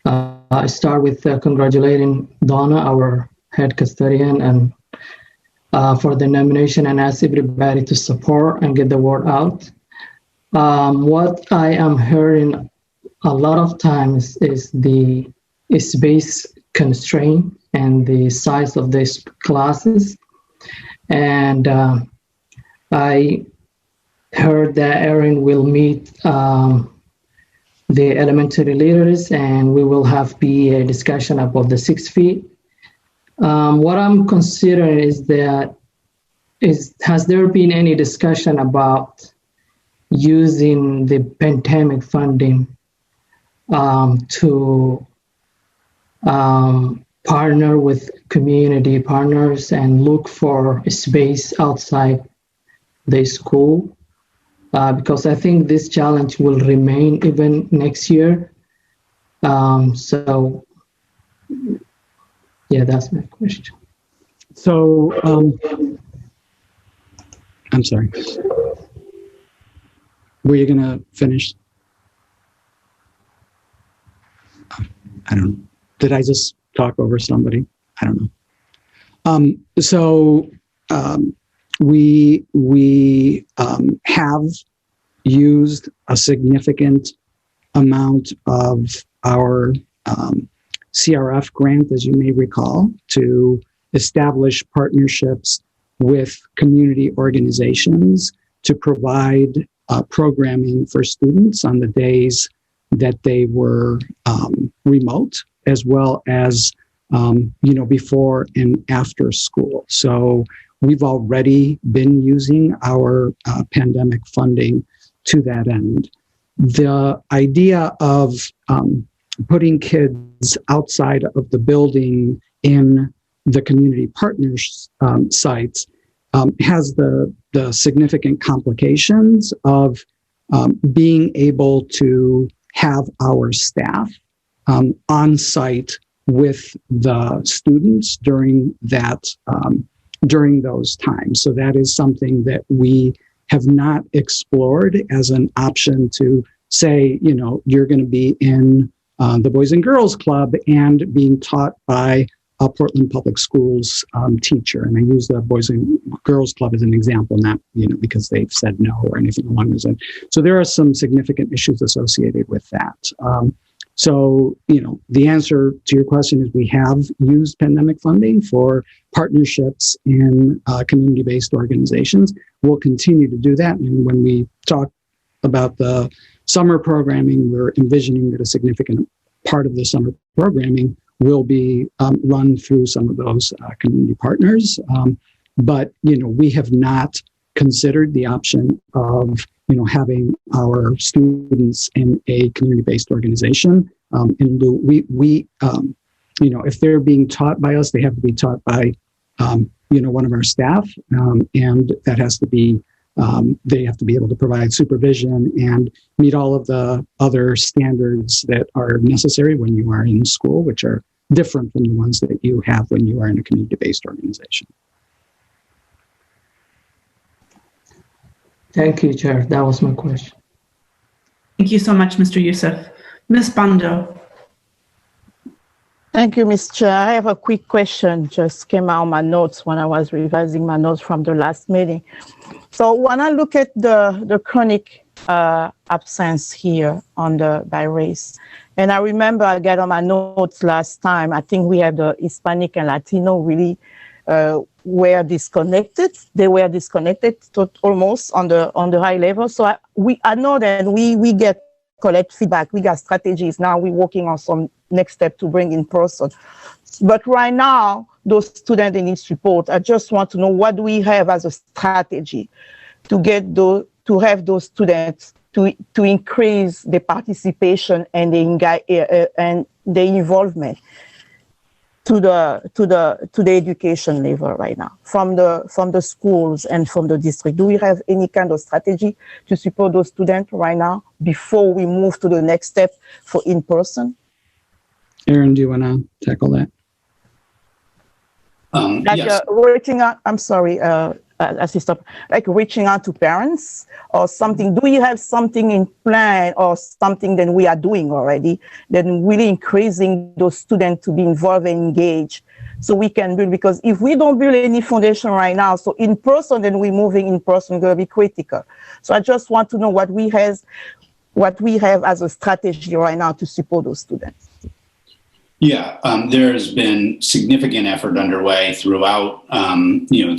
Speaker 5: to start with congratulating Donna, our head custodian, and for the nomination, and ask everybody to support and get the word out. What I am hearing a lot of times is the space constraint and the size of these classes. And I heard that Erin will meet the elementary leaders, and we will have a discussion about the 6 feet. What I'm considering is has there been any discussion about using the pandemic funding to partner with community partners and look for a space outside the school? Because I think this challenge will remain even next year. So, yeah, that's my question.
Speaker 3: So, I'm sorry. Were you going to finish? I don't know. Did I just talk over somebody? I don't know. We have used a significant amount of our CRF grant, as you may recall, to establish partnerships with community organizations to provide programming for students on the days that they were remote, as well as before and after school. So we've already been using our pandemic funding to that end. The idea of putting kids outside of the building in the community partners sites has the significant complications of being able to have our staff on site with the students during those times. So that is something that we have not explored as an option to say, you're going to be in the Boys and Girls Club and being taught by a Portland Public Schools teacher. And I use the Boys and Girls Club as an example, not, because they've said no or anything along those lines. So there are some significant issues associated with that. So, the answer to your question is we have used pandemic funding for partnerships in community-based organizations. We'll continue to do that. And when we talk about the summer programming, we're envisioning that a significant part of the summer programming will be run through some of those community partners. But, we have not considered the option of having our students in a community-based organization. If they're being taught by us, they have to be taught by, one of our staff, and that has to be, they have to be able to provide supervision and meet all of the other standards that are necessary when you are in school, which are different from the ones that you have when you are in a community-based organization.
Speaker 5: Thank you, Chair. That was my question.
Speaker 1: Thank you so much, Mr. Youssef. Ms. Bando.
Speaker 2: Thank you, Ms. Chair. I have a quick question. Just came out of my notes when I was revising my notes from the last meeting. So when I look at the chronic absence here by race, and I remember I got on my notes last time, I think we had the Hispanic and Latino really were disconnected. They were disconnected to almost on the high level. So I know that we collect feedback. We got strategies. Now we're working on some next step to bring in person. But right now, those students in this report, I just want to know what do we have as a strategy to get to have those students to increase the participation and the the involvement to the education level right now from the schools and from the district? Do we have any kind of strategy to support those students right now before we move to the next step for in-person?
Speaker 3: Aaron, do you want to tackle that?
Speaker 19: Yes.
Speaker 2: Reaching out, I'm sorry, assistant, like reaching out to parents or something. Do you have something in plan or something that we are doing already, then really increasing those students to be involved and engaged so we can build? Because if we don't build any foundation right now, so in person, then we're moving in person, going to be critical. So I just want to know what we have as a strategy right now to support those students.
Speaker 19: Yeah, there's been significant effort underway throughout,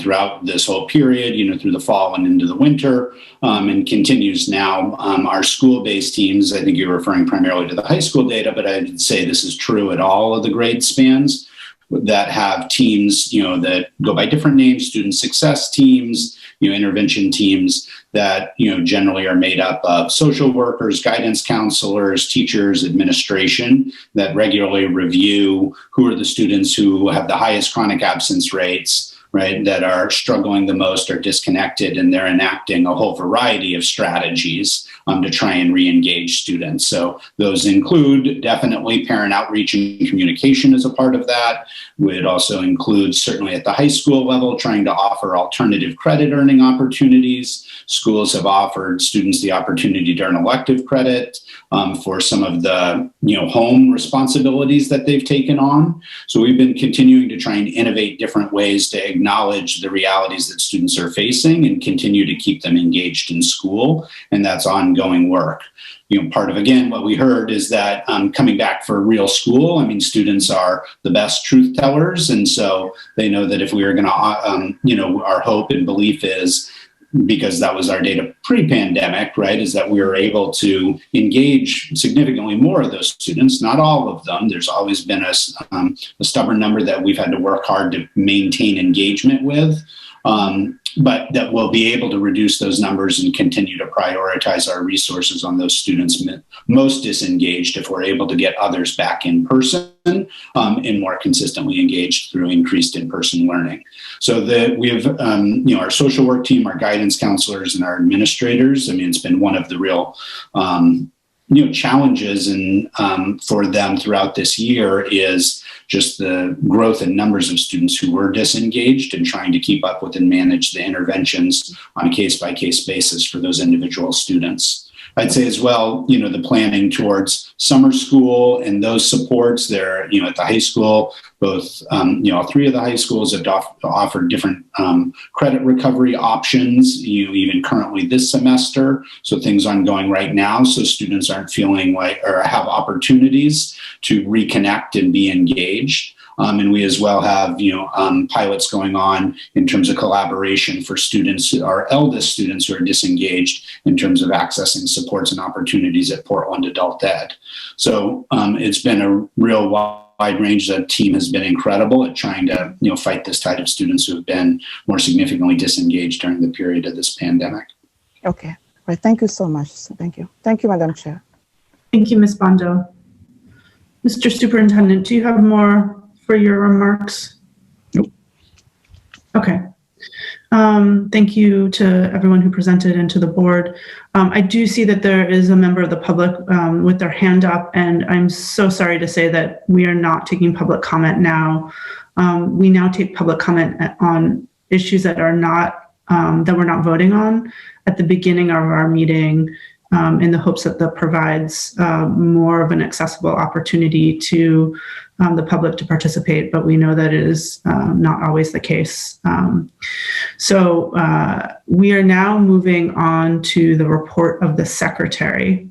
Speaker 19: throughout this whole period, through the fall and into the winter, and continues now. Our school-based teams, I think you're referring primarily to the high school data, but I'd say this is true at all of the grade spans that have teams, that go by different names, student success teams, intervention teams that, generally are made up of social workers, guidance counselors, teachers, administration that regularly review who are the students who have the highest chronic absence rates, right, that are struggling the most or disconnected, and they're enacting a whole variety of strategies to try and re-engage students. So those include definitely parent outreach and communication as a part of that. Would also include, certainly at the high school level, trying to offer alternative credit earning opportunities. Schools have offered students the opportunity to earn elective credit for some of the home responsibilities that they've taken on. So we've been continuing to try and innovate different ways to acknowledge the realities that students are facing and continue to keep them engaged in school. And that's ongoing work. Part of, again, what we heard is that coming back for real school, students are the best truth tellers. And so they know that if we are going to, our hope and belief is, because that was our data pre-pandemic, right, is that we were able to engage significantly more of those students, not all of them. There's always been a stubborn number that we've had to work hard to maintain engagement with. But that we'll be able to reduce those numbers and continue to prioritize our resources on those students most disengaged if we're able to get others back in person and more consistently engaged through increased in-person learning. So we have, our social work team, our guidance counselors, and our administrators. It's been one of the real challenges and for them throughout this year is just the growth in numbers of students who were disengaged and trying to keep up with and manage the interventions on a case-by-case basis for those individual students. I'd say as well, the planning towards summer school and those supports there, at the high school, both, all three of the high schools have offered different credit recovery options, even currently this semester. So things ongoing right now. So students aren't feeling like, or have opportunities to reconnect and be engaged. And we as well have, pilots going on in terms of collaboration for students, our eldest students who are disengaged in terms of accessing supports and opportunities at Portland Adult Ed. So it's been a real wide range. The team has been incredible at trying to, fight this tide of students who have been more significantly disengaged during the period of this pandemic.
Speaker 2: Okay. Right. Thank you so much. Thank you. Thank you, Madam Chair.
Speaker 1: Thank you, Ms. Bondo. Mr. Superintendent, do you have more for your remarks?
Speaker 3: Nope.
Speaker 1: Okay. Thank you to everyone who presented and to the board. I do see that there is a member of the public with their hand up, and I'm so sorry to say that we are not taking public comment now. We now take public comment on issues that are not, that we're not voting on at the beginning of our meeting, in the hopes that that provides more of an accessible opportunity to the public to participate, but we know that it is not always the case. So we are now moving on to the report of the secretary,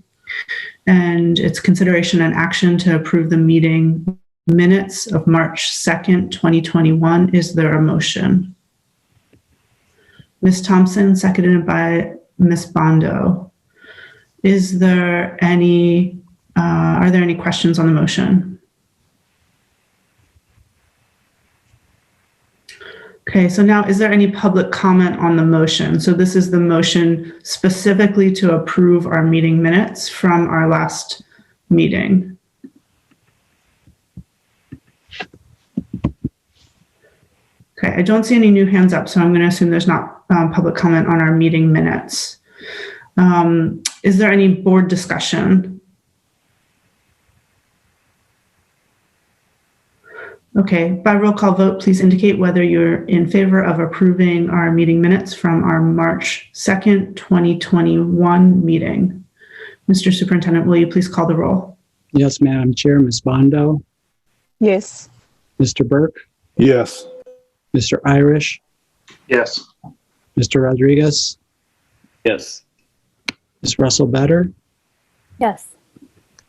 Speaker 1: and its consideration and action to approve the meeting minutes of March 2nd, 2021. Is there a motion? Ms. Thompson, seconded by Ms. Bondo. Is there any, are there any questions on the motion? Okay, so now is there any public comment on the motion? So this is the motion specifically to approve our meeting minutes from our last meeting. Okay, I don't see any new hands up, so I'm going to assume there's not public comment on our meeting minutes. Is there any board discussion? Okay, by roll call vote, please indicate whether you're in favor of approving our meeting minutes from our March 2nd, 2021 meeting. Mr. Superintendent, will you please call the roll?
Speaker 3: Yes, Madam Chair. Ms. Bondo?
Speaker 2: Yes.
Speaker 3: Mr. Burke?
Speaker 7: Yes.
Speaker 3: Mr. Irish?
Speaker 6: Yes.
Speaker 3: Mr. Rodriguez?
Speaker 22: Yes.
Speaker 3: Ms. Russell Better?
Speaker 21: Yes.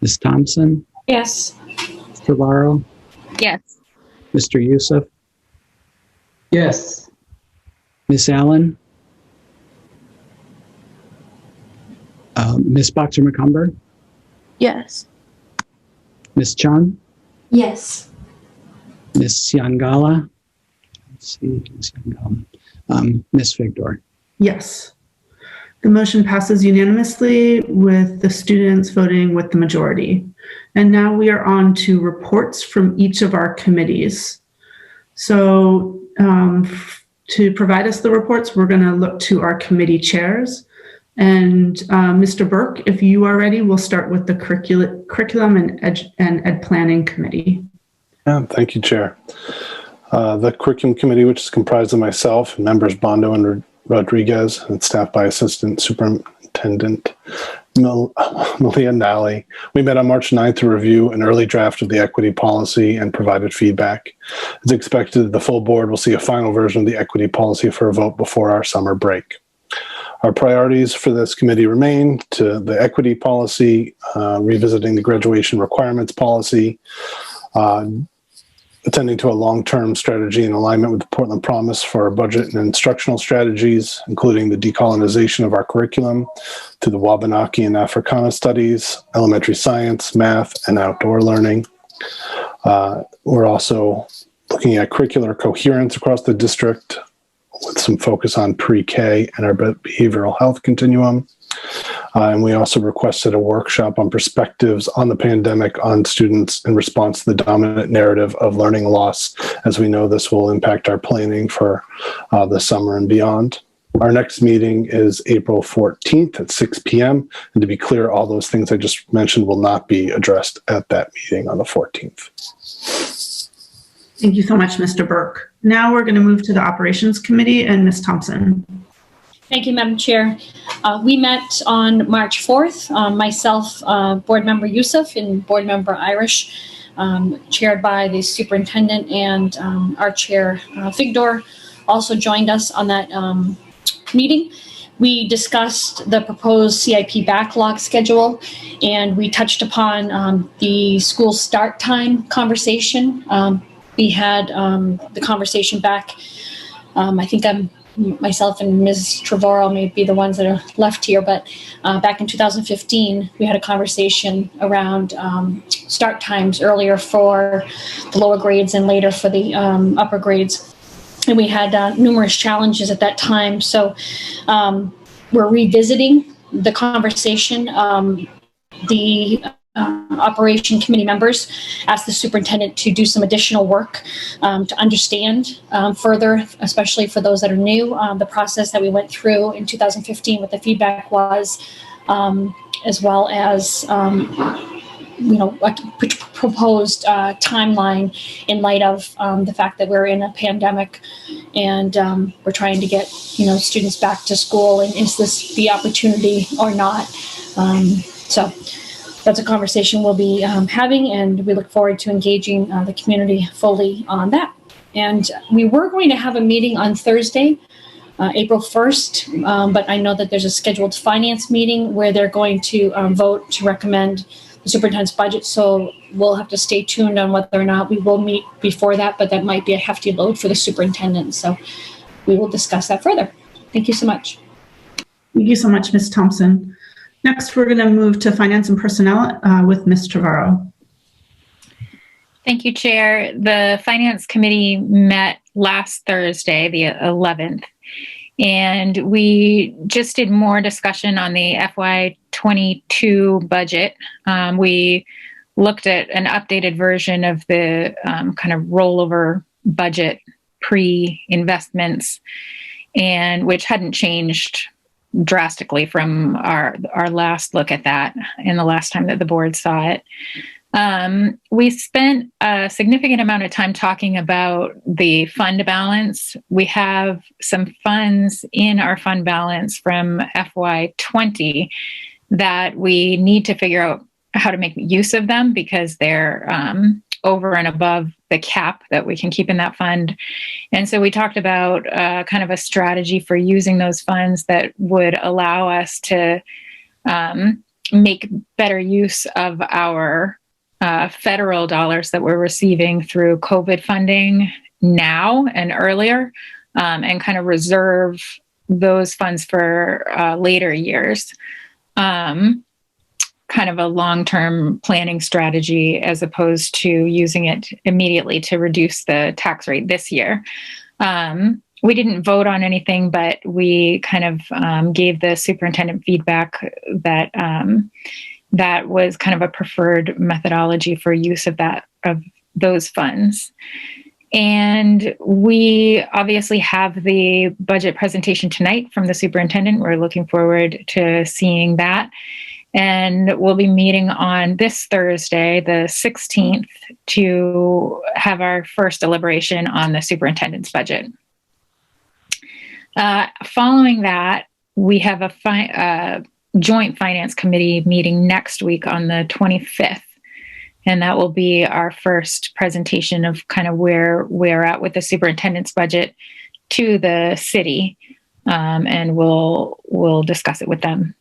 Speaker 3: Ms. Thompson?
Speaker 21: Yes.
Speaker 3: Mr. Varro?
Speaker 8: Yes.
Speaker 3: Mr. Youssef?
Speaker 5: Yes.
Speaker 3: Ms. Allen? Ms. Boxer-McCumber?
Speaker 17: Yes.
Speaker 3: Ms. Chung?
Speaker 20: Yes.
Speaker 3: Ms. Siangala? Let's see, Ms. Siangala. Ms. Figdor?
Speaker 1: Yes. The motion passes unanimously with the students voting with the majority. And now we are on to reports from each of our committees. So to provide us the reports, we're going to look to our committee chairs. And Mr. Burke, if you are ready, we'll start with the Curriculum and Ed Planning Committee.
Speaker 7: Yeah, thank you, Chair. The Curriculum Committee, which is comprised of myself, members Bondo and Rodriguez, and staffed by Assistant Superintendent Malia Nally. We met on March 9th to review an early draft of the equity policy and provided feedback. As expected, the full board will see a final version of the equity policy for a vote before our summer break. Our priorities for this committee remain to the equity policy, revisiting the graduation requirements policy, attending to a long-term strategy in alignment with the Portland Promise for our budget and instructional strategies, including the decolonization of our curriculum to the Wabanaki and Africana studies, elementary science, math, and outdoor learning. We're also looking at curricular coherence across the district with some focus on pre-K and our behavioral health continuum. And we also requested a workshop on perspectives on the pandemic on students in response to the dominant narrative of learning loss, as we know this will impact our planning for the summer and beyond. Our next meeting is April 14th at 6 p.m. And to be clear, all those things I just mentioned will not be addressed at that meeting on the 14th.
Speaker 1: Thank you so much, Mr. Burke. Now we're going to move to the Operations Committee and Ms. Thompson.
Speaker 21: Thank you, Madam Chair. We met on March 4th, myself, Board Member Youssef, and Board Member Irish, chaired by the Superintendent, and our Chair, Figdor, also joined us on that meeting. We discussed the proposed CIP backlog schedule, and we touched upon the school start time conversation. We had the conversation back, I think myself and Ms. Trevorrow may be the ones that are left here, but back in 2015, we had a conversation around start times earlier for the lower grades and later for the upper grades. And we had numerous challenges at that time. So we're revisiting the conversation. The Operation Committee members asked the superintendent to do some additional work to understand further, especially for those that are new, the process that we went through in 2015, what the feedback was, as well as a proposed timeline in light of the fact that we're in a pandemic and we're trying to get students back to school, and is this the opportunity or not? So that's a conversation we'll be having, and we look forward to engaging the community fully on that. And we were going to have a meeting on Thursday, April 1st, but I know that there's a scheduled finance meeting where they're going to vote to recommend the superintendent's budget, so we'll have to stay tuned on whether or not we will meet before that, but that might be a hefty load for the superintendent, so we will discuss that further. Thank you so much.
Speaker 1: Thank you so much, Ms. Thompson. Next, we're going to move to Finance and Personnel with Ms. Trevorrow.
Speaker 8: Thank you, Chair. The Finance Committee met last Thursday, the 11th, and we just did more discussion on the FY22 budget. We looked at an updated version of the kind of rollover budget pre-investments, and which hadn't changed drastically from our last look at that and the last time that the board saw it. We spent a significant amount of time talking about the fund balance. We have some funds in our fund balance from FY20 that we need to figure out how to make use of them because they're over and above the cap that we can keep in that fund. And so we talked about kind of a strategy for using those funds that would allow us to make better use of our federal dollars that we're receiving through COVID funding now and earlier, and kind of reserve those funds for later years. Kind of a long-term planning strategy as opposed to using it immediately to reduce the tax rate this year. We didn't vote on anything, but we kind of gave the superintendent feedback that that was kind of a preferred methodology for use of those funds. And we obviously have the budget presentation tonight from the superintendent. We're looking forward to seeing that. And we'll be meeting on this Thursday, the 16th, to have our first deliberation on the superintendent's budget. Following that, we have a joint finance committee meeting next week on the 25th. And that will be our first presentation of kind of where we're at with the superintendent's budget to the city. And we'll discuss it with them.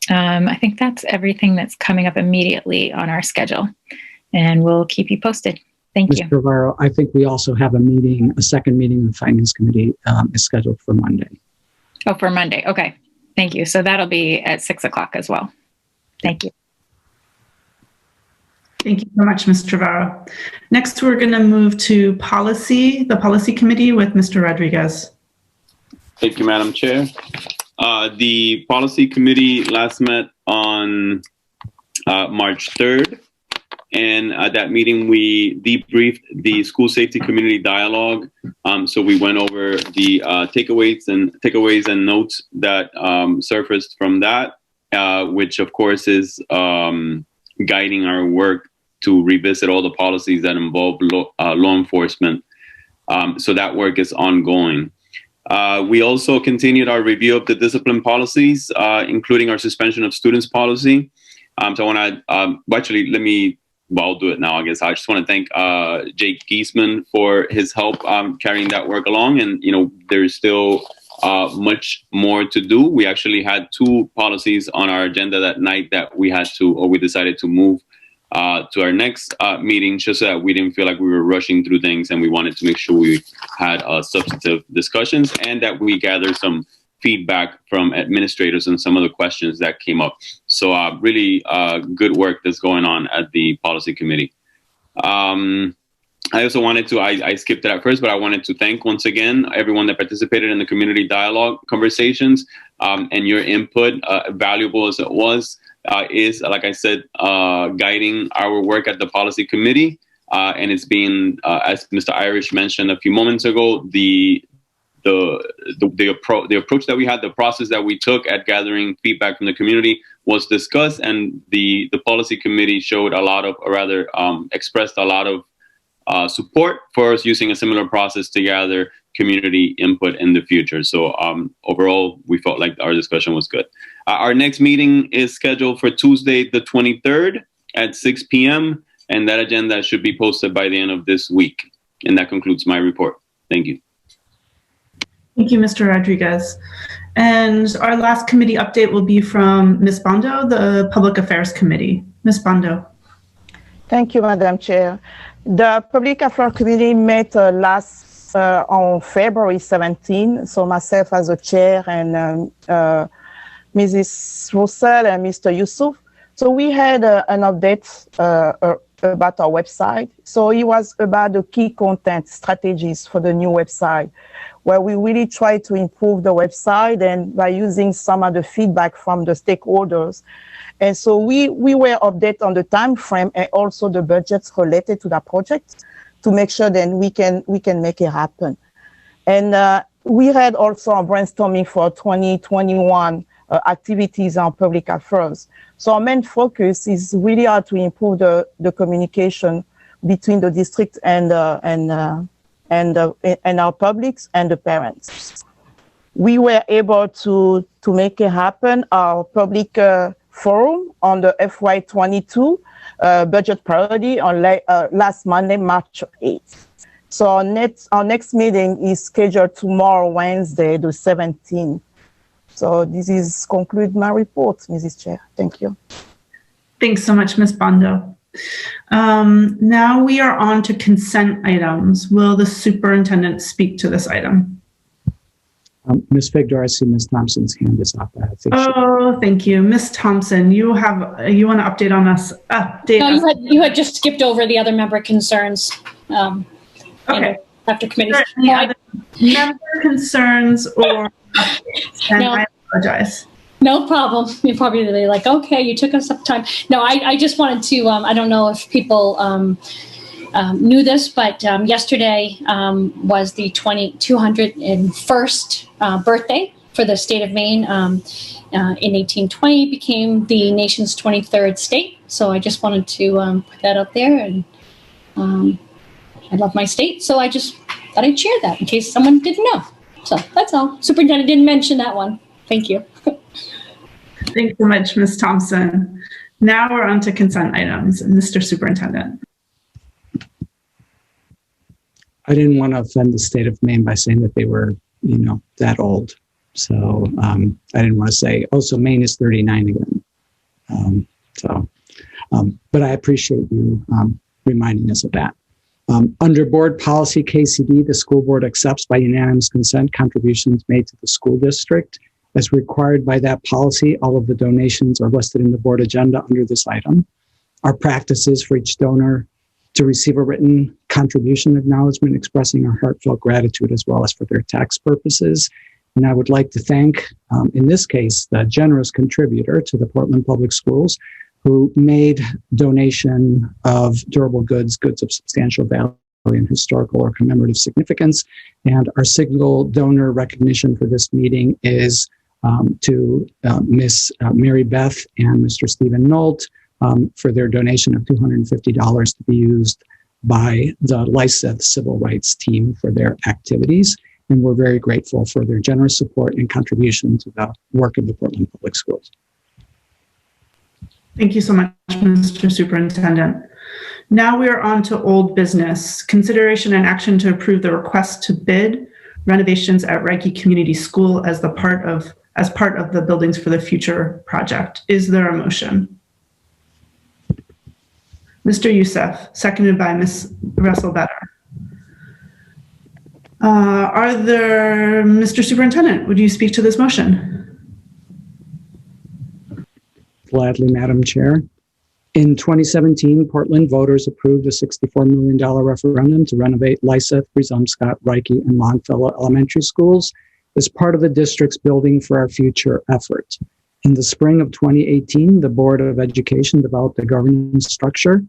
Speaker 8: I think that's everything that's coming up immediately on our schedule, and we'll keep you posted. Thank you.
Speaker 3: Mr. Navarro, I think we also have a second meeting of the Finance Committee is scheduled for Monday.
Speaker 8: Oh, for Monday. Okay. Thank you. So that'll be at 6 o'clock as well. Thank you.
Speaker 1: Thank you so much, Mr. Navarro. Next, we're going to move to policy, the Policy Committee with Mr. Rodriguez.
Speaker 22: Thank you, Madam Chair. The Policy Committee last met on March 3rd, and at that meeting we debriefed the school safety community dialogue. So we went over the takeaways and notes that surfaced from that, which of course is guiding our work to revisit all the policies that involve law enforcement. So that work is ongoing. We also continued our review of the discipline policies, including our suspension of students policy. So I want to, I'll do it now, I guess. I just want to thank Jake Giesman for his help carrying that work along. And, there's still much more to do. We actually had 2 policies on our agenda that night that we decided to move to our next meeting, just so that we didn't feel like we were rushing through things, and we wanted to make sure we had substantive discussions and that we gathered some feedback from administrators and some of the questions that came up. So really good work that's going on at the Policy Committee. I also wanted to, I skipped it at first, but I wanted to thank once again everyone that participated in the community dialogue conversations, and your input, valuable as it was, is, like I said, guiding our work at the Policy Committee. And it's been, as Mr. Irish mentioned a few moments ago, the approach that we had, the process that we took at gathering feedback from the community was discussed, and the Policy Committee showed a lot of, or rather expressed a lot of support for us using a similar process to gather community input in the future. So overall, we felt like our discussion was good. Our next meeting is scheduled for Tuesday, the 23rd at 6 p.m. And that agenda should be posted by the end of this week. And that concludes my report. Thank you.
Speaker 1: Thank you, Mr. Rodriguez. And our last committee update will be from Ms. Bondo, the Public Affairs Committee. Ms. Bondo.
Speaker 2: Thank you, Madam Chair. The Public Affairs Committee met on February 17. So myself as a chair and Mrs. Russell and Mr. Yusuf. So we had an update about our website. So it was about the key content strategies for the new website, where we really try to improve the website and by using some of the feedback from the stakeholders. And so we were updated on the time frame and also the budgets related to that project to make sure that we can make it happen. And we had also a brainstorming for 2021 activities on public affairs. So our main focus is really how to improve the communication between the district and our publics and the parents. We were able to make it happen. Our public forum on the FY22 budget priority on last Monday, March 8th. So our next meeting is scheduled tomorrow, Wednesday, the 17th. So this concludes my report, Mrs. Chair. Thank you.
Speaker 1: Thanks so much, Ms. Bondo. Now we are on to consent items. Will the superintendent speak to this item?
Speaker 3: Ms. Figdor, I see Ms. Thompson's hand is up.
Speaker 1: Thank you. Ms. Thompson, you want to update on us?
Speaker 21: No, you had just skipped over the other member concerns.
Speaker 1: Okay.
Speaker 21: After committee.
Speaker 1: Member concerns or
Speaker 21: no.
Speaker 1: I apologize.
Speaker 21: No problem. You're probably really like, okay, you took us up time. No, I just wanted to, I don't know if people knew this, but yesterday was the 201st birthday for the state of Maine. In 1820 became the nation's 23rd state. So I just wanted to put that up there, and I love my state. So I just thought I'd share that in case someone didn't know. So that's all. Superintendent didn't mention that one. Thank you.
Speaker 1: Thanks so much, Ms. Thompson. Now we're on to consent items. Mr. Superintendent.
Speaker 3: I didn't want to offend the state of Maine by saying that they were, that old. So I didn't want to say, oh, so Maine is 39 again. But I appreciate you reminding us of that. Under board policy KCD, the school board accepts by unanimous consent contributions made to the school district. As required by that policy, all of the donations are listed in the board agenda under this item. Our practice is for each donor to receive a written contribution acknowledgement expressing our heartfelt gratitude as well as for their tax purposes. And I would like to thank, in this case, the generous contributor to the Portland Public Schools who made donation of durable goods of substantial value and historical or commemorative significance. And our single donor recognition for this meeting is to Miss Mary Beth and Mr. Stephen Nolt for their donation of $250 to be used by the Lyseth Civil Rights Team for their activities. And we're very grateful for their generous support and contribution to the work of the Portland Public Schools.
Speaker 1: Thank you so much, Mr. Superintendent. Now we are on to old business. Consideration and action to approve the request to bid renovations at Reiki Community School as part of the Buildings for the Future project. Is there a motion? Mr. Youssef, seconded by Ms. Russell-Better. Mr. Superintendent, would you speak to this motion?
Speaker 3: Gladly, Madam Chair. In 2017, Portland voters approved a $64 million referendum to renovate Lyseth, Brezumscott, Reiki, and Longfellow elementary schools as part of the district's Building for Our Future effort. In the spring of 2018, the Board of Education developed a governance structure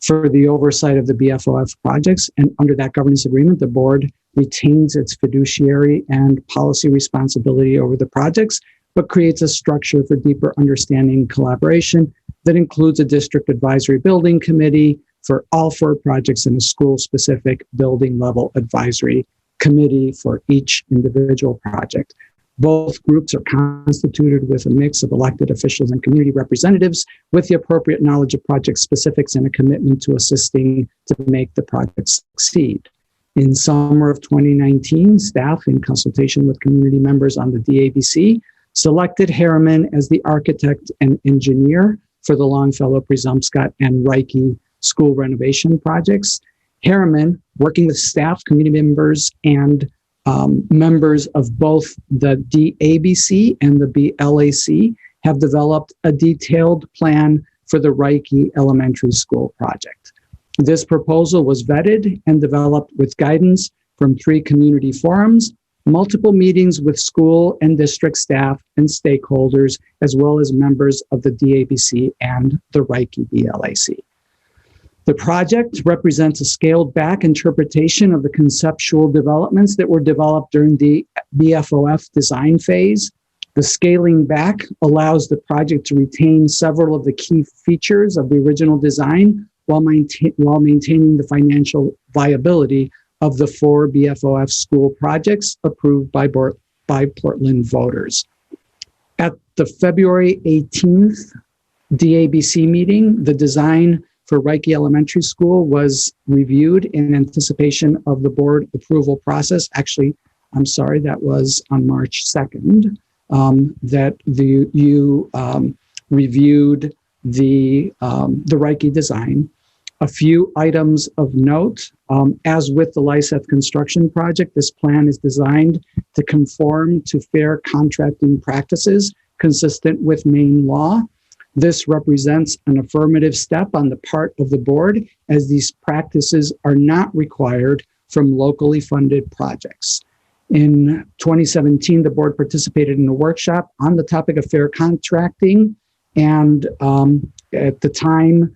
Speaker 3: for the oversight of the BFOF projects, and under that governance agreement, the board retains its fiduciary and policy responsibility over the projects, but creates a structure for deeper understanding and collaboration that includes a district advisory building committee for all 4 projects and a school-specific building level advisory committee for each individual project. Both groups are constituted with a mix of elected officials and community representatives with the appropriate knowledge of project specifics and a commitment to assisting to make the project succeed. In summer of 2019, staff, in consultation with community members on the DABC, selected Harriman as the architect and engineer for the Longfellow, Brezumscott, and Reiki school renovation projects. Harriman, working with staff, community members, and members of both the DABC and the BLAC, have developed a detailed plan for the Reiki Elementary School project. This proposal was vetted and developed with guidance from 3 community forums, multiple meetings with school and district staff and stakeholders, as well as members of the DABC and the Reiki BLAC. The project represents a scaled back interpretation of the conceptual developments that were developed during the BFOF design phase. The scaling back allows the project to retain several of the key features of the original design while maintaining the financial viability of the 4 BFOF school projects approved by Portland voters. At the February 18th DABC meeting, the design for Reike Elementary School was reviewed in anticipation of the board approval process. Actually, I'm sorry, that was on March 2nd, that you reviewed the Reike design. A few items of note, as with the Lyseth construction project, this plan is designed to conform to fair contracting practices consistent with Maine law. This represents an affirmative step on the part of the board, as these practices are not required from locally funded projects. In 2017, the board participated in a workshop on the topic of fair contracting, and at the time,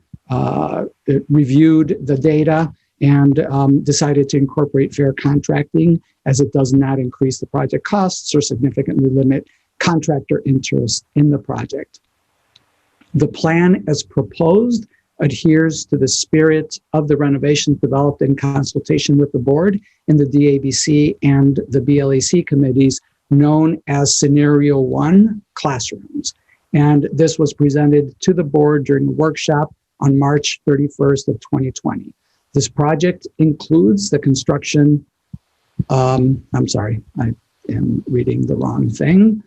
Speaker 3: it reviewed the data and decided to incorporate fair contracting, as it does not increase the project costs or significantly limit contractor interest in the project. The plan as proposed adheres to the spirit of the renovations developed in consultation with the board in the DABC and the BLAC committees, known as Scenario 1 classrooms. And this was presented to the board during the workshop on March 31st of 2020. This project includes the construction, I'm sorry, I am reading the wrong thing.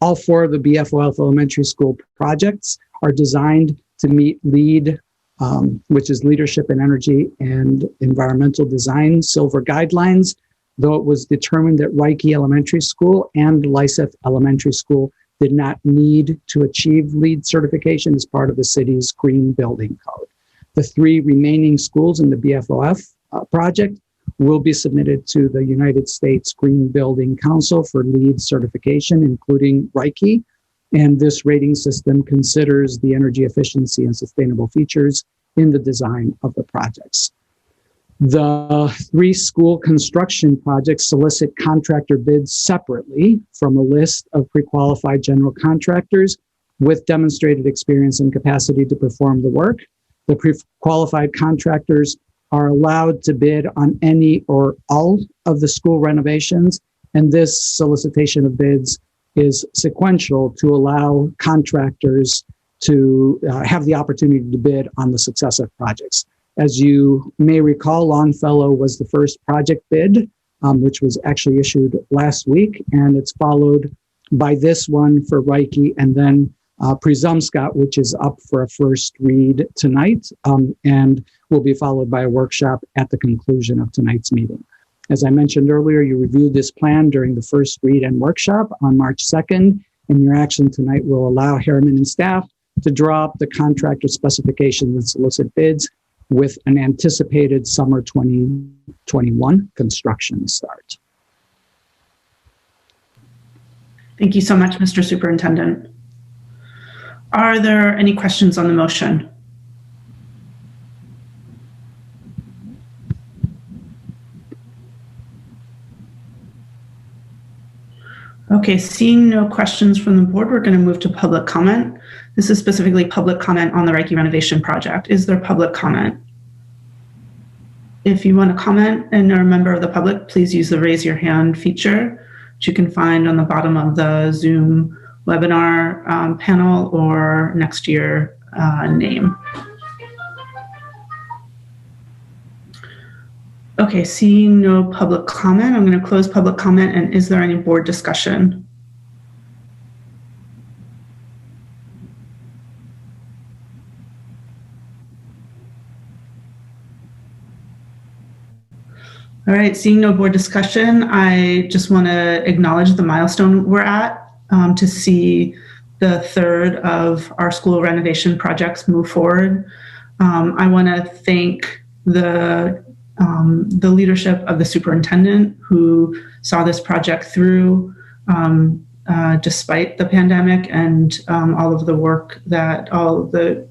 Speaker 3: All 4 of the BFOF elementary school projects are designed to meet LEED, which is Leadership in Energy and Environmental Design, Silver Guidelines, though it was determined that Reike Elementary School and Lyseth Elementary School did not need to achieve LEED certification as part of the city's Green Building Code. The 3 remaining schools in the BFOF project will be submitted to the United States Green Building Council for LEED certification, including Reike. And this rating system considers the energy efficiency and sustainable features in the design of the projects. The 3 school construction projects solicit contractor bids separately from a list of pre-qualified general contractors with demonstrated experience and capacity to perform the work. The pre-qualified contractors are allowed to bid on any or all of the school renovations, and this solicitation of bids is sequential to allow contractors to have the opportunity to bid on the successive projects. As you may recall, Longfellow was the first project bid, which was actually issued last week, and it's followed by this one for Reike, and then Presumscott, which is up for a first read tonight, and will be followed by a workshop at the conclusion of tonight's meeting. As I mentioned earlier, you reviewed this plan during the first read and workshop on March 2nd, and your action tonight will allow Harriman and staff to draw up the contractor specifications and solicit bids with an anticipated summer 2021 construction start.
Speaker 1: Thank you so much, Mr. Superintendent. Are there any questions on the motion? Okay, seeing no questions from the board, we're going to move to public comment. This is specifically public comment on the Reike renovation project. Is there public comment? If you want to comment and are a member of the public, please use the raise your hand feature, which you can find on the bottom of the Zoom webinar panel or next to your name. Okay, seeing no public comment, I'm going to close public comment. And is there any board discussion? All right, seeing no board discussion, I just want to acknowledge the milestone we're at to see the 3rd of our school renovation projects move forward. I want to thank the leadership of the superintendent who saw this project through despite the pandemic, and all of the work that all of the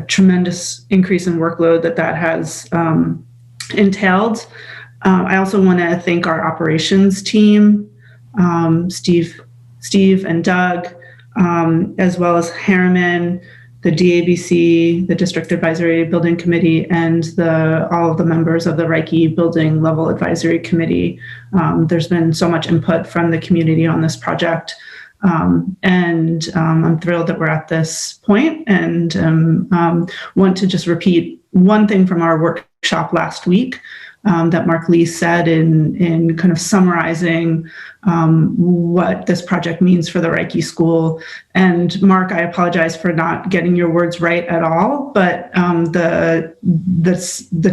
Speaker 1: tremendous increase in workload that has entailed. I also want to thank our operations team, Steve and Doug, as well as Harriman, the DABC, the District Advisory Building Committee, and all of the members of the Reiki Building Level Advisory Committee. There's been so much input from the community on this project. And I'm thrilled that we're at this point, and want to just repeat one thing from our workshop last week that Mark Lee said in kind of summarizing what this project means for the Reiki School. And Mark, I apologize for not getting your words right at all, but the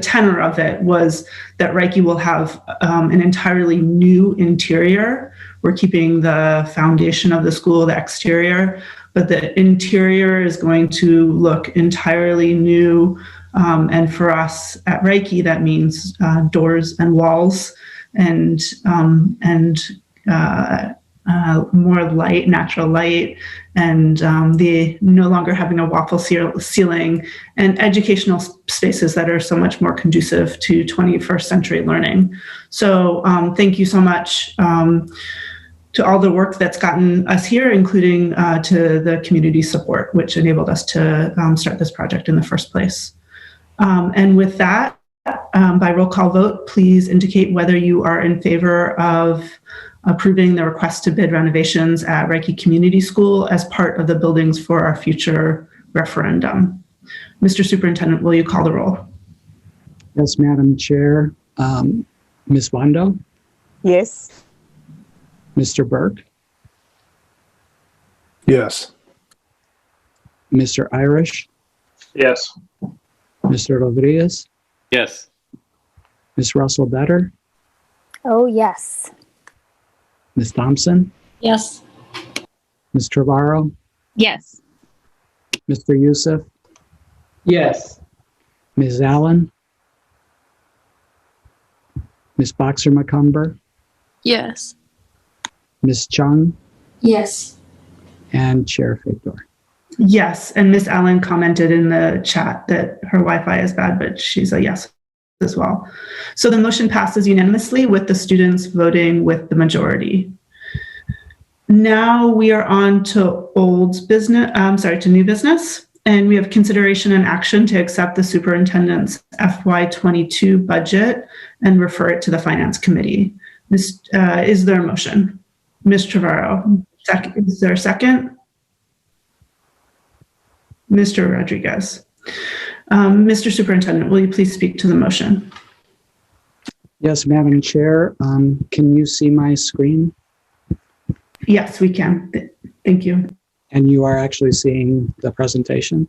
Speaker 1: tenor of it was that Reiki will have an entirely new interior. We're keeping the foundation of the school, the exterior, but the interior is going to look entirely new. And for us at Reiki, that means doors and walls and more light, natural light, and the no longer having a waffle ceiling, and educational spaces that are so much more conducive to 21st century learning. So thank you so much to all the work that's gotten us here, including to the community support, which enabled us to start this project in the first place. And with that, by roll call vote, please indicate whether you are in favor of approving the request to bid renovations at Reiki Community School as part of the Buildings for Our Future referendum. Mr. Superintendent, will you call the roll?
Speaker 3: Yes, Madam Chair. Ms. Wando?
Speaker 2: Yes.
Speaker 3: Mr. Burke?
Speaker 7: Yes.
Speaker 3: Mr. Irish?
Speaker 6: Yes.
Speaker 3: Mr. Rodriguez?
Speaker 22: Yes.
Speaker 3: Ms. Russell Better?
Speaker 9: Oh, yes.
Speaker 3: Ms. Thompson?
Speaker 21: Yes.
Speaker 3: Ms. Trevorrow?
Speaker 8: Yes.
Speaker 3: Mr. Youssef?
Speaker 5: Yes.
Speaker 3: Ms. Allen? Ms. Boxer-McCumber?
Speaker 17: Yes.
Speaker 3: Ms. Chung?
Speaker 20: Yes.
Speaker 3: And Chair Figdor.
Speaker 1: Yes, and Miss Allen commented in the chat that her Wi-Fi is bad, but she's a yes as well. So the motion passes unanimously with the students voting with the majority. Now we are on to new business, and we have consideration and action to accept the superintendent's FY22 budget and refer it to the Finance Committee. Is there a motion? Ms. Trevorrow, is there a second? Mr. Rodriguez. Mr. Superintendent, will you please speak to the motion?
Speaker 3: Yes, Madam Chair. Can you see my screen?
Speaker 1: Yes, we can. Thank you.
Speaker 3: And you are actually seeing the presentation?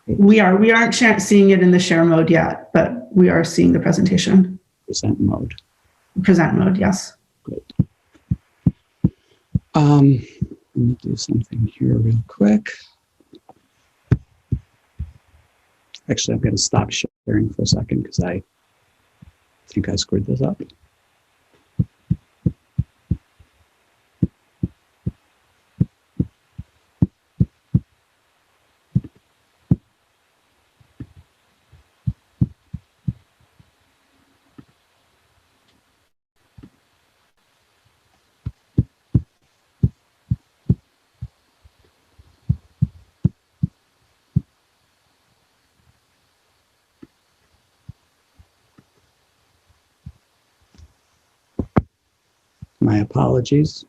Speaker 1: We are. We aren't seeing it in the share mode yet, but we are seeing the presentation.
Speaker 3: Present mode.
Speaker 1: Present mode, yes.
Speaker 3: Great. Let me do something here real quick. Actually, I'm going to stop sharing for a second because I think I screwed this up. My apologies.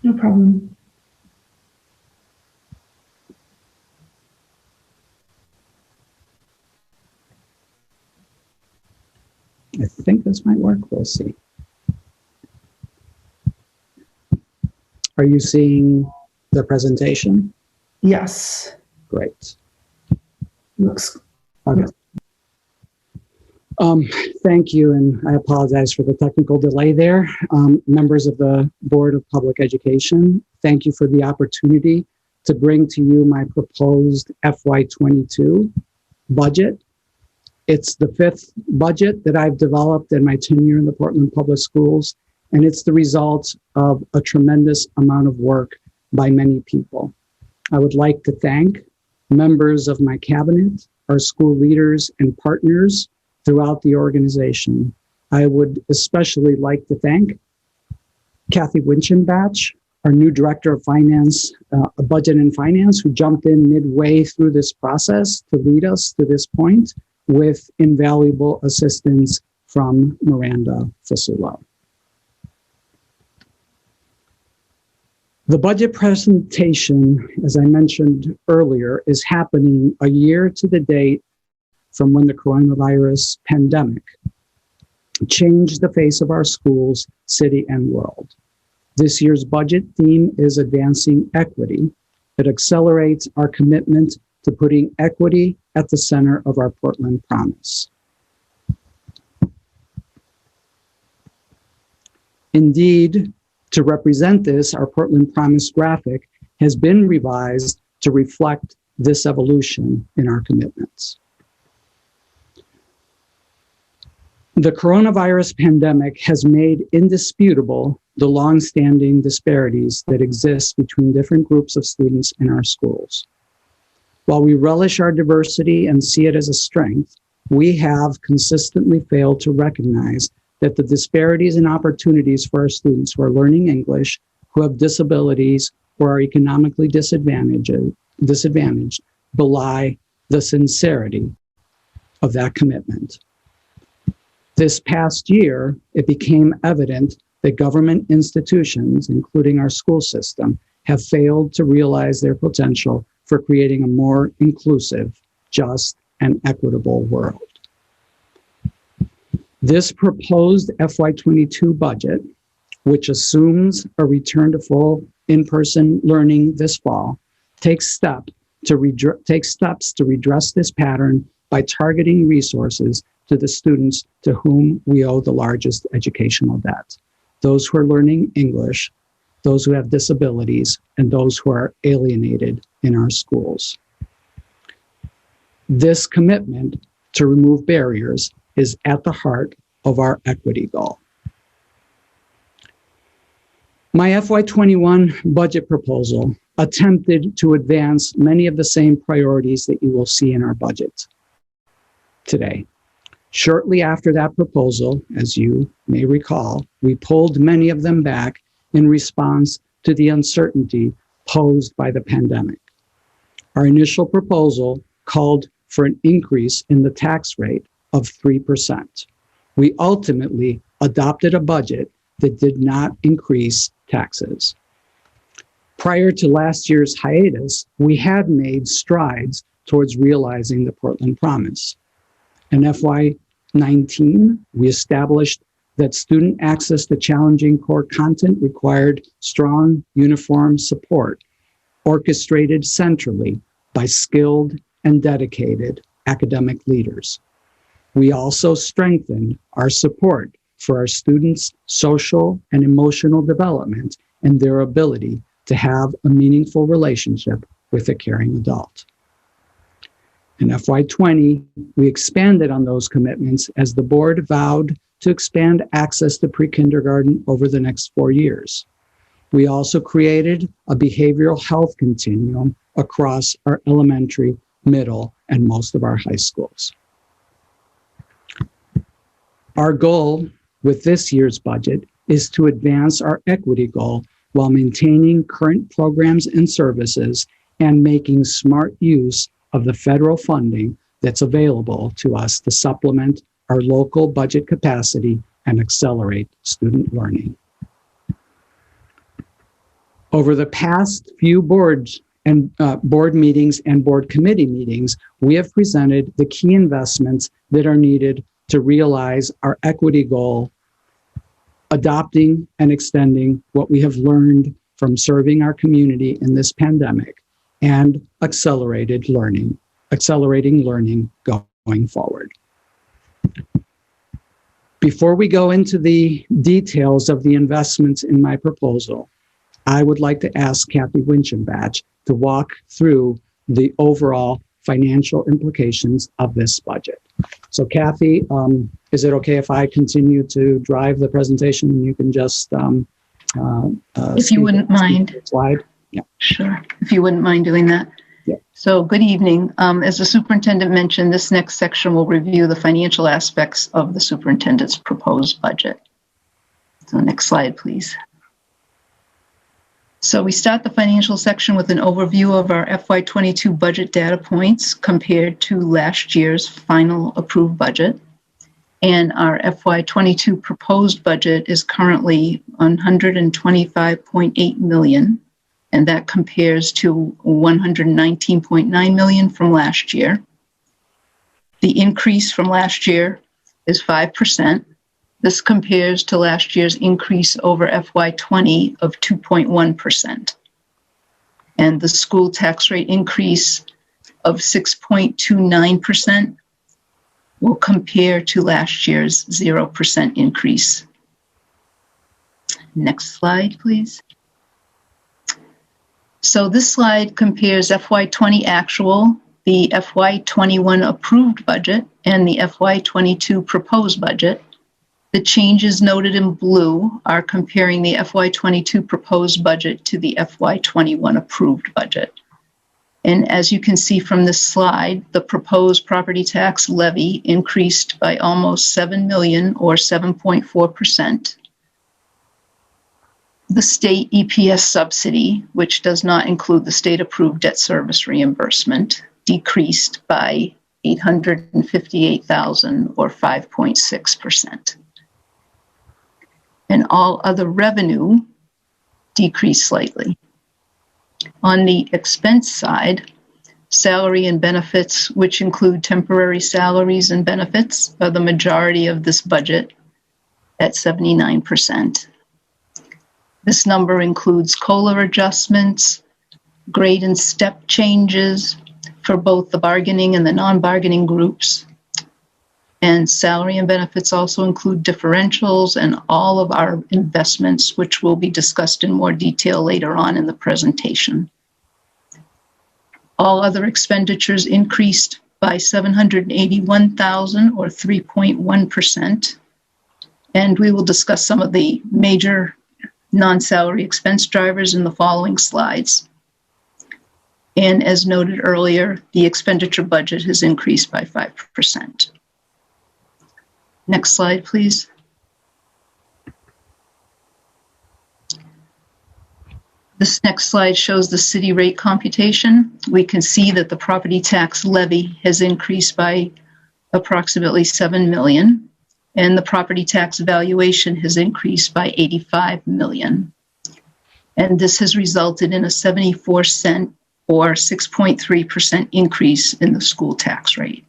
Speaker 1: No problem.
Speaker 3: I think this might work. We'll see. Are you seeing the presentation?
Speaker 1: Yes.
Speaker 3: Great.
Speaker 1: Looks
Speaker 3: okay. Thank you, and I apologize for the technical delay there. Members of the Board of Public Education, thank you for the opportunity to bring to you my proposed FY22 budget. It's the 5th budget that I've developed in my tenure in the Portland Public Schools, and it's the result of a tremendous amount of work by many people. I would like to thank members of my cabinet, our school leaders and partners throughout the organization. I would especially like to thank Kathy Winchenbach, our new Director of Finance, Budget and Finance, who jumped in midway through this process to lead us to this point with invaluable assistance from Miranda Fasulo. The budget presentation, as I mentioned earlier, is happening a year to the date from when the coronavirus pandemic changed the face of our schools, city, and world. This year's budget theme is advancing equity. It accelerates our commitment to putting equity at the center of our Portland Promise. Indeed, to represent this, our Portland Promise graphic has been revised to reflect this evolution in our commitments. The coronavirus pandemic has made indisputable the long-standing disparities that exist between different groups of students in our schools. While we relish our diversity and see it as a strength, we have consistently failed to recognize that the disparities in opportunities for our students who are learning English, who have disabilities, or are economically disadvantaged belie the sincerity of that commitment. This past year, it became evident that government institutions, including our school system, have failed to realize their potential for creating a more inclusive, just, and equitable world. This proposed FY22 budget, which assumes a return to full in-person learning this fall, takes steps to redress this pattern by targeting resources to the students to whom we owe the largest educational debt: those who are learning English, those who have disabilities, and those who are alienated in our schools. This commitment to remove barriers is at the heart of our equity goal. My FY21 budget proposal attempted to advance many of the same priorities that you will see in our budget today. Shortly after that proposal, as you may recall, we pulled many of them back in response to the uncertainty posed by the pandemic. Our initial proposal called for an increase in the tax rate of 3%. We ultimately adopted a budget that did not increase taxes. Prior to last year's hiatus, we had made strides towards realizing the Portland Promise. In FY19, we established that student access to challenging core content required strong, uniform support, orchestrated centrally by skilled and dedicated academic leaders. We also strengthened our support for our students' social and emotional development and their ability to have a meaningful relationship with a caring adult. In FY20, we expanded on those commitments as the board vowed to expand access to pre-kindergarten over the next 4 years. We also created a behavioral health continuum across our elementary, middle, and most of our high schools. Our goal with this year's budget is to advance our equity goal while maintaining current programs and services and making smart use of the federal funding that's available to us to supplement our local budget capacity and accelerate student learning. Over the past few board meetings and board committee meetings, we have presented the key investments that are needed to realize our equity goal, adopting and extending what we have learned from serving our community in this pandemic, and accelerating learning going forward. Before we go into the details of the investments in my proposal, I would like to ask Kathy Winchenbach to walk through the overall financial implications of this budget. So Kathy, is it okay if I continue to drive the presentation and you can just
Speaker 10: if you wouldn't mind.
Speaker 3: Slide?
Speaker 10: Sure, if you wouldn't mind doing that.
Speaker 11: Yeah.
Speaker 10: So good evening. As the superintendent mentioned, this next section will review the financial aspects of the superintendent's proposed budget. So next slide, please. So we start the financial section with an overview of our FY22 budget data points compared to last year's final approved budget. And our FY22 proposed budget is currently $125.8 million. And that compares to $119.9 million from last year. The increase from last year is 5%. This compares to last year's increase over FY20 of 2.1%. And the school tax rate increase of 6.29% will compare to last year's 0% increase. Next slide, please. So this slide compares FY20 actual, the FY21 approved budget, and the FY22 proposed budget. The changes noted in blue are comparing the FY22 proposed budget to the FY21 approved budget. And as you can see from this slide, the proposed property tax levy increased by almost $7 million or 7.4%. The state EPS subsidy, which does not include the state-approved debt service reimbursement, decreased by $858,000 or 5.6%. And all other revenue decreased slightly. On the expense side, salary and benefits, which include temporary salaries and benefits, are the majority of this budget at 79%. This number includes COLA adjustments, grade and step changes for both the bargaining and the non-bargaining groups. And salary and benefits also include differentials and all of our investments, which will be discussed in more detail later on in the presentation. All other expenditures increased by $781,000 or 3.1%. And we will discuss some of the major non-salary expense drivers in the following slides. And as noted earlier, the expenditure budget has increased by 5%. Next slide, please. This next slide shows the city rate computation. We can see that the property tax levy has increased by approximately $7 million. And the property tax valuation has increased by $85 million. And this has resulted in a 74-cent or 6.3% increase in the school tax rate.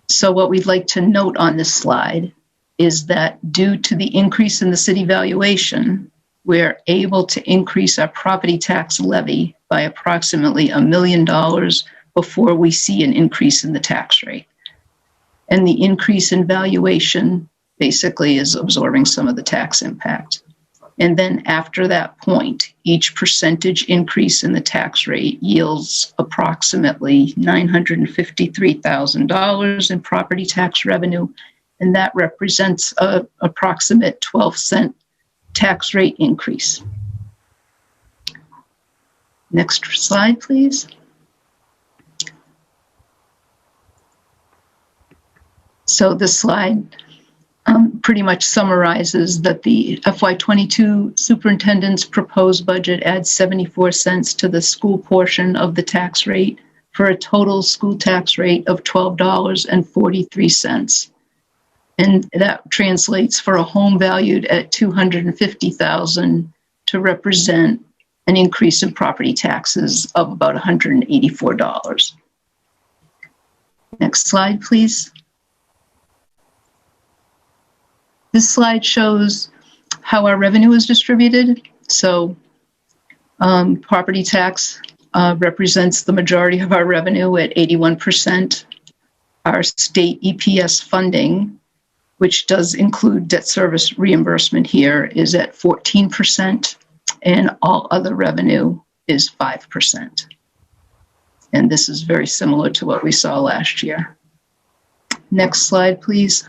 Speaker 10: So what we'd like to note on this slide is that due to the increase in the city valuation, we're able to increase our property tax levy by approximately $1 million before we see an increase in the tax rate. And the increase in valuation basically is absorbing some of the tax impact. And then after that point, each percentage increase in the tax rate yields approximately $953,000 in property tax revenue, and that represents an approximate 12-cent tax rate increase. Next slide, please. So this slide pretty much summarizes that the FY22 superintendent's proposed budget adds 74 cents to the school portion of the tax rate for a total school tax rate of $12.43. And that translates for a home valued at $250,000 to represent an increase in property taxes of about $184. Next slide, please. This slide shows how our revenue is distributed. So property tax represents the majority of our revenue at 81%. Our state EPS funding, which does include debt service reimbursement here, is at 14%, and all other revenue is 5%. And this is very similar to what we saw last year. Next slide, please.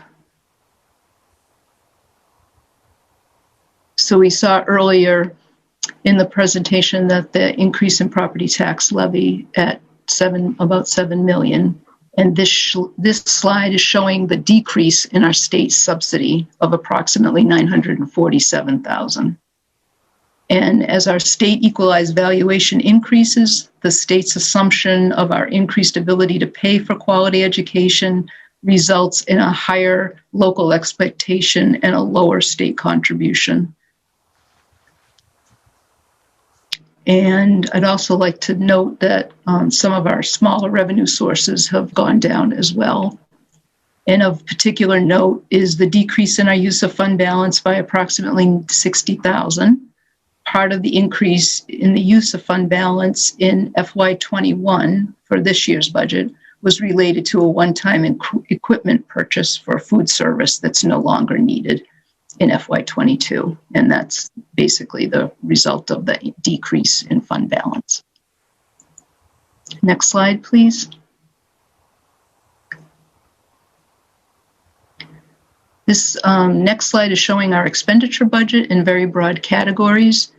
Speaker 10: So we saw earlier in the presentation that the increase in property tax levy at about 7 million. And this slide is showing the decrease in our state subsidy of approximately 947,000. And as our state equalized valuation increases, the state's assumption of our increased ability to pay for quality education results in a higher local expectation and a lower state contribution. And I'd also like to note that some of our smaller revenue sources have gone down as well. And of particular note is the decrease in our use of fund balance by approximately 60,000. Part of the increase in the use of fund balance in FY21 for this year's budget was related to a one-time equipment purchase for food service that's no longer needed in FY22. And that's basically the result of the decrease in fund balance. Next slide, please. This next slide is showing our expenditure budget in very broad categories.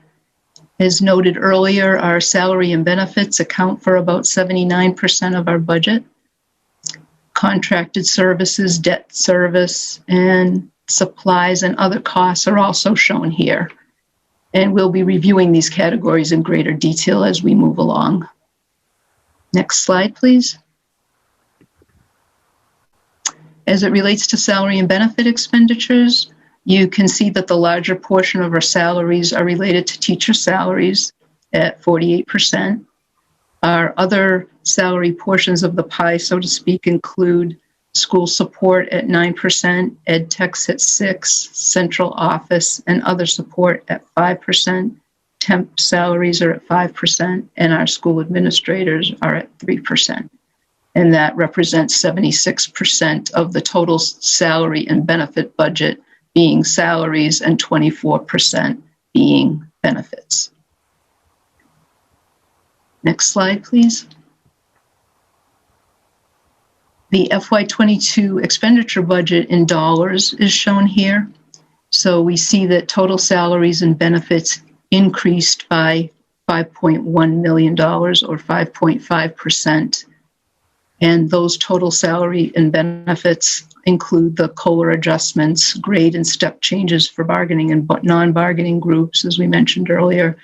Speaker 10: As noted earlier, our salary and benefits account for about 79% of our budget. Contracted services, debt service, and supplies and other costs are also shown here. And we'll be reviewing these categories in greater detail as we move along. Next slide, please. As it relates to salary and benefit expenditures, you can see that the larger portion of our salaries are related to teacher salaries at 48%. Our other salary portions of the pie, so to speak, include school support at 9%, ed techs at 6%, central office and other support at 5%, temp salaries are at 5%, and our school administrators are at 3%. And that represents 76% of the total salary and benefit budget being salaries and 24% being benefits. Next slide, please. The FY22 expenditure budget in dollars is shown here. So we see that total salaries and benefits increased by $5.1 million or 5.5%. And those total salary and benefits include the COLA adjustments, grade and step changes for bargaining and non-bargaining groups, as we mentioned earlier,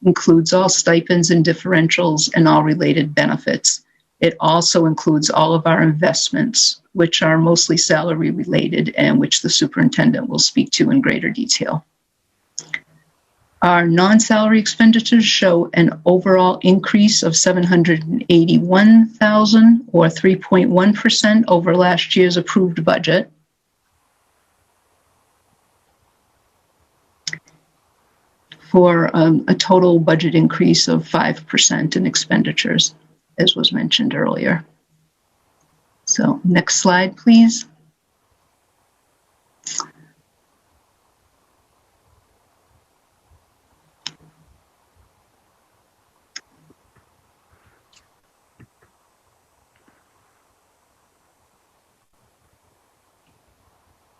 Speaker 10: includes all stipends and differentials and all related benefits. It also includes all of our investments, which are mostly salary related and which the superintendent will speak to in greater detail. Our non-salary expenditures show an overall increase of $781,000 or 3.1% over last year's approved budget. For a total budget increase of 5% in expenditures, as was mentioned earlier. So next slide, please.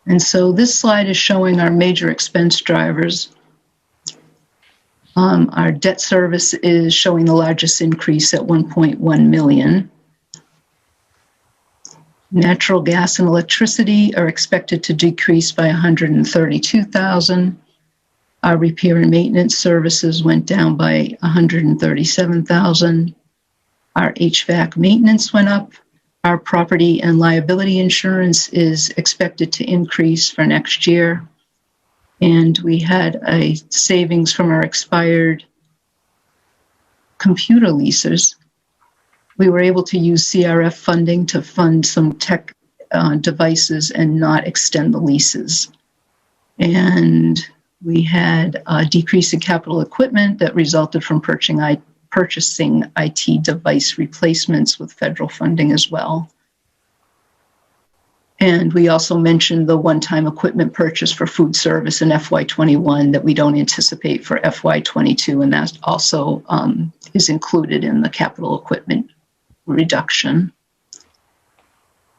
Speaker 10: And so this slide is showing our major expense drivers. Our debt service is showing the largest increase at 1.1 million. Natural gas and electricity are expected to decrease by 132,000. Our repair and maintenance services went down by 137,000. Our HVAC maintenance went up. Our property and liability insurance is expected to increase for next year. And we had a savings from our expired computer leases. We were able to use CRF funding to fund some tech devices and not extend the leases. And we had a decrease in capital equipment that resulted from purchasing IT device replacements with federal funding as well. And we also mentioned the one-time equipment purchase for food service in FY21 that we don't anticipate for FY22, and that also is included in the capital equipment reduction.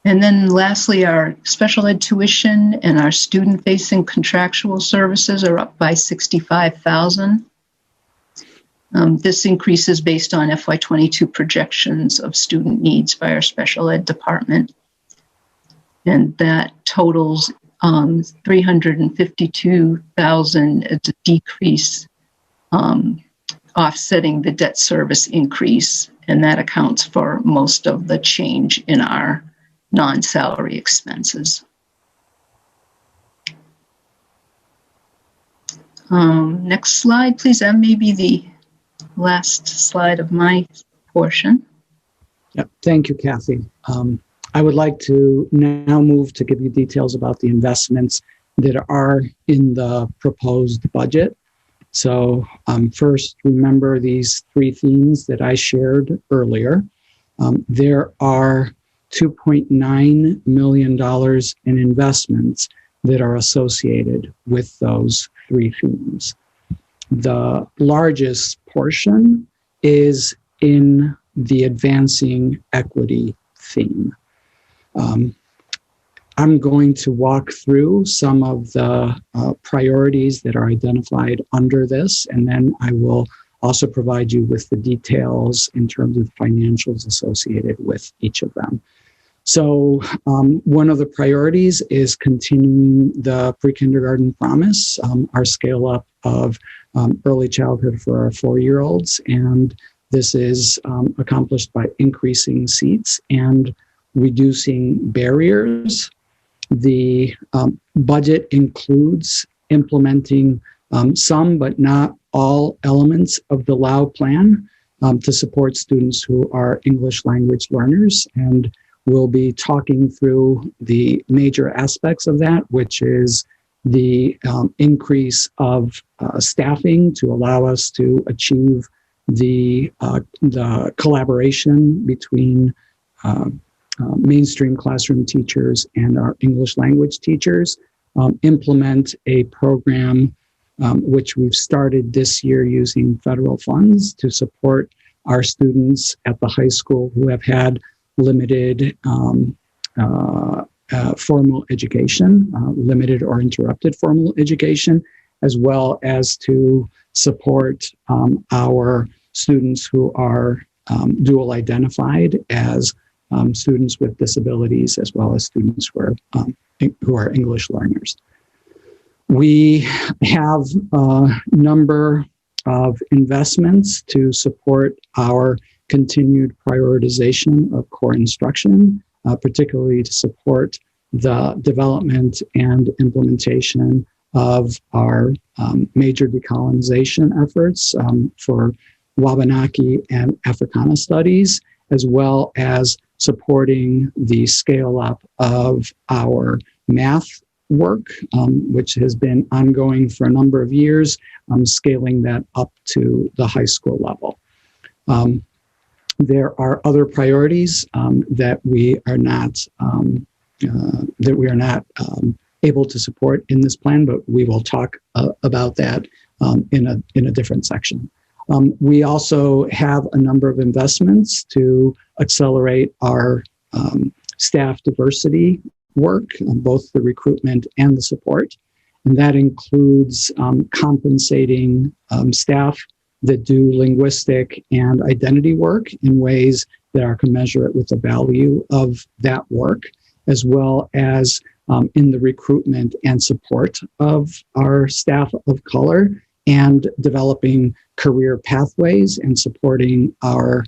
Speaker 10: And then lastly, our special ed tuition and our student-facing contractual services are up by $65,000. This increase is based on FY22 projections of student needs by our special ed department. And that totals 352,000 as a decrease, offsetting the debt service increase. And that accounts for most of the change in our non-salary expenses. Next slide, please. That may be the last slide of my portion.
Speaker 3: Yep. Thank you, Kathy. I would like to now move to give you details about the investments that are in the proposed budget. So first, remember these three themes that I shared earlier. There are $2.9 million in investments that are associated with those three themes. The largest portion is in the advancing equity theme. I'm going to walk through some of the priorities that are identified under this, and then I will also provide you with the details in terms of the financials associated with each of them. So one of the priorities is continuing the pre-kindergarten promise, our scale up of early childhood for our 4-year-olds. And this is accomplished by increasing seats and reducing barriers. The budget includes implementing some, but not all elements of the LAU plan to support students who are English language learners. And we'll be talking through the major aspects of that, which is the increase of staffing to allow us to achieve the collaboration between mainstream classroom teachers and our English language teachers, implement a program which we've started this year using federal funds to support our students at the high school who have had limited formal education, limited or interrupted formal education, as well as to support our students who are dual identified as students with disabilities, as well as students who are English learners. We have a number of investments to support our continued prioritization of core instruction, particularly to support the development and implementation of our major decolonization efforts for Wabanaki and Africana studies, as well as supporting the scale up of our math work, which has been ongoing for a number of years, scaling that up to the high school level. There are other priorities that we are not able to support in this plan, but we will talk about that in a different section. We also have a number of investments to accelerate our staff diversity work, both the recruitment and the support. And that includes compensating staff that do linguistic and identity work in ways that are commensurate with the value of that work, as well as in the recruitment and support of our staff of color, and developing career pathways and supporting our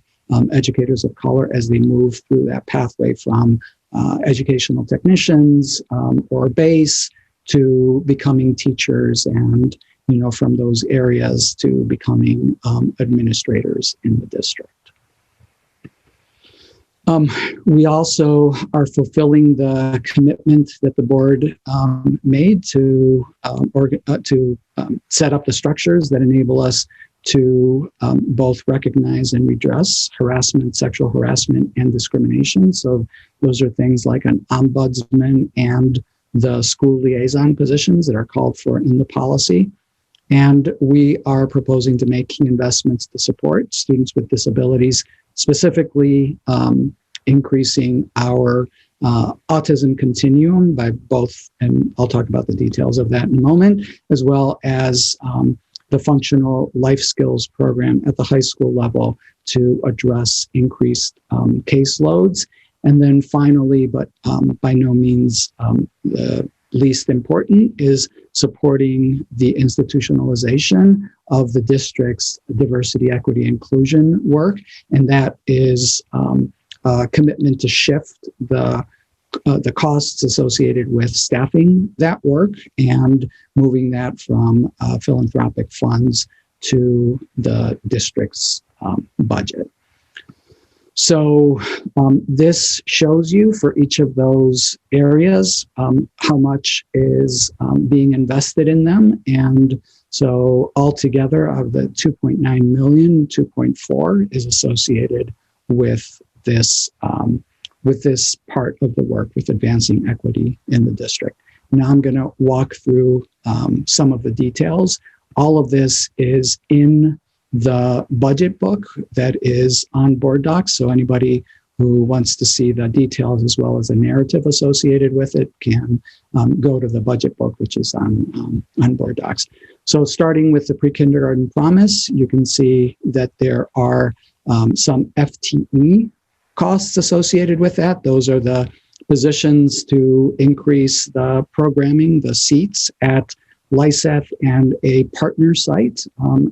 Speaker 3: educators of color as they move through that pathway from educational technicians or base to becoming teachers, and from those areas to becoming administrators in the district. We also are fulfilling the commitment that the board made to set up the structures that enable us to both recognize and redress harassment, sexual harassment, and discrimination. So those are things like an ombudsman and the school liaison positions that are called for in the policy. And we are proposing to make key investments to support students with disabilities, specifically increasing our autism continuum by both, and I'll talk about the details of that in a moment, as well as the functional life skills program at the high school level to address increased caseloads. And then finally, but by no means the least important, is supporting the institutionalization of the district's diversity, equity, inclusion work. And that is a commitment to shift the costs associated with staffing that work and moving that from philanthropic funds to the district's budget. So this shows you for each of those areas how much is being invested in them. And so altogether of the 2.9 million, 2.4 is associated with this part of the work with advancing equity in the district. Now I'm going to walk through some of the details. All of this is in the budget book that is on board docs. So anybody who wants to see the details as well as a narrative associated with it can go to the budget book, which is on board docs. So starting with the pre-kindergarten promise, you can see that there are some FTE costs associated with that. Those are the positions to increase the programming, the seats at LISEF and a partner site.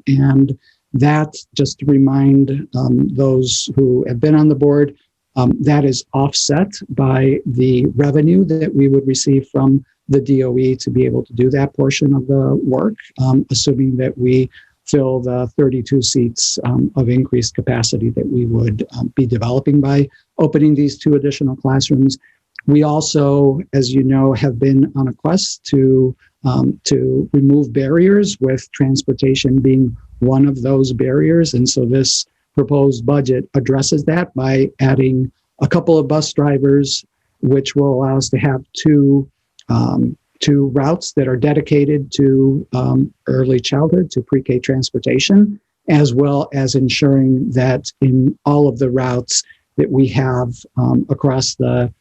Speaker 3: And that, just to remind those who have been on the board, that is offset by the revenue that we would receive from the DOE to be able to do that portion of the work, assuming that we fill the 32 seats of increased capacity that we would be developing by opening these 2 additional classrooms. We also, as you know, have been on a quest to remove barriers, with transportation being one of those barriers. And so this proposed budget addresses that by adding a couple of bus drivers, which will allow us to have two routes that are dedicated to early childhood, to pre-K transportation, as well as ensuring that in all of the routes that we have across the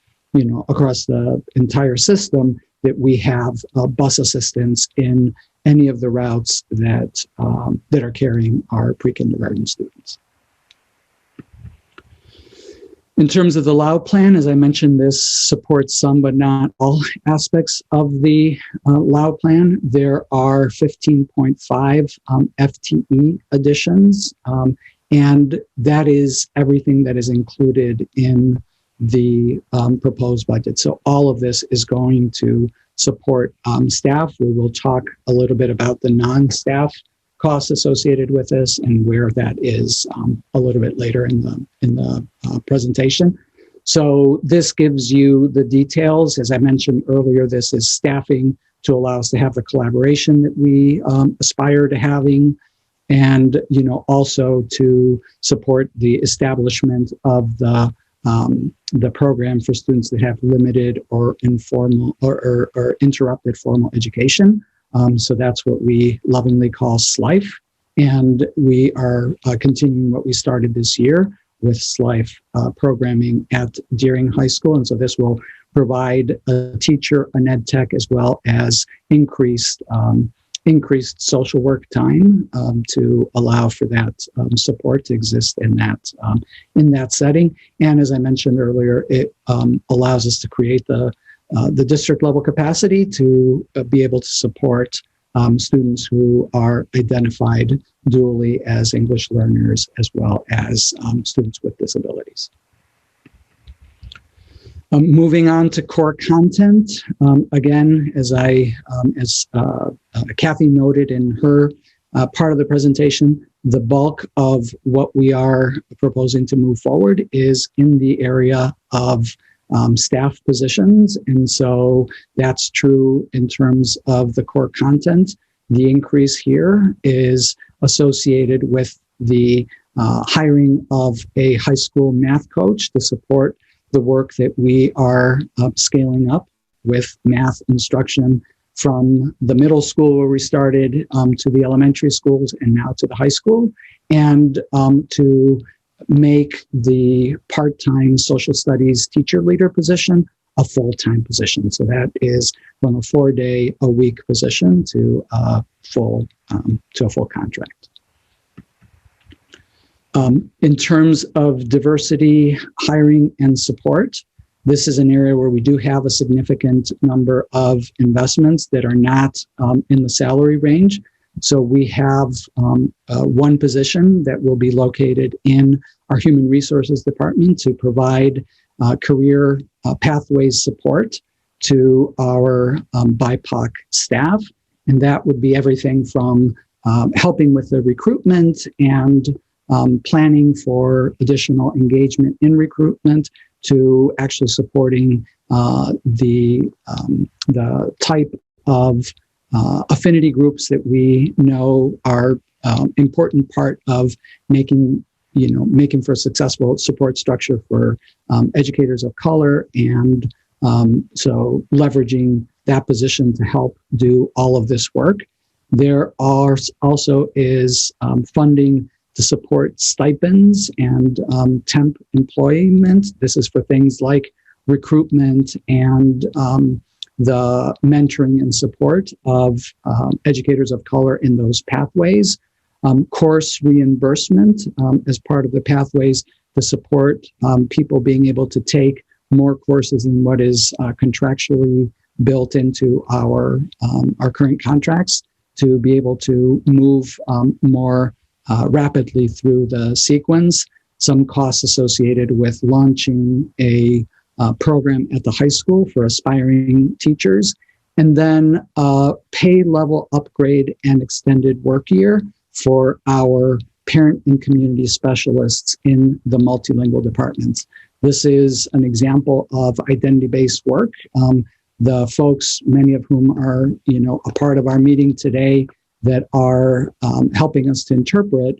Speaker 3: entire system, that we have bus assistance in any of the routes that are carrying our pre-kindergarten students. In terms of the LAU plan, as I mentioned, this supports some but not all aspects of the LAU plan. There are 15.5 FTE additions, and that is everything that is included in the proposed budget. So all of this is going to support staff. We will talk a little bit about the non-staff costs associated with this and where that is a little bit later in the presentation. So this gives you the details. As I mentioned earlier, this is staffing to allow us to have the collaboration that we aspire to having, and also to support the establishment of the program for students that have limited or informal or interrupted formal education. So that's what we lovingly call SLIFE. And we are continuing what we started this year with SLIFE programming at Deering High School. And so this will provide a teacher, an ed tech, as well as increased social work time to allow for that support to exist in that setting. And as I mentioned earlier, it allows us to create the district level capacity to be able to support students who are identified dually as English learners, as well as students with disabilities. Moving on to core content, again, as Kathy noted in her part of the presentation, the bulk of what we are proposing to move forward is in the area of staff positions. And so that's true in terms of the core content. The increase here is associated with the hiring of a high school math coach to support the work that we are scaling up with math instruction from the middle school where we started to the elementary schools and now to the high school, and to make the part-time social studies teacher leader position a full-time position. So that is from a 4-day-a-week position to a full contract. In terms of diversity, hiring, and support, this is an area where we do have a significant number of investments that are not in the salary range. So we have one position that will be located in our Human Resources Department to provide career pathways support to our BIPOC staff. And that would be everything from helping with the recruitment and planning for additional engagement in recruitment to actually supporting the type of affinity groups that we know are important part of making for a successful support structure for educators of color, and so leveraging that position to help do all of this work. There are also is funding to support stipends and temp employment. This is for things like recruitment and the mentoring and support of educators of color in those pathways. Course reimbursement as part of the pathways to support people being able to take more courses than what is contractually built into our current contracts to be able to move more rapidly through the sequence. Some costs associated with launching a program at the high school for aspiring teachers, and then pay level upgrade and extended work year for our parent and community specialists in the multilingual departments. This is an example of identity-based work. The folks, many of whom are, a part of our meeting today that are helping us to interpret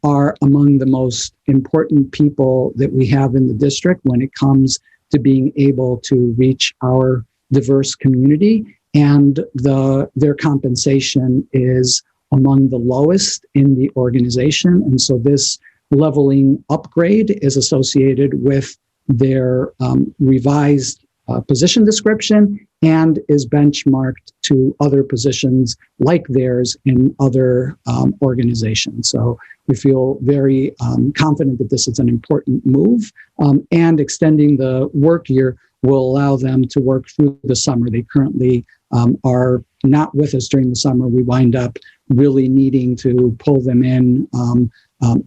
Speaker 3: are among the most important people that we have in the district when it comes to being able to reach our diverse community, and their compensation is among the lowest in the organization. And so this leveling upgrade is associated with their revised position description and is benchmarked to other positions like theirs in other organizations. So we feel very confident that this is an important move, and extending the work year will allow them to work through the summer. They currently are not with us during the summer. We wind up really needing to pull them in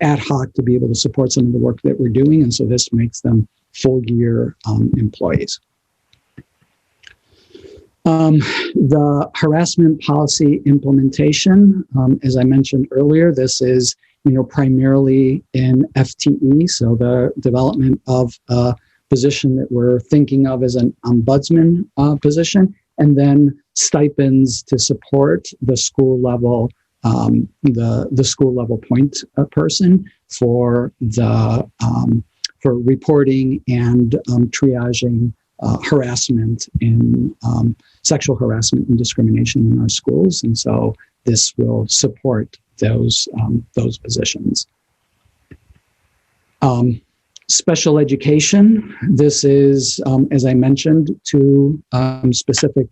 Speaker 3: ad hoc to be able to support some of the work that we're doing. And so this makes them full year employees. The harassment policy implementation, as I mentioned earlier, this is primarily in FTE, so the development of a position that we're thinking of as an ombudsman position, and then stipends to support the school level, the school level point person for for reporting and triaging harassment in sexual harassment and discrimination in our schools. And so this will support those positions. Special education, this is, as I mentioned, two specific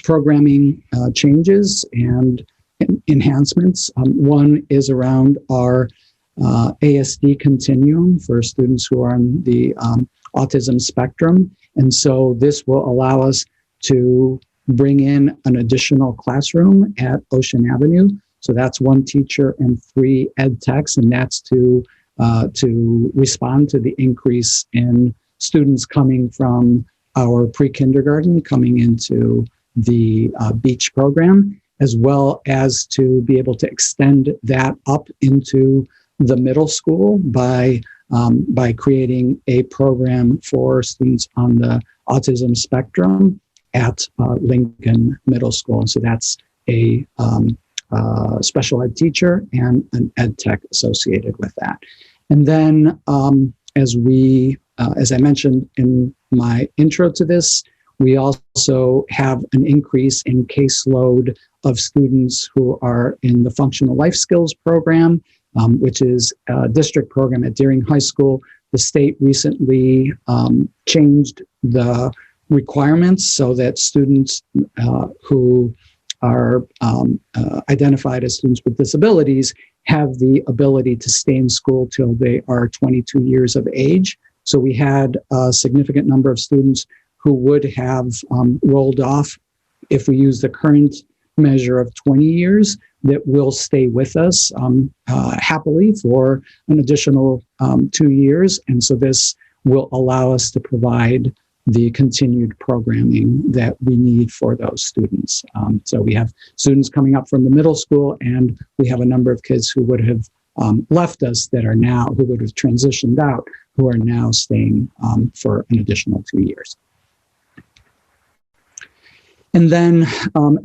Speaker 3: programming changes and enhancements. One is around our ASD continuum for students who are on the autism spectrum. And so this will allow us to bring in an additional classroom at Ocean Avenue. So that's one teacher and 3 ed techs, and that's to respond to the increase in students coming from our pre-kindergarten coming into the beach program, as well as to be able to extend that up into the middle school by creating a program for students on the autism spectrum at Lincoln Middle School. And so that's a special ed teacher and an ed tech associated with that. And then as I mentioned in my intro to this, we also have an increase in caseload of students who are in the functional life skills program, which is a district program at Deering High School the state recently changed the requirements so that students who are identified as students with disabilities have the ability to stay in school till they are 22 years of age. So we had a significant number of students who would have rolled off if we use the current measure of 20 years that will stay with us happily for an additional 2 years. And so this will allow us to provide the continued programming that we need for those students. So we have students coming up from the middle school, and we have a number of kids who would have left us that are now, who would have transitioned out, who are now staying for an additional 2 years. And then,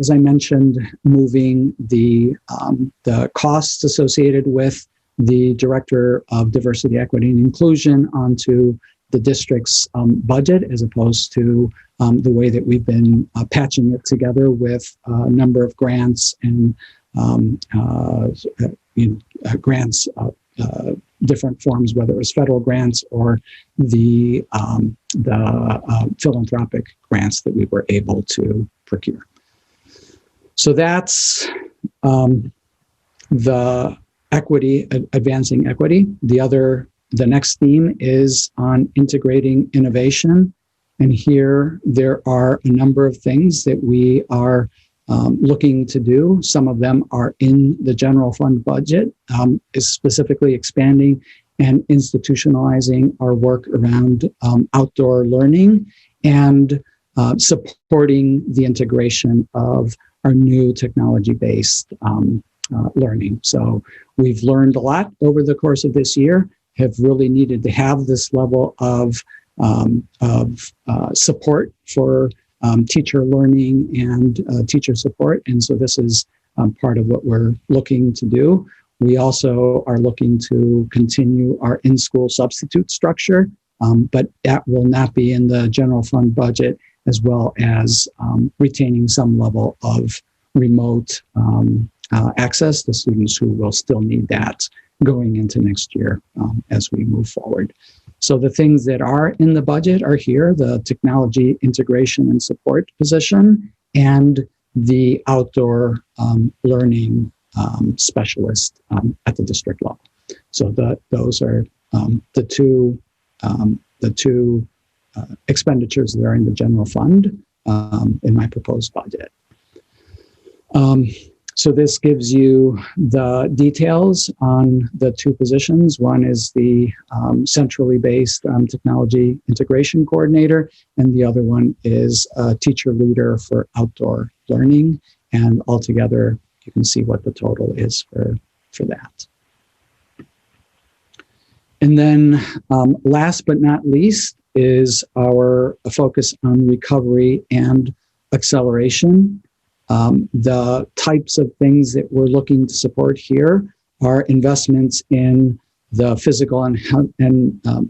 Speaker 3: as I mentioned, moving the costs associated with the Director of Diversity, Equity, and Inclusion onto the district's budget, as opposed to the way that we've been patching it together with a number of grants and grants, different forms, whether it was federal grants or the philanthropic grants that we were able to procure. So that's the equity, advancing equity. The next theme is on integrating innovation. And here there are a number of things that we are looking to do. Some of them are in the general fund budget, is specifically expanding and institutionalizing our work around outdoor learning and supporting the integration of our new technology-based learning. So we've learned a lot over the course of this year, have really needed to have this level of support for teacher learning and teacher support. And so this is part of what we're looking to do. We also are looking to continue our in-school substitute structure, but that will not be in the general fund budget, as well as retaining some level of remote access to students who will still need that going into next year as we move forward. So the things that are in the budget are here: the technology integration and support position and the outdoor learning specialist at the district level. So those are the two expenditures that are in the general fund in my proposed budget. So this gives you the details on the two positions. One is the centrally based technology integration coordinator, and the other one is a teacher leader for outdoor learning. And altogether, you can see what the total is for that. And then last but not least is our focus on recovery and acceleration. The types of things that we're looking to support here are investments in the physical and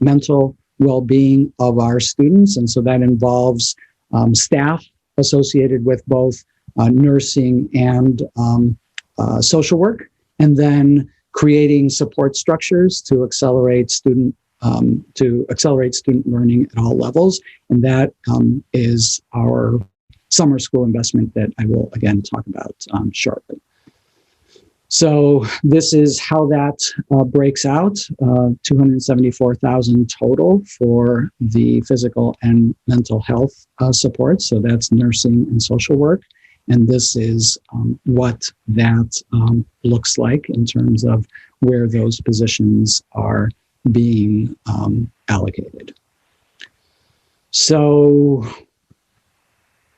Speaker 3: mental well-being of our students. And so that involves staff associated with both nursing and social work, and then creating support structures to accelerate student learning at all levels. And that is our summer school investment that I will again talk about shortly. So this is how that breaks out, $274,000 total for the physical and mental health support. So that's nursing and social work. And this is what that looks like in terms of where those positions are being allocated. So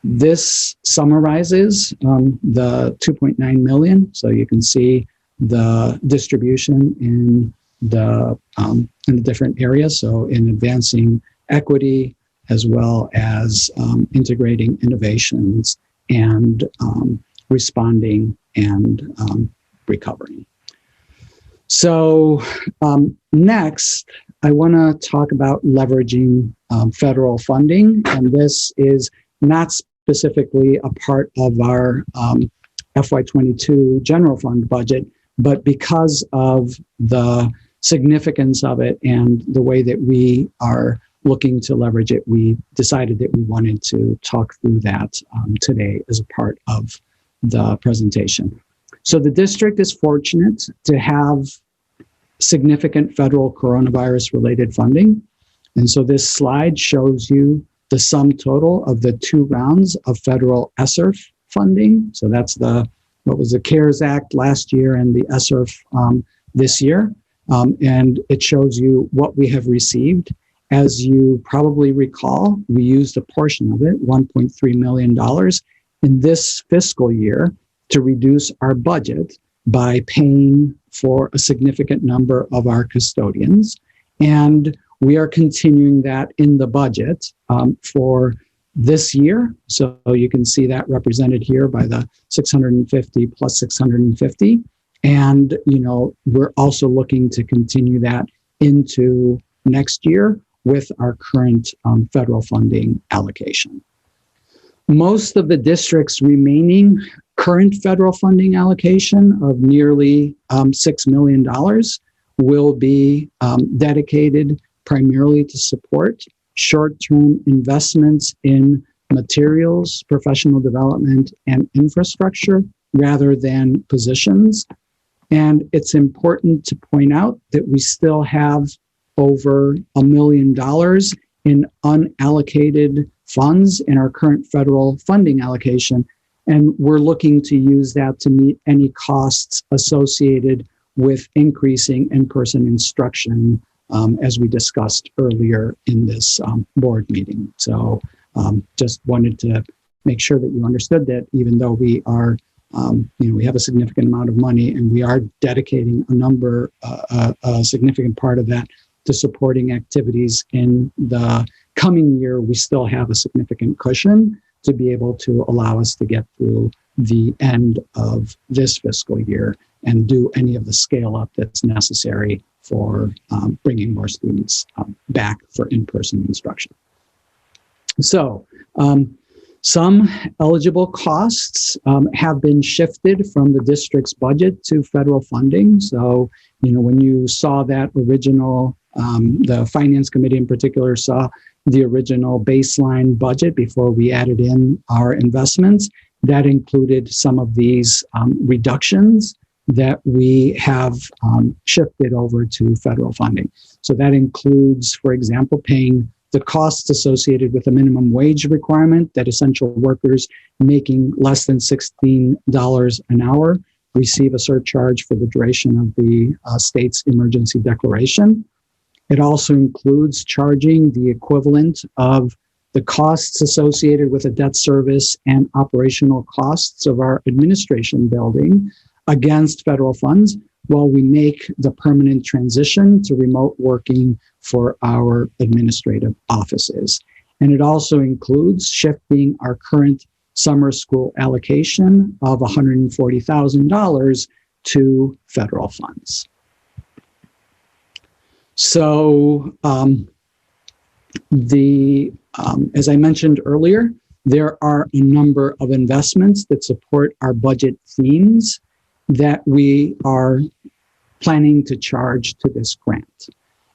Speaker 3: this summarizes the 2.9 million. So you can see the distribution in the different areas. So in advancing equity, as well as integrating innovations and responding and recovering. So next, I want to talk about leveraging federal funding, and this is not specifically a part of our FY22 general fund budget, but because of the significance of it and the way that we are looking to leverage it, we decided that we wanted to talk through that today as a part of the presentation. So the district is fortunate to have significant federal coronavirus-related funding. And so this slide shows you the sum total of the 2 rounds of federal ESSER funding. So that's what was the CARES Act last year and the ESSER this year. And it shows you what we have received. As you probably recall, we used a portion of it, $1.3 million, in this fiscal year to reduce our budget by paying for a significant number of our custodians. And we are continuing that in the budget for this year. So you can see that represented here by the 650 plus 650. And, we're also looking to continue that into next year with our current federal funding allocation. Most of the district's remaining current federal funding allocation of nearly $6 million will be dedicated primarily to support short-term investments in materials, professional development, and infrastructure rather than positions. And it's important to point out that we still have over $1 million in unallocated funds in our current federal funding allocation. And we're looking to use that to meet any costs associated with increasing in-person instruction, as we discussed earlier in this board meeting. So just wanted to make sure that you understood that even though we are, we have a significant amount of money and we are dedicating a significant part of that to supporting activities in the coming year, we still have a significant cushion to be able to allow us to get through the end of this fiscal year and do any of the scale up that's necessary for bringing more students back for in-person instruction. So some eligible costs have been shifted from the district's budget to federal funding. So, when you saw that original, the Finance Committee in particular saw the original baseline budget before we added in our investments, that included some of these reductions that we have shifted over to federal funding. So that includes, for example, paying the costs associated with a minimum wage requirement that essential workers making less than $16 an hour receive a surcharge for the duration of the state's emergency declaration. It also includes charging the equivalent of the costs associated with a debt service and operational costs of our administration building against federal funds while we make the permanent transition to remote working for our administrative offices. And it also includes shifting our current summer school allocation of $140,000 to federal funds. So as I mentioned earlier, there are a number of investments that support our budget themes that we are planning to charge to this grant.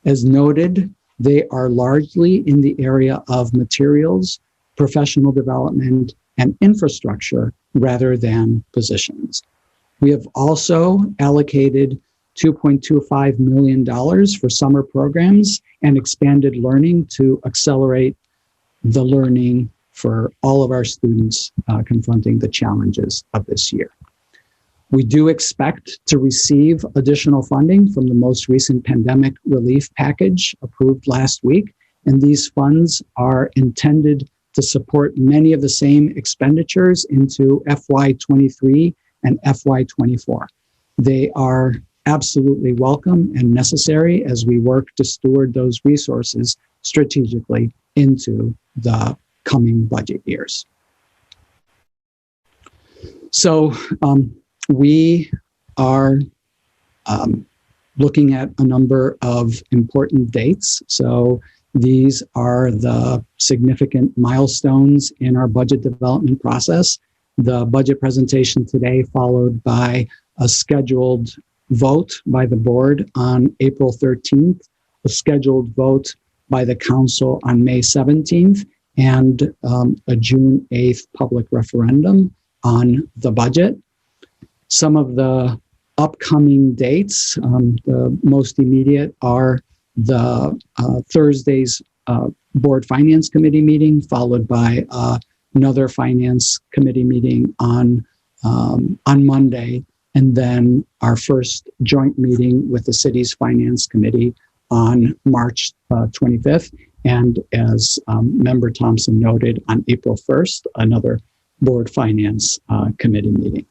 Speaker 3: As noted, they are largely in the area of materials, professional development, and infrastructure rather than positions. We have also allocated $2.25 million for summer programs and expanded learning to accelerate the learning for all of our students confronting the challenges of this year. We do expect to receive additional funding from the most recent pandemic relief package approved last week, and these funds are intended to support many of the same expenditures into FY23 and FY24. They are absolutely welcome and necessary as we work to steward those resources strategically into the coming budget years. So we are looking at a number of important dates. So these are the significant milestones in our budget development process. The budget presentation today followed by a scheduled vote by the board on April 13th, a scheduled vote by the council on May 17th, and a June 8th public referendum on the budget. Some of the upcoming dates, the most immediate are the Thursday's Board Finance Committee meeting, followed by another Finance Committee meeting on Monday, and then our first joint meeting with the city's Finance Committee on March 25th. And as Member Thompson noted, on April 1st, another Board Finance Committee meeting.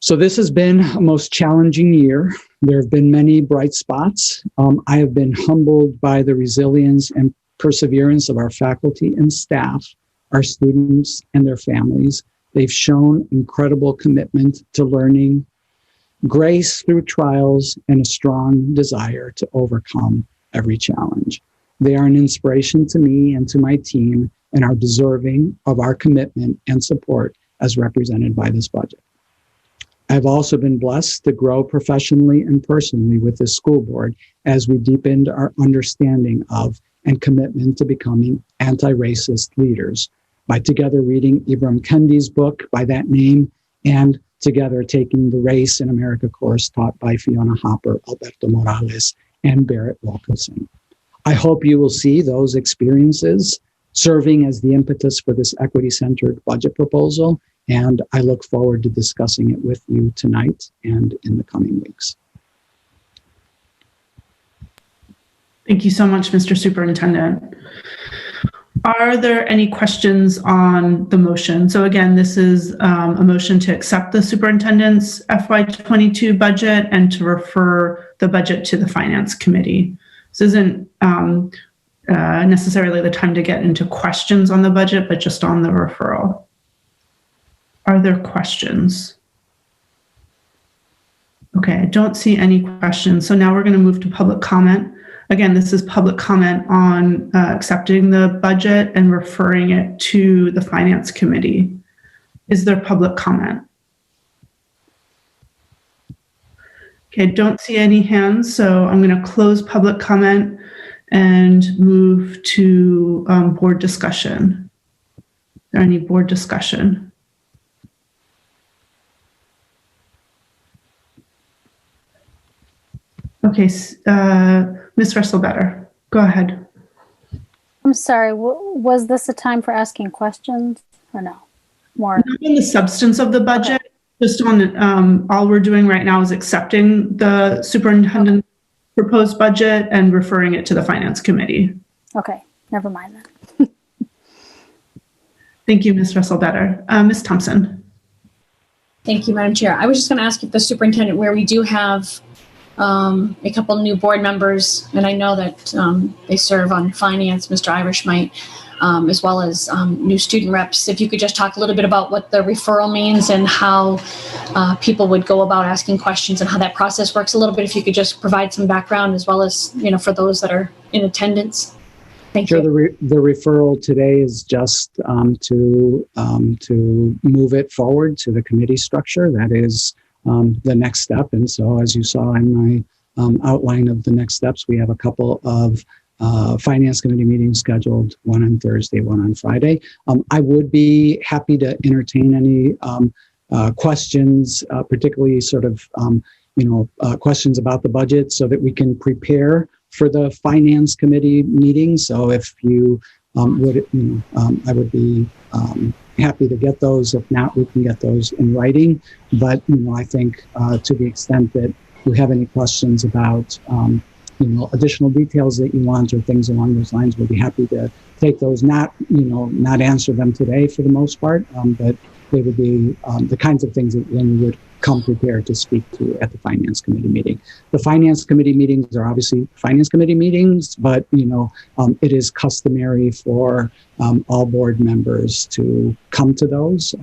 Speaker 3: So this has been a most challenging year. There have been many bright spots. I have been humbled by the resilience and perseverance of our faculty and staff, our students and their families. They've shown incredible commitment to learning, grace through trials, and a strong desire to overcome every challenge. They are an inspiration to me and to my team and are deserving of our commitment and support as represented by this budget. I've also been blessed to grow professionally and personally with this school board as we deepened our understanding of and commitment to becoming anti-racist leaders by together reading Ibram Kendi's book by that name and together taking the Race in America course taught by Fiona Hopper, Alberto Morales, and Barrett Wilkinson. I hope you will see those experiences serving as the impetus for this equity-centered budget proposal, and I look forward to discussing it with you tonight and in the coming weeks.
Speaker 1: Thank you so much, Mr. Superintendent. Are there any questions on the motion? So again, this is a motion to accept the superintendent's FY22 budget and to refer the budget to the Finance Committee. This isn't necessarily the time to get into questions on the budget, but just on the referral. Are there questions? Okay, I don't see any questions. So now we're going to move to public comment. Again, this is public comment on accepting the budget and referring it to the Finance Committee. Is there public comment? Okay, don't see any hands, so I'm going to close public comment and move to board discussion. Is there any board discussion? Okay, Ms. Russell-Better, go ahead.
Speaker 9: I'm sorry, was this a time for asking questions or no? More
Speaker 1: not on the substance of the budget, okay. Just on all we're doing right now is accepting the superintendent's proposed budget and referring it to the Finance Committee.
Speaker 9: Okay, never mind then.
Speaker 1: Thank you, Ms. Russell-Better. Ms. Thompson.
Speaker 21: Thank you, Madam Chair. I was just going to ask the superintendent where we do have a couple new board members, and I know that they serve on finance, Mr. Irish might, as well as new student reps. If you could just talk a little bit about what the referral means and how people would go about asking questions and how that process works a little bit. If you could just provide some background as well as, for those that are in attendance. Thank you.
Speaker 3: The referral today is just to move it forward to the committee structure. That is the next step. And so as you saw in my outline of the next steps, we have a couple of Finance Committee meetings scheduled, one on Thursday, one on Friday. I would be happy to entertain any questions, particularly sort of, questions about the budget so that we can prepare for the Finance Committee meeting. So if you would, I would be happy to get those. If not, we can get those in writing. But, I think to the extent that you have any questions about, additional details that you want or things along those lines, we'll be happy to take those, not answer them today for the most part, but they would be the kinds of things that then we would come prepared to speak to at the Finance Committee meeting. The Finance Committee meetings are obviously Finance Committee meetings, but, it is customary for all board members to come to those,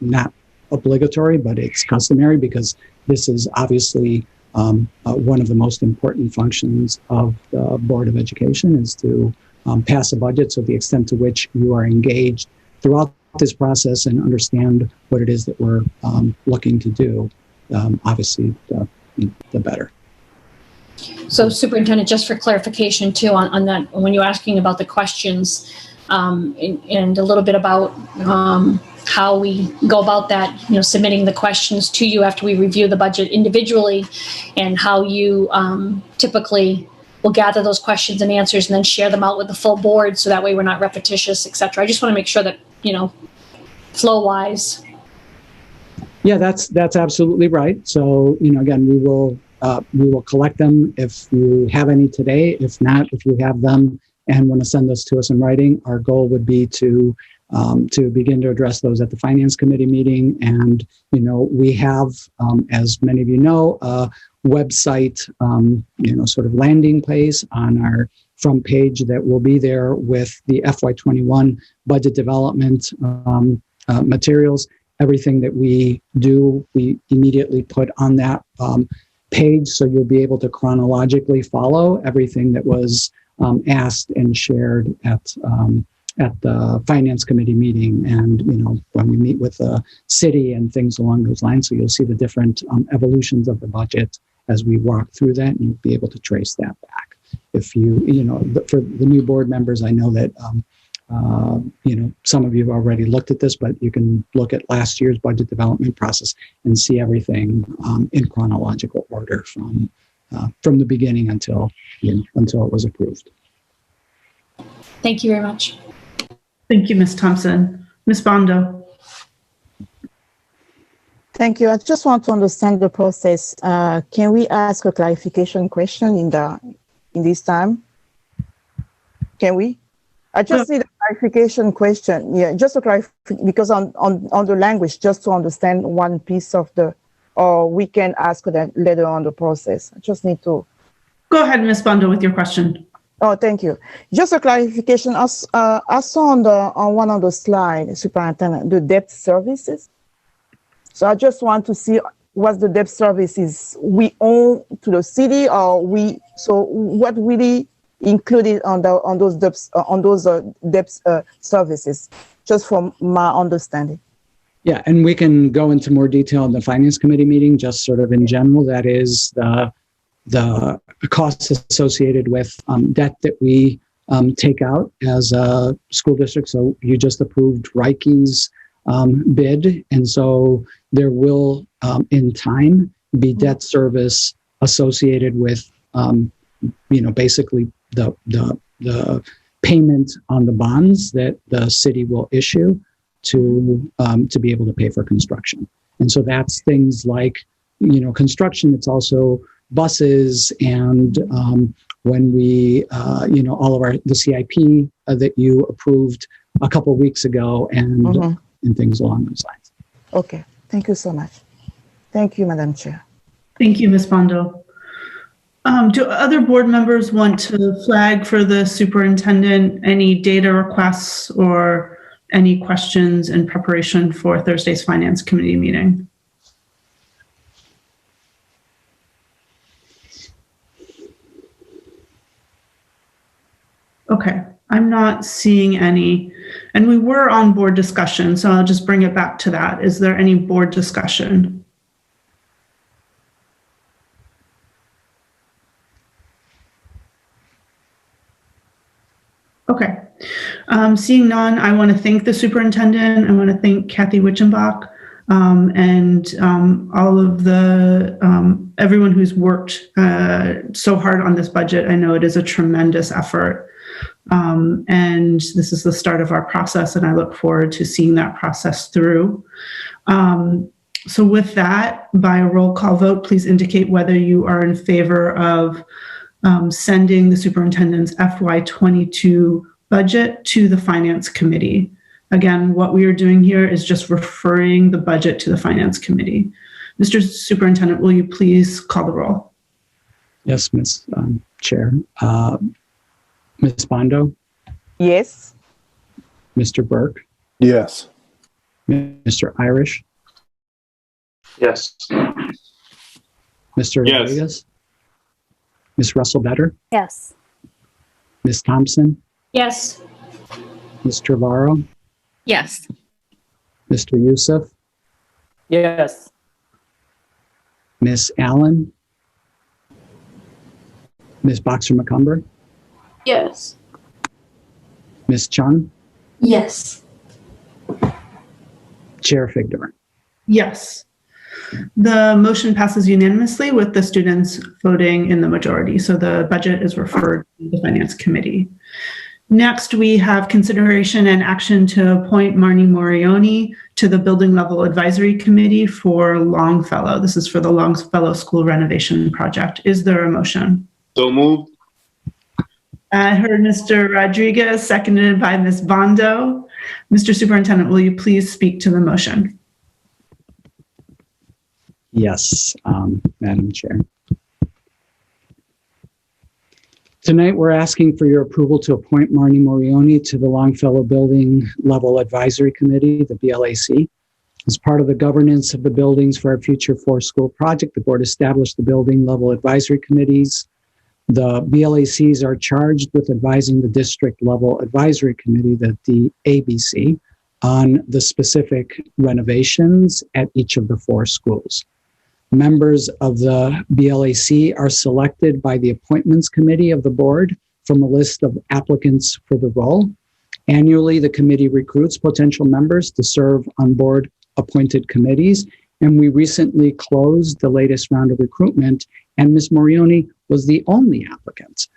Speaker 3: not obligatory, but it's customary because this is obviously one of the most important functions of the Board of Education is to pass a budget. So the extent to which you are engaged throughout this process and understand what it is that we're looking to do obviously the better.
Speaker 21: So Superintendent, just for clarification too on that, when you're asking about the questions and a little bit about how we go about that, submitting the questions to you after we review the budget individually, and how you typically will gather those questions and answers and then share them out with the full board, so that way we're not repetitious, et cetera. I just want to make sure that, flow wise.
Speaker 3: Yeah, that's absolutely right. So, again, we will collect them if you have any today. If not, if you have them and want to send those to us in writing, our goal would be to begin to address those at the Finance Committee meeting. And, we have, as many of you know, a website, sort of landing place on our front page that will be there with the FY21 budget development materials. Everything that we do, we immediately put on that page, so you'll be able to chronologically follow everything that was asked and shared at the Finance Committee meeting, and when we meet with the city and things along those lines. So you'll see the different evolutions of the budget as we walk through that, and you'll be able to trace that back. If you, for the new board members, I know that some of you have already looked at this, but you can look at last year's budget development process and see everything in chronological order from the beginning until it was approved.
Speaker 21: Thank you very much.
Speaker 1: Thank you, Ms. Thompson. Ms. Bondo.
Speaker 2: Thank you. I just want to understand the process. Can we ask a clarification question in this time? Can we? I just need a clarification question. Yeah, just a clarification, because on the language, just to understand one piece of or we can ask that later on the process. I just need to.
Speaker 1: Go ahead, Ms. Bondo, with your question.
Speaker 2: Oh, thank you. Just a clarification. I saw on one of the slides, Superintendent, the debt services. So I just want to see what the debt services we own to the city, or so what really included on those debt services, just from my understanding.
Speaker 3: Yeah, and we can go into more detail in the Finance Committee meeting. Just sort of in general, that is the costs associated with debt that we take out as a school district. So you just approved Reiche's bid, and so there will, in time, be debt service associated with, basically the payment on the bonds that the city will issue to be able to pay for construction. And so that's things like, construction. It's also buses, and when we, all of the CIP that you approved a couple of weeks ago, and things along those lines.
Speaker 2: Okay, thank you so much. Thank you, Madam Chair.
Speaker 1: Thank you, Ms. Bondo. Do other board members want to flag for the superintendent any data requests or any questions in preparation for Thursday's Finance Committee meeting? Okay, I'm not seeing any. And we were on board discussion, so I'll just bring it back to that. Is there any board discussion? Okay. Seeing none, I want to thank the superintendent. I want to thank Kathy Witchenbach and all of everyone who's worked so hard on this budget. I know it is a tremendous effort. And this is the start of our process, and I look forward to seeing that process through. So with that, by a roll call vote, please indicate whether you are in favor of sending the superintendent's FY22 budget to the Finance Committee. Again, what we are doing here is just referring the budget to the Finance Committee. Mr. Superintendent, will you please call the roll?
Speaker 3: Yes, Ms. Chair. Ms. Bondo?
Speaker 2: Yes.
Speaker 3: Mr. Burke?
Speaker 7: Yes.
Speaker 3: Mr. Irish?
Speaker 6: Yes.
Speaker 3: Mr.
Speaker 22: Yes.
Speaker 3: Rodriguez? Ms. Russell-Better?
Speaker 9: Yes.
Speaker 3: Ms. Thompson?
Speaker 21: Yes.
Speaker 3: Ms. Trevorrow?
Speaker 8: Yes.
Speaker 3: Mr. Youssef?
Speaker 11: Yes.
Speaker 3: Ms. Allen, Ms. Boxer-McCumber,
Speaker 17: Yes.
Speaker 3: Ms. Chung,
Speaker 20: Yes.
Speaker 3: Chair Figdor.
Speaker 1: Yes. The motion passes unanimously with the students voting in the majority. So the budget is referred to the Finance Committee. Next, we have consideration and action to appoint Marnie Morioni to the Building Level Advisory Committee for Longfellow. This is for the Longfellow School Renovation Project. Is there a motion?
Speaker 22: So moved.
Speaker 1: I heard Mr. Rodriguez, seconded by Ms. Bondo. Mr. Superintendent, will you please speak to the motion?
Speaker 3: Yes, Madam Chair. Tonight, we're asking for your approval to appoint Marnie Morioni to the Longfellow Building Level Advisory Committee, the BLAC. As part of the governance of the Buildings for Our Future School project, the board established the Building Level Advisory Committees. The BLACs are charged with advising the District Level Advisory Committee, the ABC, on the specific renovations at each of the 4 schools. Members of the BLAC are selected by the Appointments Committee of the board from a list of applicants for the role. Annually, the committee recruits potential members to serve on board appointed committees, and we recently closed the latest round of recruitment, and Ms. Morioni was the only applicant.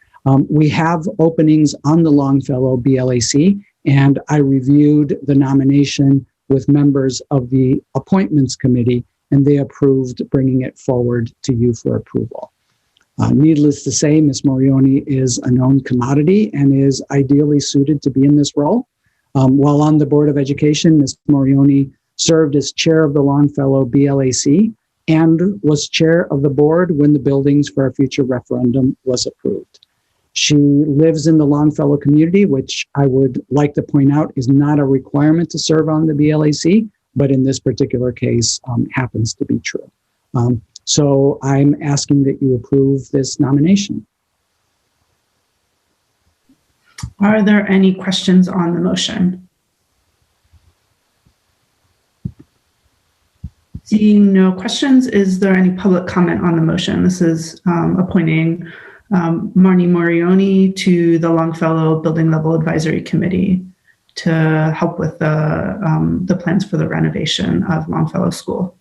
Speaker 3: We have openings on the Longfellow BLAC, and I reviewed the nomination with members of the Appointments Committee, and they approved bringing it forward to you for approval. Needless to say, Ms. Morioni is a known commodity and is ideally suited to be in this role. While on the Board of Education, Ms. Morioni served as chair of the Longfellow BLAC and was chair of the board when the Buildings for Our Future referendum was approved. She lives in the Longfellow community, which I would like to point out is not a requirement to serve on the BLAC, but in this particular case happens to be true. So I'm asking that you approve this nomination.
Speaker 1: Are there any questions on the motion? Seeing no questions, is there any public comment on the motion? This is appointing Marnie Morioni to the Longfellow Building Level Advisory Committee to help with the plans for the renovation of Longfellow School.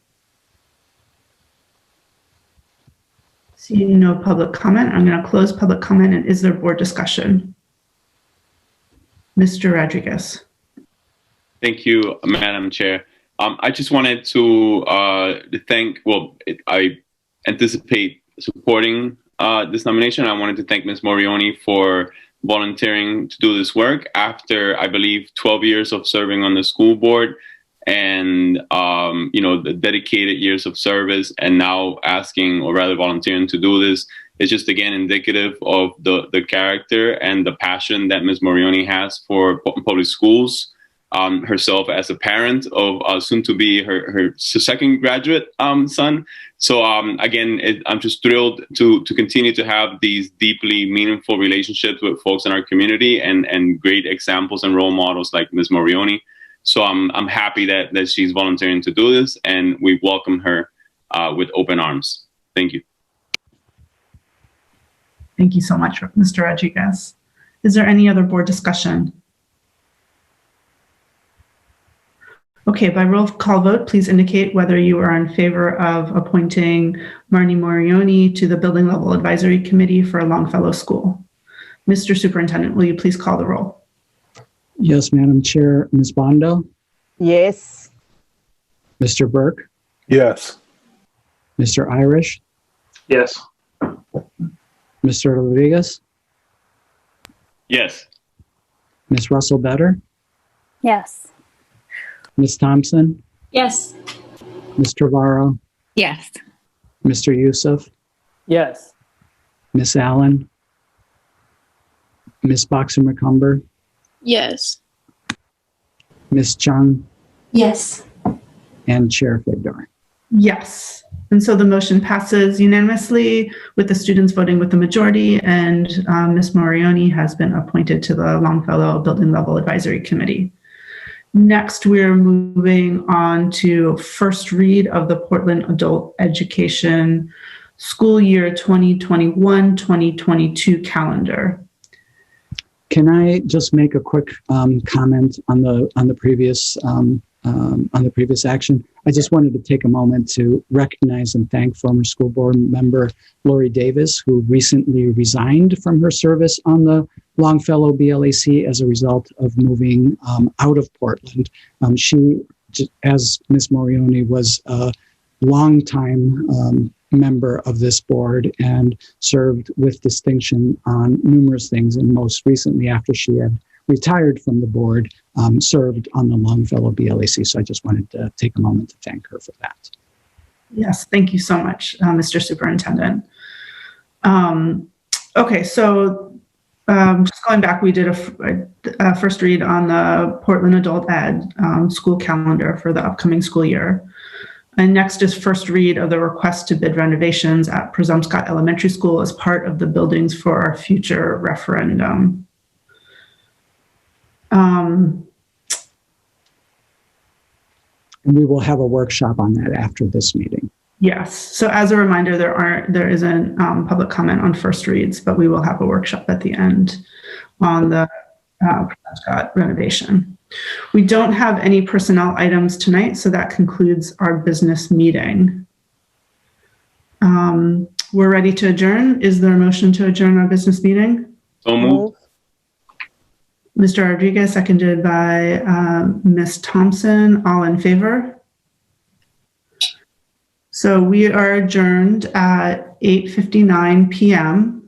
Speaker 1: Seeing no public comment, I'm going to close public comment, and is there board discussion? Mr. Rodriguez.
Speaker 22: Thank you, Madam Chair. I just wanted to thank, I anticipate supporting this nomination. I wanted to thank Ms. Morioni for volunteering to do this work after, I believe, 12 years of serving on the school board and, the dedicated years of service, and now asking, or rather volunteering to do this. It's just, again, indicative of the character and the passion that Ms. Morioni has for public schools. Herself as a parent of soon to be her second graduate son. So again, I'm just thrilled to continue to have these deeply meaningful relationships with folks in our community and great examples and role models like Ms. Morioni. So I'm happy that she's volunteering to do this, and we welcome her with open arms. Thank you.
Speaker 1: Thank you so much, Mr. Rodriguez. Is there any other board discussion? Okay, by roll call vote, please indicate whether you are in favor of appointing Marnie Morioni to the Building Level Advisory Committee for Longfellow School. Mr. Superintendent, will you please call the roll?
Speaker 3: Yes, Madam Chair. Ms. Bondo?
Speaker 2: Yes.
Speaker 3: Mr. Burke?
Speaker 7: Yes.
Speaker 3: Mr. Irish?
Speaker 6: Yes.
Speaker 3: Mr. Rodriguez?
Speaker 22: Yes.
Speaker 3: Ms. Russell-Better?
Speaker 9: Yes.
Speaker 3: Ms. Thompson?
Speaker 21: Yes.
Speaker 3: Ms. Trevorrow?
Speaker 8: Yes.
Speaker 3: Mr. Youssef?
Speaker 11: Yes.
Speaker 3: Ms. Allen? Ms. Boxer-McCumber?
Speaker 17: Yes.
Speaker 3: Ms. Chung?
Speaker 20: Yes.
Speaker 3: And Chair Figdor.
Speaker 1: Yes. And so the motion passes unanimously with the students voting with the majority, and Ms. Morioni has been appointed to the Longfellow Building Level Advisory Committee. Next, we're moving on to first read of the Portland Adult Education School Year 2021-2022 calendar.
Speaker 3: Can I just make a quick comment on the previous action? I just wanted to take a moment to recognize and thank former school board member Lori Davis, who recently resigned from her service on the Longfellow BLAC as a result of moving out of Portland. She, as Ms. Morioni, was a longtime member of this board and served with distinction on numerous things, and most recently, after she had retired from the board, served on the Longfellow BLAC. So I just wanted to take a moment to thank her for that.
Speaker 1: Yes, thank you so much, Mr. Superintendent. Okay, so just going back, we did a first read on the Portland Adult Ed school calendar for the upcoming school year. And next is first read of the request to bid renovations at Presumpscot Elementary School as part of the Buildings for Our Future referendum.
Speaker 3: And we will have a workshop on that after this meeting.
Speaker 1: Yes. So as a reminder, there isn't public comment on first reads, but we will have a workshop at the end on the Presumpscot renovation. We don't have any personnel items tonight, so that concludes our business meeting. We're ready to adjourn. Is there a motion to adjourn our business meeting?
Speaker 22: So moved.
Speaker 1: Mr. Rodriguez, seconded by Ms. Thompson. All in favor? So we are adjourned at 8:59 p.m.